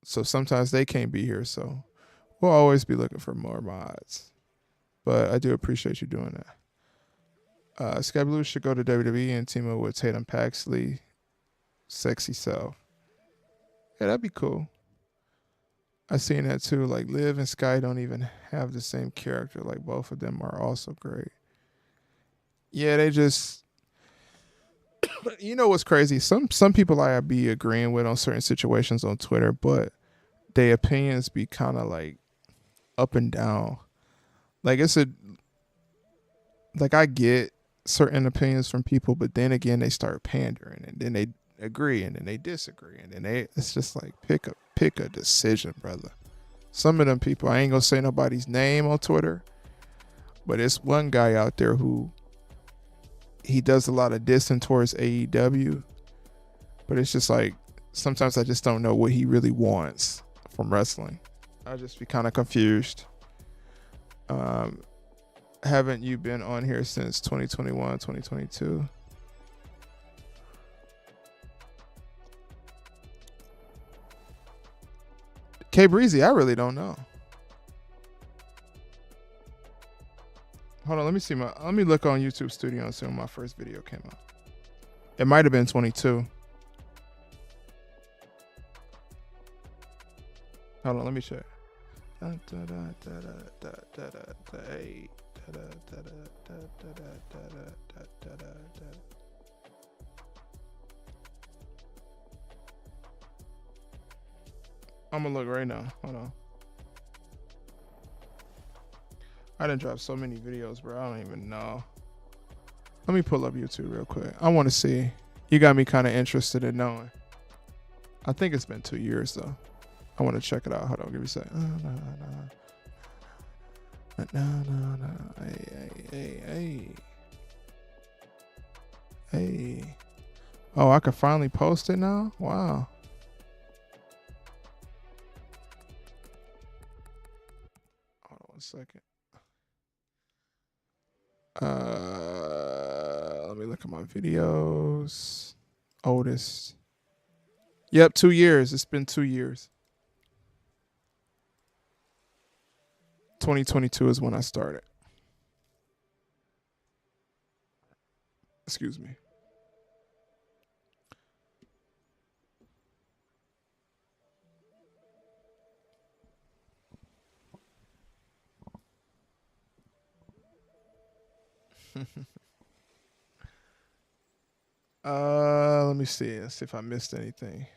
So sometimes they can't be here. So we'll always be looking for more mods. But I do appreciate you doing that. Sky Blue should go to WWE and team up with Tatum Paxley, sexy self. Yeah, that'd be cool. I seen that too. Like Liv and Sky don't even have the same character. Like both of them are also great. Yeah, they just, you know what's crazy? Some people I be agreeing with on certain situations on Twitter, but their opinions be kind of like up and down. Like I get certain opinions from people, but then again they start pandering, and then they agree, and then they disagree, and then it's just like pick a decision, brother. Some of them people, I ain't gonna say nobody's name on Twitter, but it's one guy out there who he does a lot of dissing towards AEW, but it's just like sometimes I just don't know what he really wants from wrestling. I just be kind of confused. Haven't you been on here since 2021, 2022? K Breezy, I really don't know. Hold on, let me look on YouTube Studio and see when my first video came out. It might have been 22. Hold on, let me check. I'm gonna look right now. Hold on. I done dropped so many videos, bro. I don't even know. Let me pull up YouTube real quick. I want to see. You got me kind of interested in knowing. I think it's been 2 years, though. I want to check it out. Hold on. Give me a second. No. Hey. Oh, I can finally post it now? Wow. Hold on 1 second. Let me look at my videos. Oldest. Yep, 2 years. It's been 2 years. 2022 is when I started. Excuse me. Let me see. Let's see if I missed anything.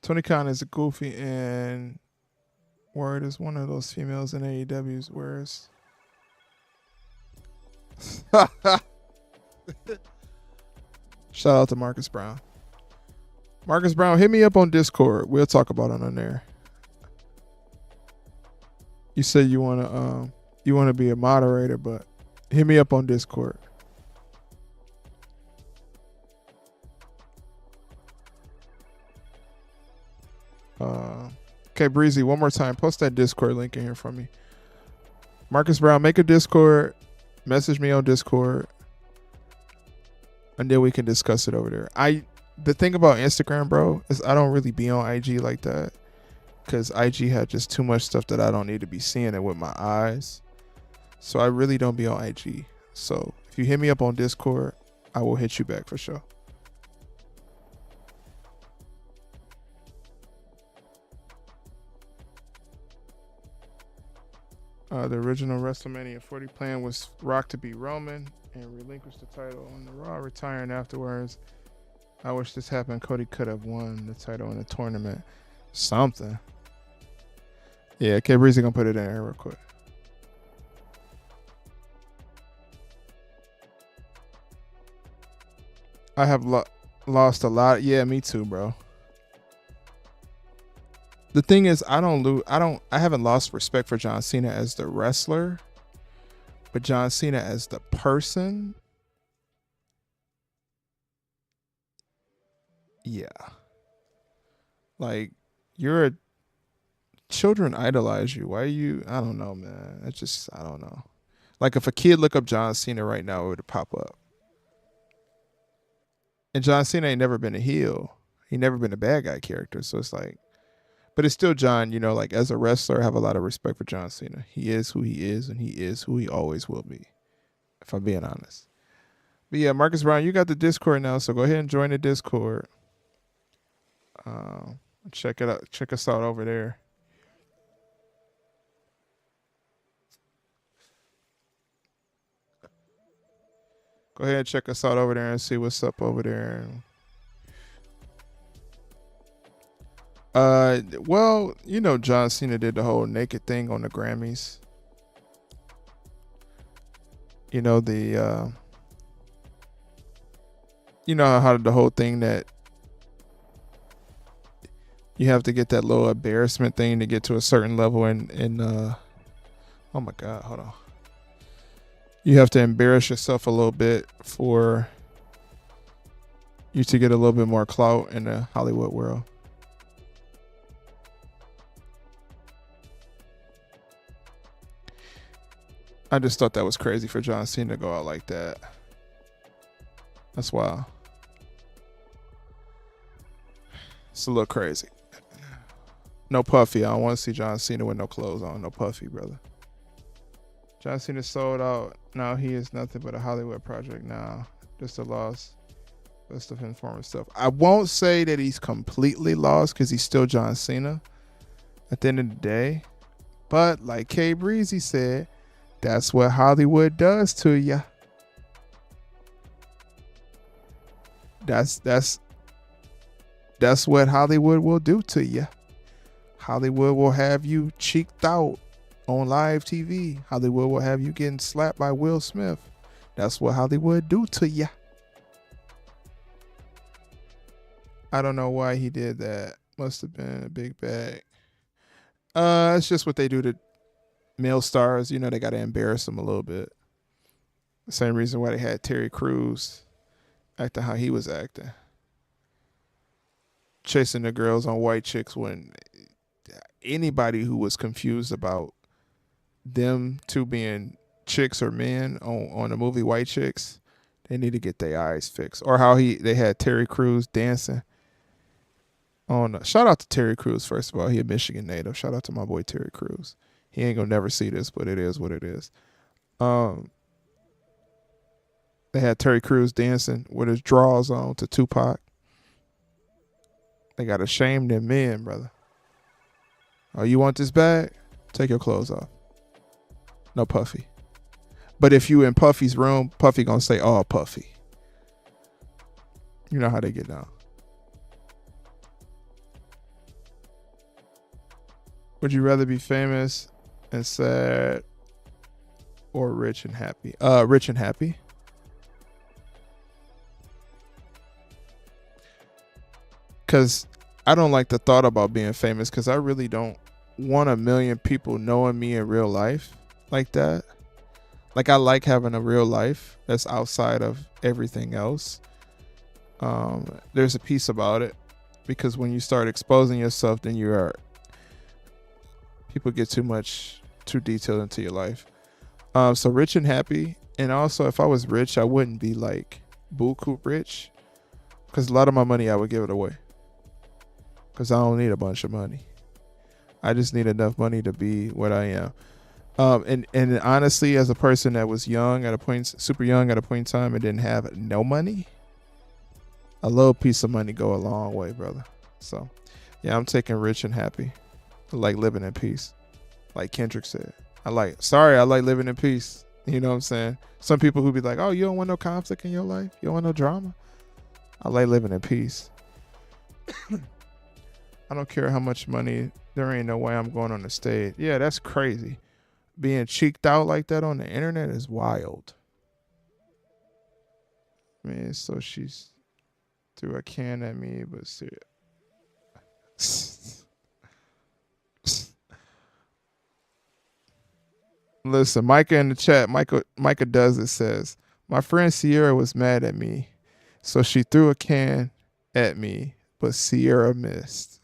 TONYKHAN is a goofy and Word is one of those females in AEW's. Where's shout out to Marcus Brown. Marcus Brown, hit me up on Discord. We'll talk about it on there. You said you wanna be a moderator, but hit me up on Discord. Okay, Breezy, one more time. Post that Discord link in here for me. Marcus Brown, make a Discord. Message me on Discord. And then we can discuss it over there. The thing about Instagram, bro, is I don't really be on IG like that. Because IG had just too much stuff that I don't need to be seeing it with my eyes. So I really don't be on IG. So if you hit me up on Discord, I will hit you back for sure. The original WrestleMania 40 plan was Rock to beat Roman and relinquish the title on the Raw, retiring afterwards. I wish this happened. Cody could have won the title in the tournament. Something. Yeah, K Breezy gonna put it in here real quick. I have lost a lot. Yeah, me too, bro. The thing is, I haven't lost respect for John Cena as the wrestler, but John Cena as the person, yeah. Like, children idolize you. Why are you? I don't know, man. I don't know. Like, if a kid look up John Cena right now, it would pop up. And John Cena ain't never been a heel. He never been a bad guy character. So it's like, but it's still John, like as a wrestler, I have a lot of respect for John Cena. He is who he is, and he is who he always will be, if I'm being honest. But yeah, Marcus Brown, you got the Discord now, so go ahead and join the Discord. Check it out. Check us out over there. Go ahead and check us out over there and see what's up over there. Well, John Cena did the whole naked thing on the Grammys. How the whole thing that you have to get that little embarrassment thing to get to a certain level and oh my God, hold on. You have to embarrass yourself a little bit for you to get a little bit more clout in the Hollywood world. I just thought that was crazy for John Cena to go out like that. That's wild. It's a little crazy. No Puffy. I don't want to see John Cena with no clothes on. No Puffy, brother. John Cena sold out. Now he is nothing but a Hollywood project now. Just a loss. Best of informative stuff. I won't say that he's completely lost because he's still John Cena at the end of the day. But like K Breezy said, that's what Hollywood does to you. That's what Hollywood will do to you. Hollywood will have you cheeked out on live TV. Hollywood will have you getting slapped by Will Smith. That's what Hollywood do to you. I don't know why he did that. Must have been a big bag. It's just what they do to male stars. They got to embarrass them a little bit. The same reason why they had Terry Crews acting how he was acting. Chasing the girls on white chicks when anybody who was confused about them two being chicks or men on the movie White Chicks, they need to get their eyes fixed. Or how they had Terry Crews dancing. Shout out to Terry Crews, first of all. He a Michigan native. Shout out to my boy Terry Crews. He ain't gonna never see this, but it is what it is. Um, they had Terry Crews dancing with his drawers on to Tupac. They gotta shame them men, brother. Oh, you want this bag? Take your clothes off. No Puffy. But if you in Puffy's room, Puffy gonna say, "Oh, Puffy." You know how they get down. Would you rather be famous and sad or rich and happy? Rich and happy. Cause I don't like the thought about being famous, cause I really don't want a million people knowing me in real life like that. Like, I like having a real life that's outside of everything else. There's a piece about it, because when you start exposing yourself, then people get too detailed into your life. So rich and happy. And also, if I was rich, I wouldn't be like buku rich, because a lot of my money I would give it away, because I don't need a bunch of money. I just need enough money to be what I am. And honestly, as a person that was super young at a point in time, and didn't have no money, a little piece of money go a long way, brother. So yeah, I'm taking rich and happy. I like living in peace. Like Kendrick said, I like living in peace. You know what I'm saying? Some people who be like, "Oh, you don't want no conflict in your life? You don't want no drama?" I like living in peace. I don't care how much money. There ain't no way I'm going on the stage. Yeah, that's crazy. Being cheeked out like that on the internet is wild. Man, so she's threw a can at me, but serious. Listen, Micah in the chat, Micah does it, says, my friend Sierra was mad at me, so she threw a can at me, but Sierra missed.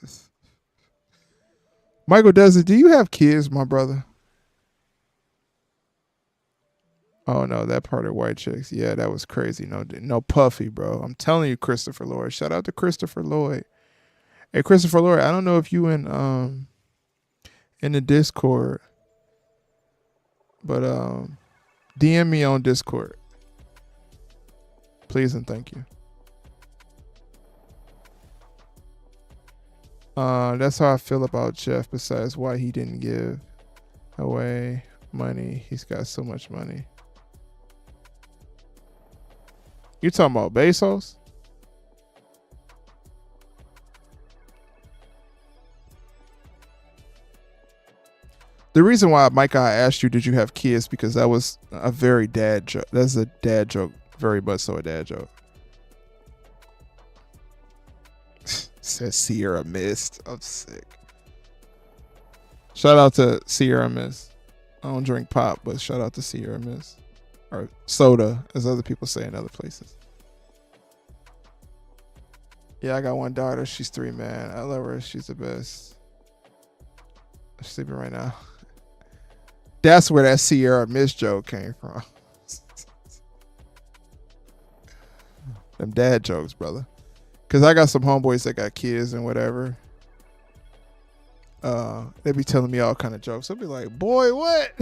Michael does it. Do you have kids, my brother? Oh no, that part of White Chicks. Yeah, that was crazy. No Puffy, bro. I'm telling you, Christopher Lloyd. Shout out to Christopher Lloyd. Hey, Christopher Lloyd, I don't know if you in the Discord, but DM me on Discord, please and thank you. That's how I feel about Jeff. Besides why he didn't give away money, he's got so much money. You talking about Bezos? The reason why, Micah, I asked you, did you have kids? Because that was a very dad joke. That's a dad joke. Very much so a dad joke. Says Sierra missed. I'm sick. Shout out to Sierra Mist. I don't drink pop, but shout out to Sierra Mist. Or soda, as other people say in other places. Yeah, I got one daughter. She's 3, man. I love her. She's the best. I'm sleeping right now. That's where that Sierra Mist joke came from. Them dad jokes, brother. Because I got some homeboys that got kids and whatever. They be telling me all kind of jokes. I'll be like, boy, what?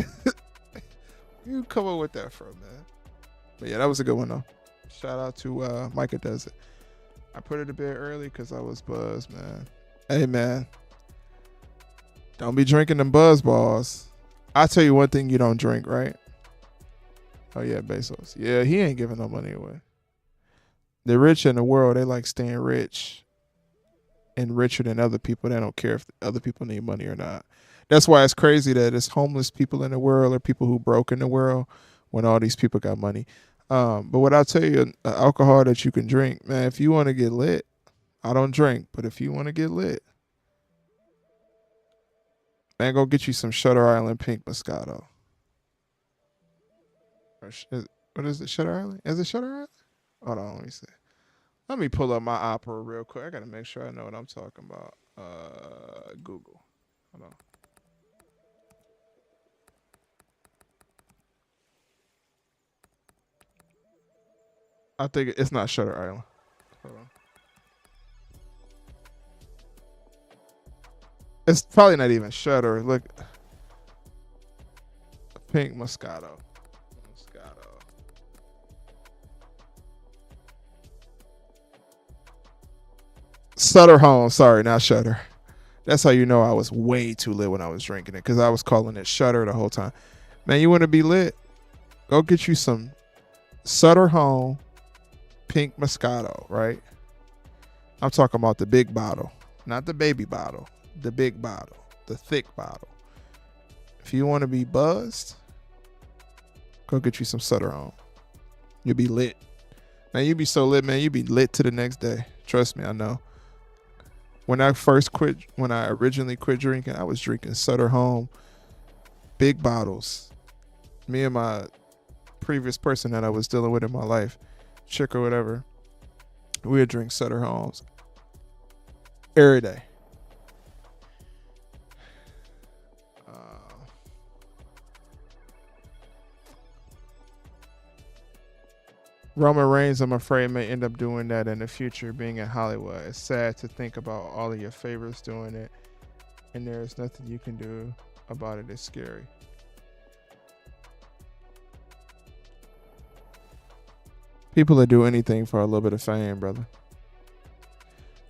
You come up with that from, man. But yeah, that was a good one, though. Shout out to Micah Does It. I put it to bed early because I was buzzed, man. Hey, man. Don't be drinking them buzz balls. I'll tell you one thing you don't drink, right? Oh, yeah, Bezos. Yeah, he ain't giving no money away. The rich in the world, they like staying rich and richer than other people. They don't care if other people need money or not. That's why it's crazy that it's homeless people in the world or people who broke in the world when all these people got money. But what I'll tell you, alcohol that you can drink, man, if you want to get lit, I don't drink, but if you want to get lit, man, go get you some Shutter Island Pink Moscato. What is it, Shutter Island? Is it Shutter Island? Hold on, let me see. Let me pull up my opera real quick. I gotta make sure I know what I'm talking about. Google. Hold on. I think it's not Shutter Island. Hold on. It's probably not even Shutter. Look. Pink Moscato. Moscato. Sutter Home. Sorry, not Shutter. That's how you know I was way too lit when I was drinking it, because I was calling it Shutter the whole time. Man, you want to be lit? Go get you some Sutter Home Pink Moscato, right? I'm talking about the big bottle, not the baby bottle, the big bottle, the thick bottle. If you want to be buzzed, go get you some Sutter Home. You'll be lit. Man, you be so lit, man. You be lit to the next day. Trust me, I know. When I originally quit drinking, I was drinking Sutter Home, big bottles. Me and my previous person that I was dealing with in my life, chick or whatever, we would drink Sutter Homes every day. Roman Reigns, I'm afraid, may end up doing that in the future, being in Hollywood. It's sad to think about all of your favorites doing it, and there's nothing you can do about it. It's scary. People that do anything for a little bit of fame, brother.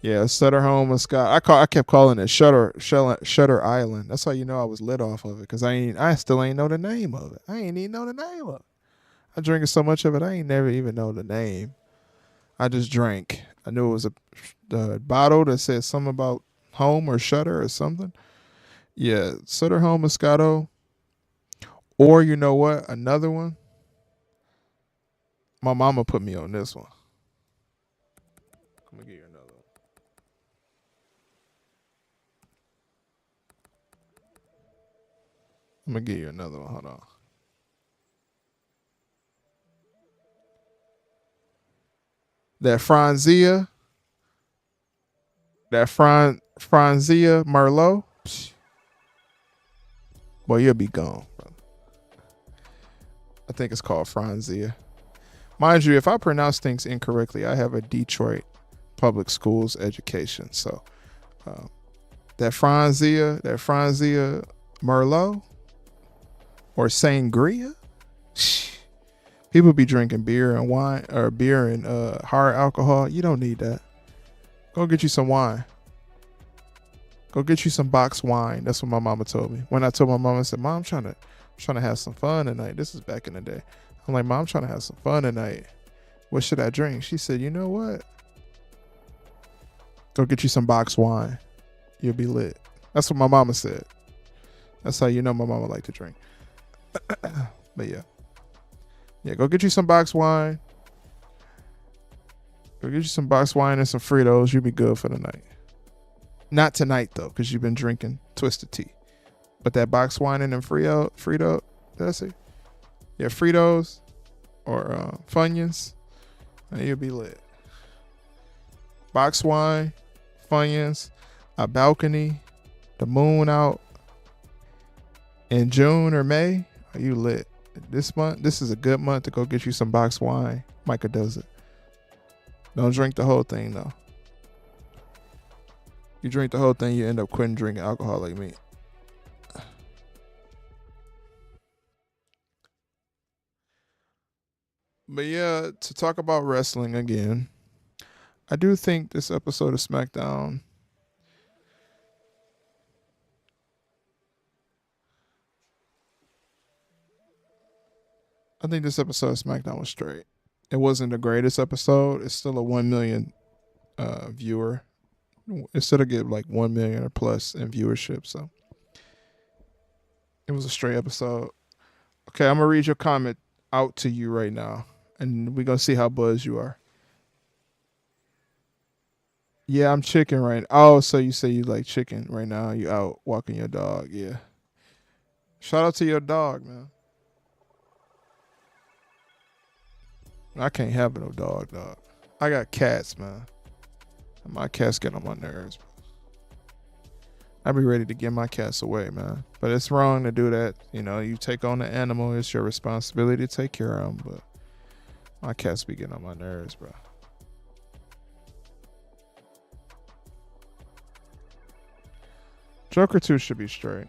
Yeah, Sutter Home and Scott. I kept calling it Shutter Island. That's how you know I was lit off of it, because I still ain't know the name of it. I ain't even know the name of it. I drank so much of it, I ain't never even know the name. I just drank. I knew it was a bottle that said something about home or shutter or something. Yeah, Sutter Home Moscato. Or you know what? Another one. My mama put me on this one. I'm gonna give you another one. I'm gonna give you another one. Hold on. That Franzia. That Franzia Merlot. Psh, boy, you'll be gone, brother. I think it's called Franzia. Mind you, if I pronounce things incorrectly, I have a Detroit public schools education. So that Franzia Merlot or Sangria. People be drinking beer and wine, or beer and hard alcohol. You don't need that. Go get you some wine. Go get you some boxed wine. That's what my mama told me. When I told my mama, I said, "Mom, I'm trying to have some fun tonight." This is back in the day. I'm like, "Mom, I'm trying to have some fun tonight. What should I drink?" She said, "You know what? Go get you some boxed wine. You'll be lit." That's what my mama said. That's how you know my mama like to drink. But yeah. Yeah, go get you some boxed wine. Go get you some boxed wine and some Fritos. You'll be good for the night. Not tonight, though, because you've been drinking Twisted Tea. But that boxed wine and them Frito, that's it. Yeah, Fritos or Funyuns, and you'll be lit. Boxed wine, Funyuns, a balcony, the moon out in June or May. Are you lit? This month, this is a good month to go get you some boxed wine. Micah does it. Don't drink the whole thing, though. You drink the whole thing, you end up quitting drinking alcohol like me. But yeah, to talk about wrestling again, I do think this episode of Smackdown, I think this episode of Smackdown was straight. It wasn't the greatest episode. It's still a 1 million viewer. It still get like 1 million or plus in viewership. So it was a straight episode. Okay, I'm gonna read your comment out to you right now, and we're gonna see how buzzed you are. Yeah, I'm chicken right now. Oh, so you say you like chicken right now. You out walking your dog. Yeah. Shout out to your dog, man. I can't have no dog. I got cats, man. And my cats get on my nerves. I be ready to give my cats away, man. But it's wrong to do that. You know, you take on the animal. It's your responsibility to take care of them. But my cats be getting on my nerves, bro. Joker 2 should be straight.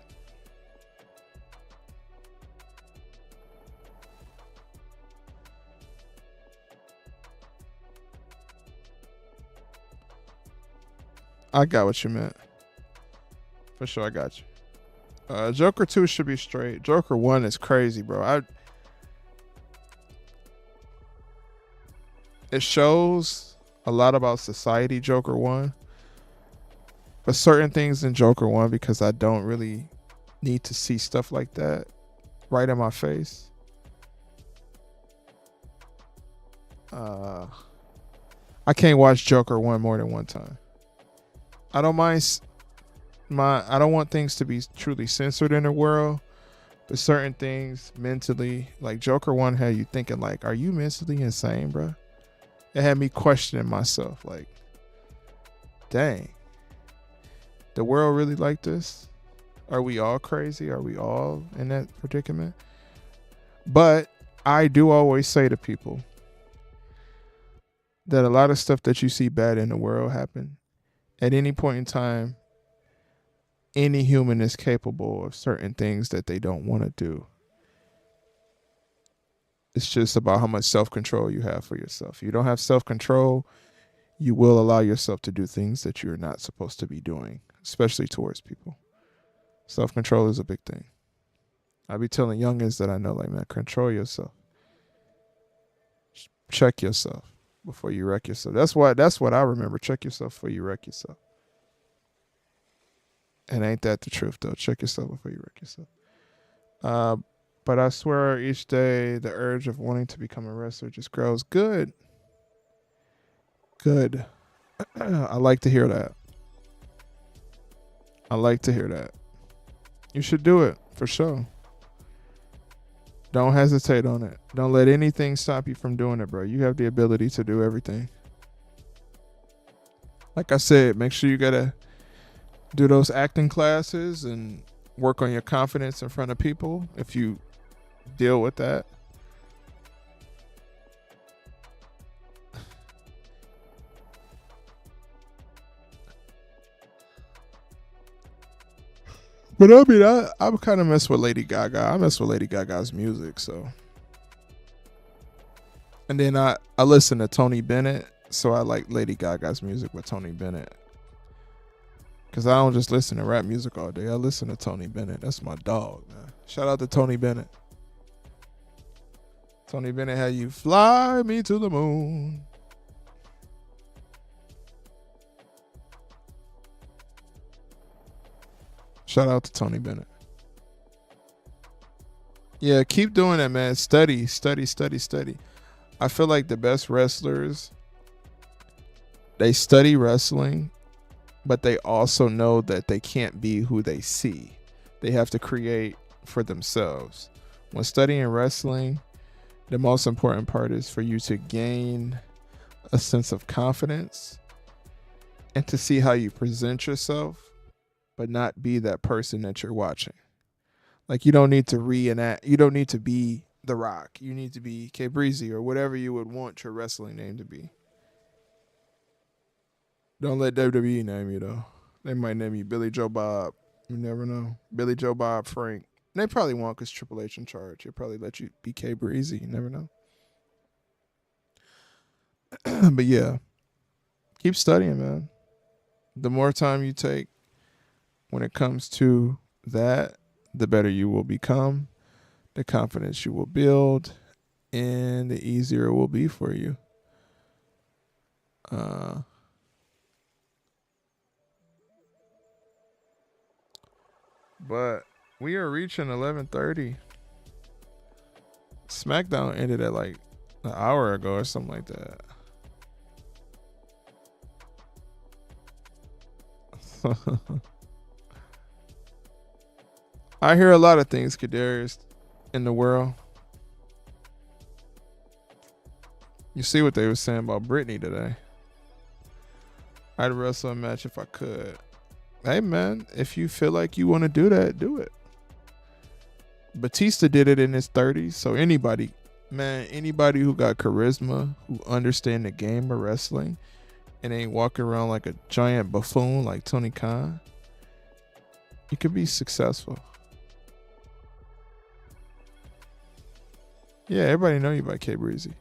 I got what you meant. For sure, I got you. Joker 2 should be straight. Joker 1 is crazy, bro. It shows a lot about society, Joker 1. But certain things in Joker 1, because I don't really need to see stuff like that right in my face. I can't watch Joker 1 more than one time. I don't mind I don't want things to be truly censored in the world, but certain things mentally, like Joker 1 had you thinking like, are you mentally insane, bro? It had me questioning myself like, dang, the world really like this? Are we all crazy? Are we all in that predicament? But I do always say to people that a lot of stuff that you see bad in the world happen at any point in time. Any human is capable of certain things that they don't want to do. It's just about how much self-control you have for yourself. If you don't have self-control, you will allow yourself to do things that you're not supposed to be doing, especially towards people. Self-control is a big thing. I be telling youngins that I know, like, man, control yourself. Check yourself before you wreck yourself. That's what I remember. Check yourself before you wreck yourself. And ain't that the truth, though? Check yourself before you wreck yourself. But I swear each day the urge of wanting to become a wrestler just grows. Good. Good. I like to hear that. I like to hear that. You should do it, for sure. Don't hesitate on it. Don't let anything stop you from doing it, bro. You have the ability to do everything. Like I said, make sure you gotta do those acting classes and work on your confidence in front of people if you deal with that. But I mean, I kind of mess with Lady Gaga. I mess with Lady Gaga's music, so. And then I listen to Tony Bennett, so I like Lady Gaga's music with Tony Bennett. Because I don't just listen to rap music all day. I listen to Tony Bennett. That's my dog, man. Shout out to Tony Bennett. Tony Bennett had you fly me to the moon. Shout out to Tony Bennett. Yeah, keep doing that, man. Study. I feel like the best wrestlers, they study wrestling, but they also know that they can't be who they see. They have to create for themselves. When studying wrestling, the most important part is for you to gain a sense of confidence and to see how you present yourself, but not be that person that you're watching. Like, you don't need to reenact. You don't need to be The Rock. You need to be K Breezy or whatever you would want your wrestling name to be. Don't let WWE name you, though. They might name you Billy Joe Bob. You never know. Billy Joe Bob Frank. They probably won't because Triple H in charge. He'll probably let you be K Breezy. You never know. But yeah, keep studying, man. The more time you take when it comes to that, the better you will become, the confidence you will build, and the easier it will be for you. But we are reaching 11:30. Smackdown ended at like an hour ago or something like that. I hear a lot of things, Kadarius, in the world. You see what they were saying about Britney today. I'd wrestle a match if I could. Hey, man, if you feel like you want to do that, do it. Batista did it in his 30s, so anybody who got charisma, who understand the game of wrestling, and ain't walking around like a giant buffoon like Tony Khan, you could be successful. Yeah, everybody know you by K Breezy.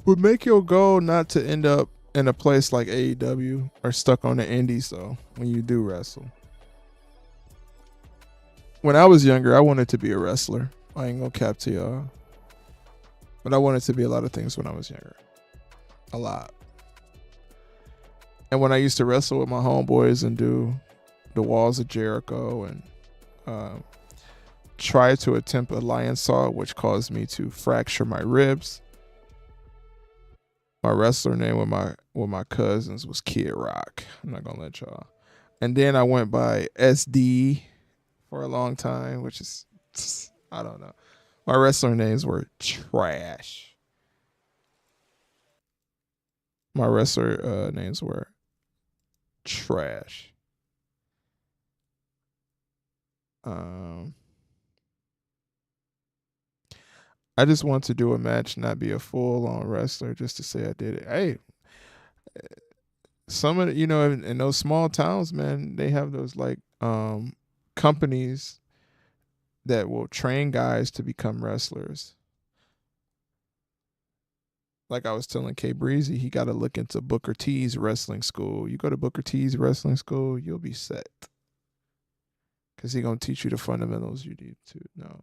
would make your goal not to end up in a place like AEW or stuck on the indies though when you do wrestle? When I was younger, I wanted to be a wrestler. I ain't gonna cap to y'all. But I wanted to be a lot of things when I was younger. A lot. And when I used to wrestle with my homeboys and do the Walls of Jericho and try to attempt a lion saw, which caused me to fracture my ribs. My wrestler name with my cousins was Kid Rock. I'm not gonna let y'all. And then I went by SD for a long time, which is I don't know. My wrestler names were trash. My wrestler names were trash. I just want to do a match, not be a full on wrestler, just to say I did it. Hey, some of the, in those small towns, man, they have those like companies that will train guys to become wrestlers. Like I was telling K Breezy, he got to look into Booker T's wrestling school. You go to Booker T's wrestling school, you'll be set. Because he's going to teach you the fundamentals you need to know.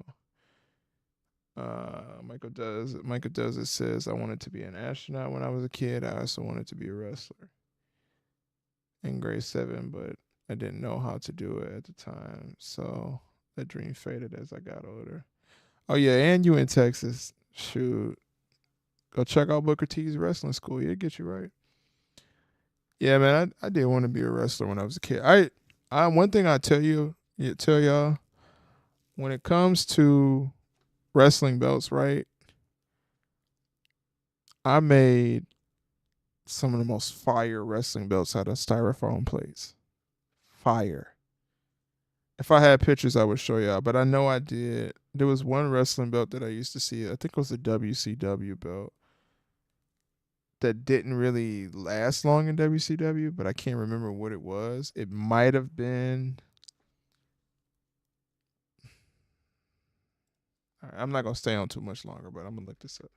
Michael does it says, I wanted to be an astronaut when I was a kid. I also wanted to be a wrestler in grade 7, but I didn't know how to do it at the time. So that dream faded as I got older. Oh, yeah, and you in Texas. Shoot. Go check out Booker T's wrestling school. He'll get you right. Yeah, man, I did want to be a wrestler when I was a kid. I one thing I tell y'all, when it comes to wrestling belts, right? I made some of the most fire wrestling belts out of styrofoam plates. Fire. If I had pictures, I would show y'all, but I know I did. There was one wrestling belt that I used to see. I think it was the WCW belt that didn't really last long in WCW, but I can't remember what it was. It might have been. Right, I'm not going to stay on too much longer, but I'm going to look this up.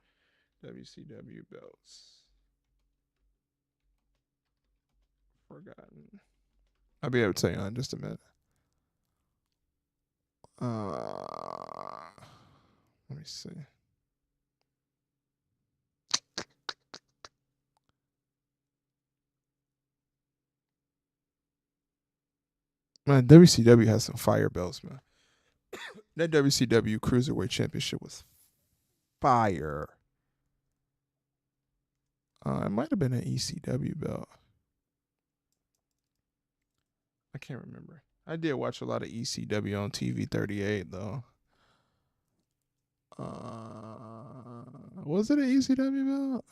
WCW belts. Forgotten. I'll be able to tell you in just a minute. Let me see. Man, WCW has some fire belts, man. That WCW Cruiserweight Championship was fire. It might have been an ECW belt. I can't remember. I did watch a lot of ECW on TV 38 though. Was it an ECW belt?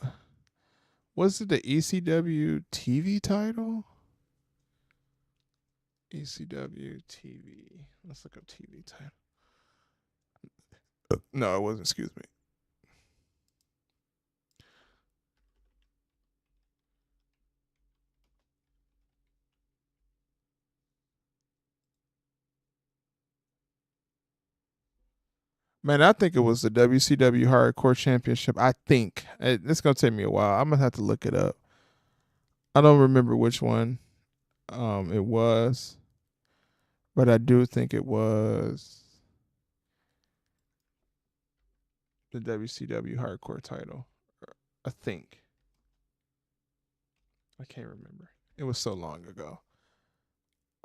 Was it the ECW TV title? ECW TV. Let's look up TV title. No, it wasn't. Excuse me. Man, I think it was the WCW Hardcore Championship. I think. It's going to take me a while. I'm going to have to look it up. I don't remember which one it was, but I do think it was the WCW Hardcore title. I think. I can't remember. It was so long ago.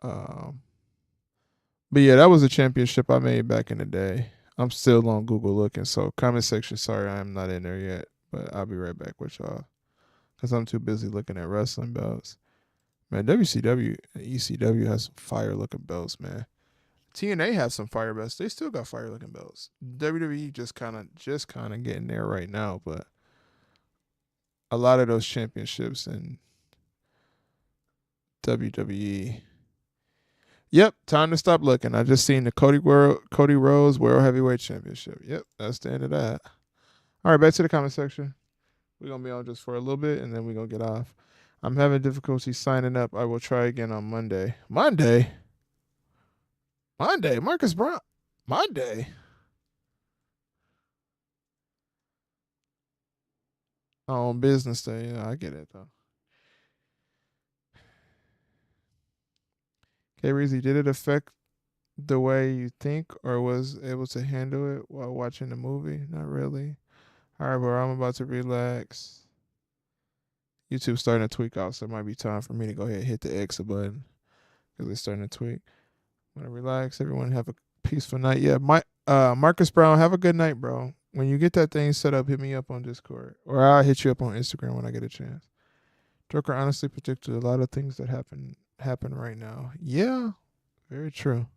But yeah, that was a championship I made back in the day. I'm still on Google looking, so comment section, sorry I am not in there yet, but I'll be right back with y'all because I'm too busy looking at wrestling belts. Man, WCW and ECW has some fire looking belts, man. TNA has some fire belts. They still got fire looking belts. WWE just kind of getting there right now, but a lot of those championships in WWE. Yep, time to stop looking. I just seen the Cody Rhodes World Heavyweight Championship. Yep, that's the end of that. All right, back to the comment section. We're going to be on just for a little bit, and then we're going to get off. I'm having difficulty signing up. I will try again on Monday. Monday? Marcus Brown. Monday? On business day. Yeah, I get it though. Okay, Reezy, did it affect the way you think or was able to handle it while watching the movie? Not really. All right, bro, I'm about to relax. YouTube's starting to tweak out, so it might be time for me to go ahead and hit the exit button because it's starting to tweak. I'm gonna relax. Everyone have a peaceful night. Yeah, Marcus Brown, have a good night, bro. When you get that thing set up, hit me up on Discord, or I'll hit you up on Instagram when I get a chance. Joker honestly predicted a lot of things that happen right now. Yeah, very true.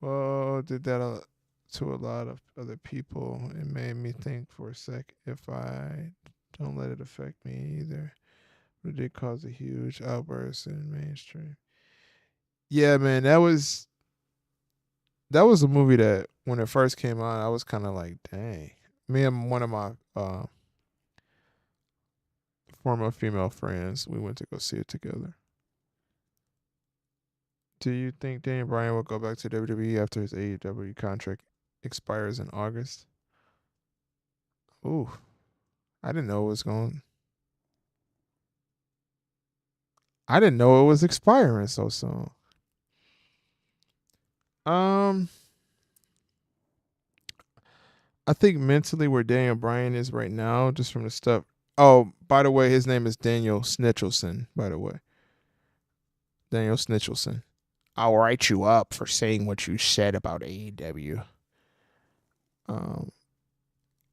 Well, did that to a lot of other people. It made me think for a sec if I don't let it affect me either. But it did cause a huge outburst in mainstream. Yeah, man, that was a movie that when it first came out, I was kind of like, dang. Me and one of my former female friends, we went to go see it together. Do you think Daniel Bryan will go back to WWE after his AEW contract expires in August? Ooh, I didn't know it was going. I didn't know it was expiring so soon. Um, I think mentally where Daniel Bryan is right now, just from the stuff. Oh, by the way, his name is Daniel Snitchelson. By the way, Daniel Snitchelson. I'll write you up for saying what you said about AEW. Um,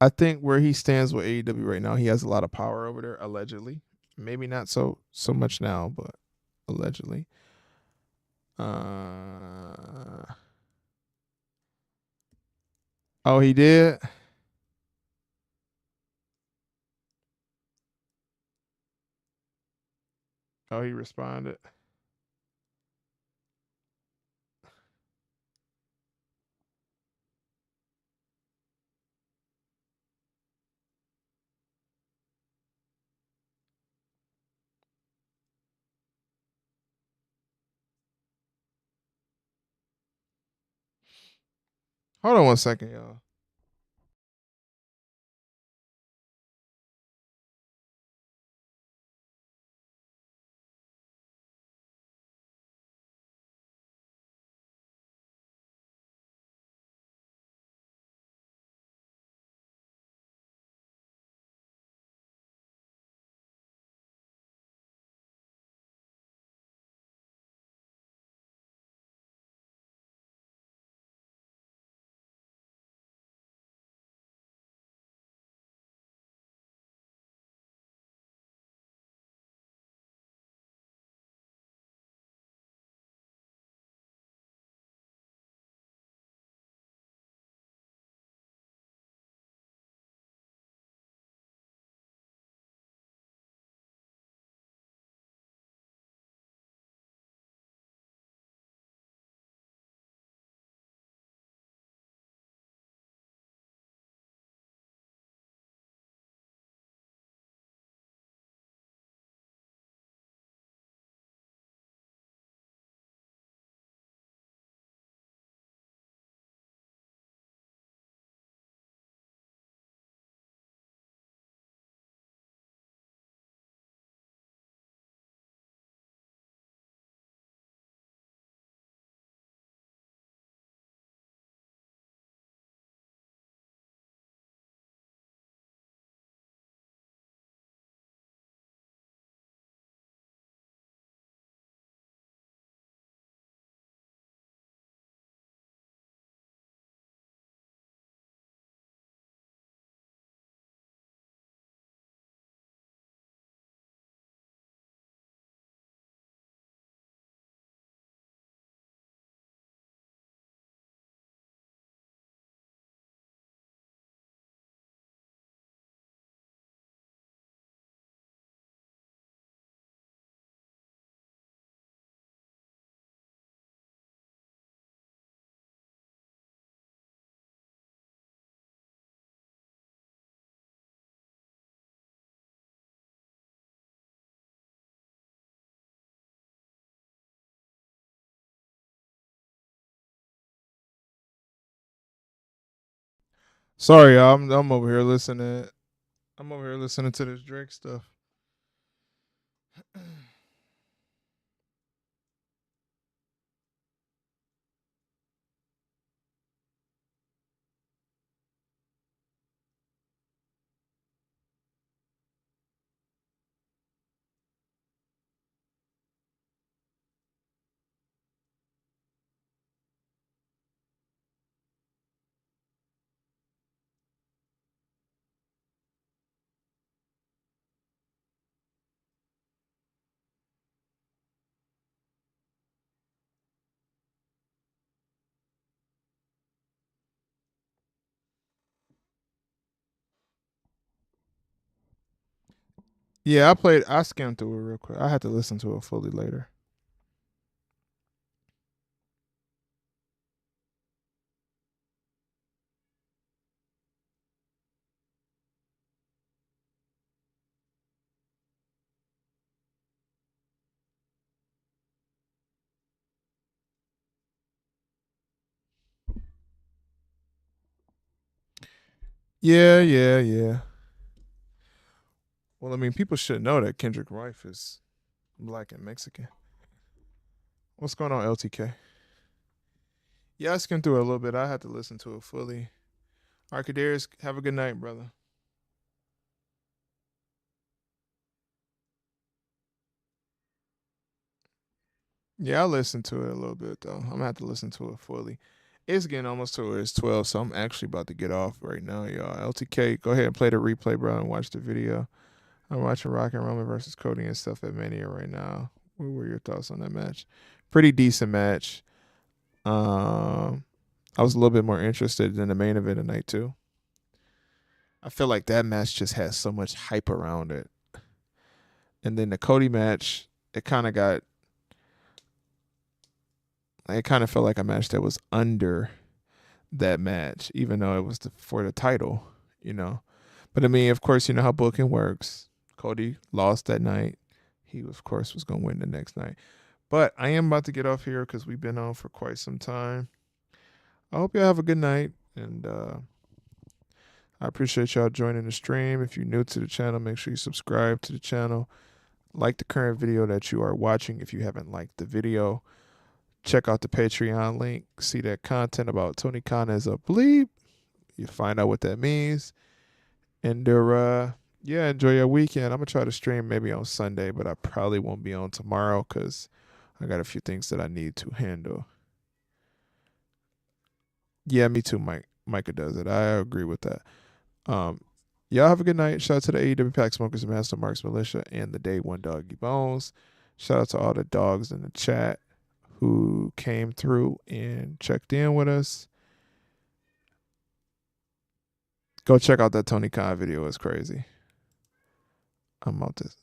I think where he stands with AEW right now, he has a lot of power over there, allegedly. Maybe not so much now, but allegedly. Uh, oh, he did. Oh, he responded. Hold on one second, y'all. Sorry, y'all. I'm over here listening. I'm over here listening to this Drake stuff. Yeah, I skimmed through it real quick. I had to listen to it fully later. Yeah, yeah, yeah. Well, I mean, people should know that Kendrick wife is black and Mexican. What's going on, LTK? Yeah, I skimmed through it a little bit. I had to listen to it fully. Arcadarius, have a good night, brother. Yeah, I listened to it a little bit though. I'm gonna have to listen to it fully. It's getting almost to where it's 12, so I'm actually about to get off right now, y'all. LTK, go ahead and play the replay, bro, and watch the video. I'm watching Rock and Roman versus Cody and stuff at Mania right now. What were your thoughts on that match? Pretty decent match. Um, I was a little bit more interested in the main event tonight too. I feel like that match just has so much hype around it. And then the Cody match, it kind of got, it kind of felt like a match that was under that match, even though it was for the title, you know. But I mean, of course, you know how booking works. Cody lost that night. He, of course, was going to win the next night. But I am about to get off here because we've been on for quite some time. I hope y'all have a good night. And I appreciate y'all joining the stream. If you're new to the channel, make sure you subscribe to the channel. Like the current video that you are watching if you haven't liked the video. Check out the Patreon link. See that content about TONYKHAN as a bleep. You find out what that means. And yeah, enjoy your weekend. I'm gonna try to stream maybe on Sunday, but I probably won't be on tomorrow because I got a few things that I need to handle. Yeah, me too, Mike. Micah does it. I agree with that. Um, y'all have a good night. Shout out to the AEW Pack Smokers and Master Marks Militia and the Day One Doggy Bones. Shout out to all the dogs in the chat who came through and checked in with us. Go check out that Tony Khan video. It's crazy. I'm out this.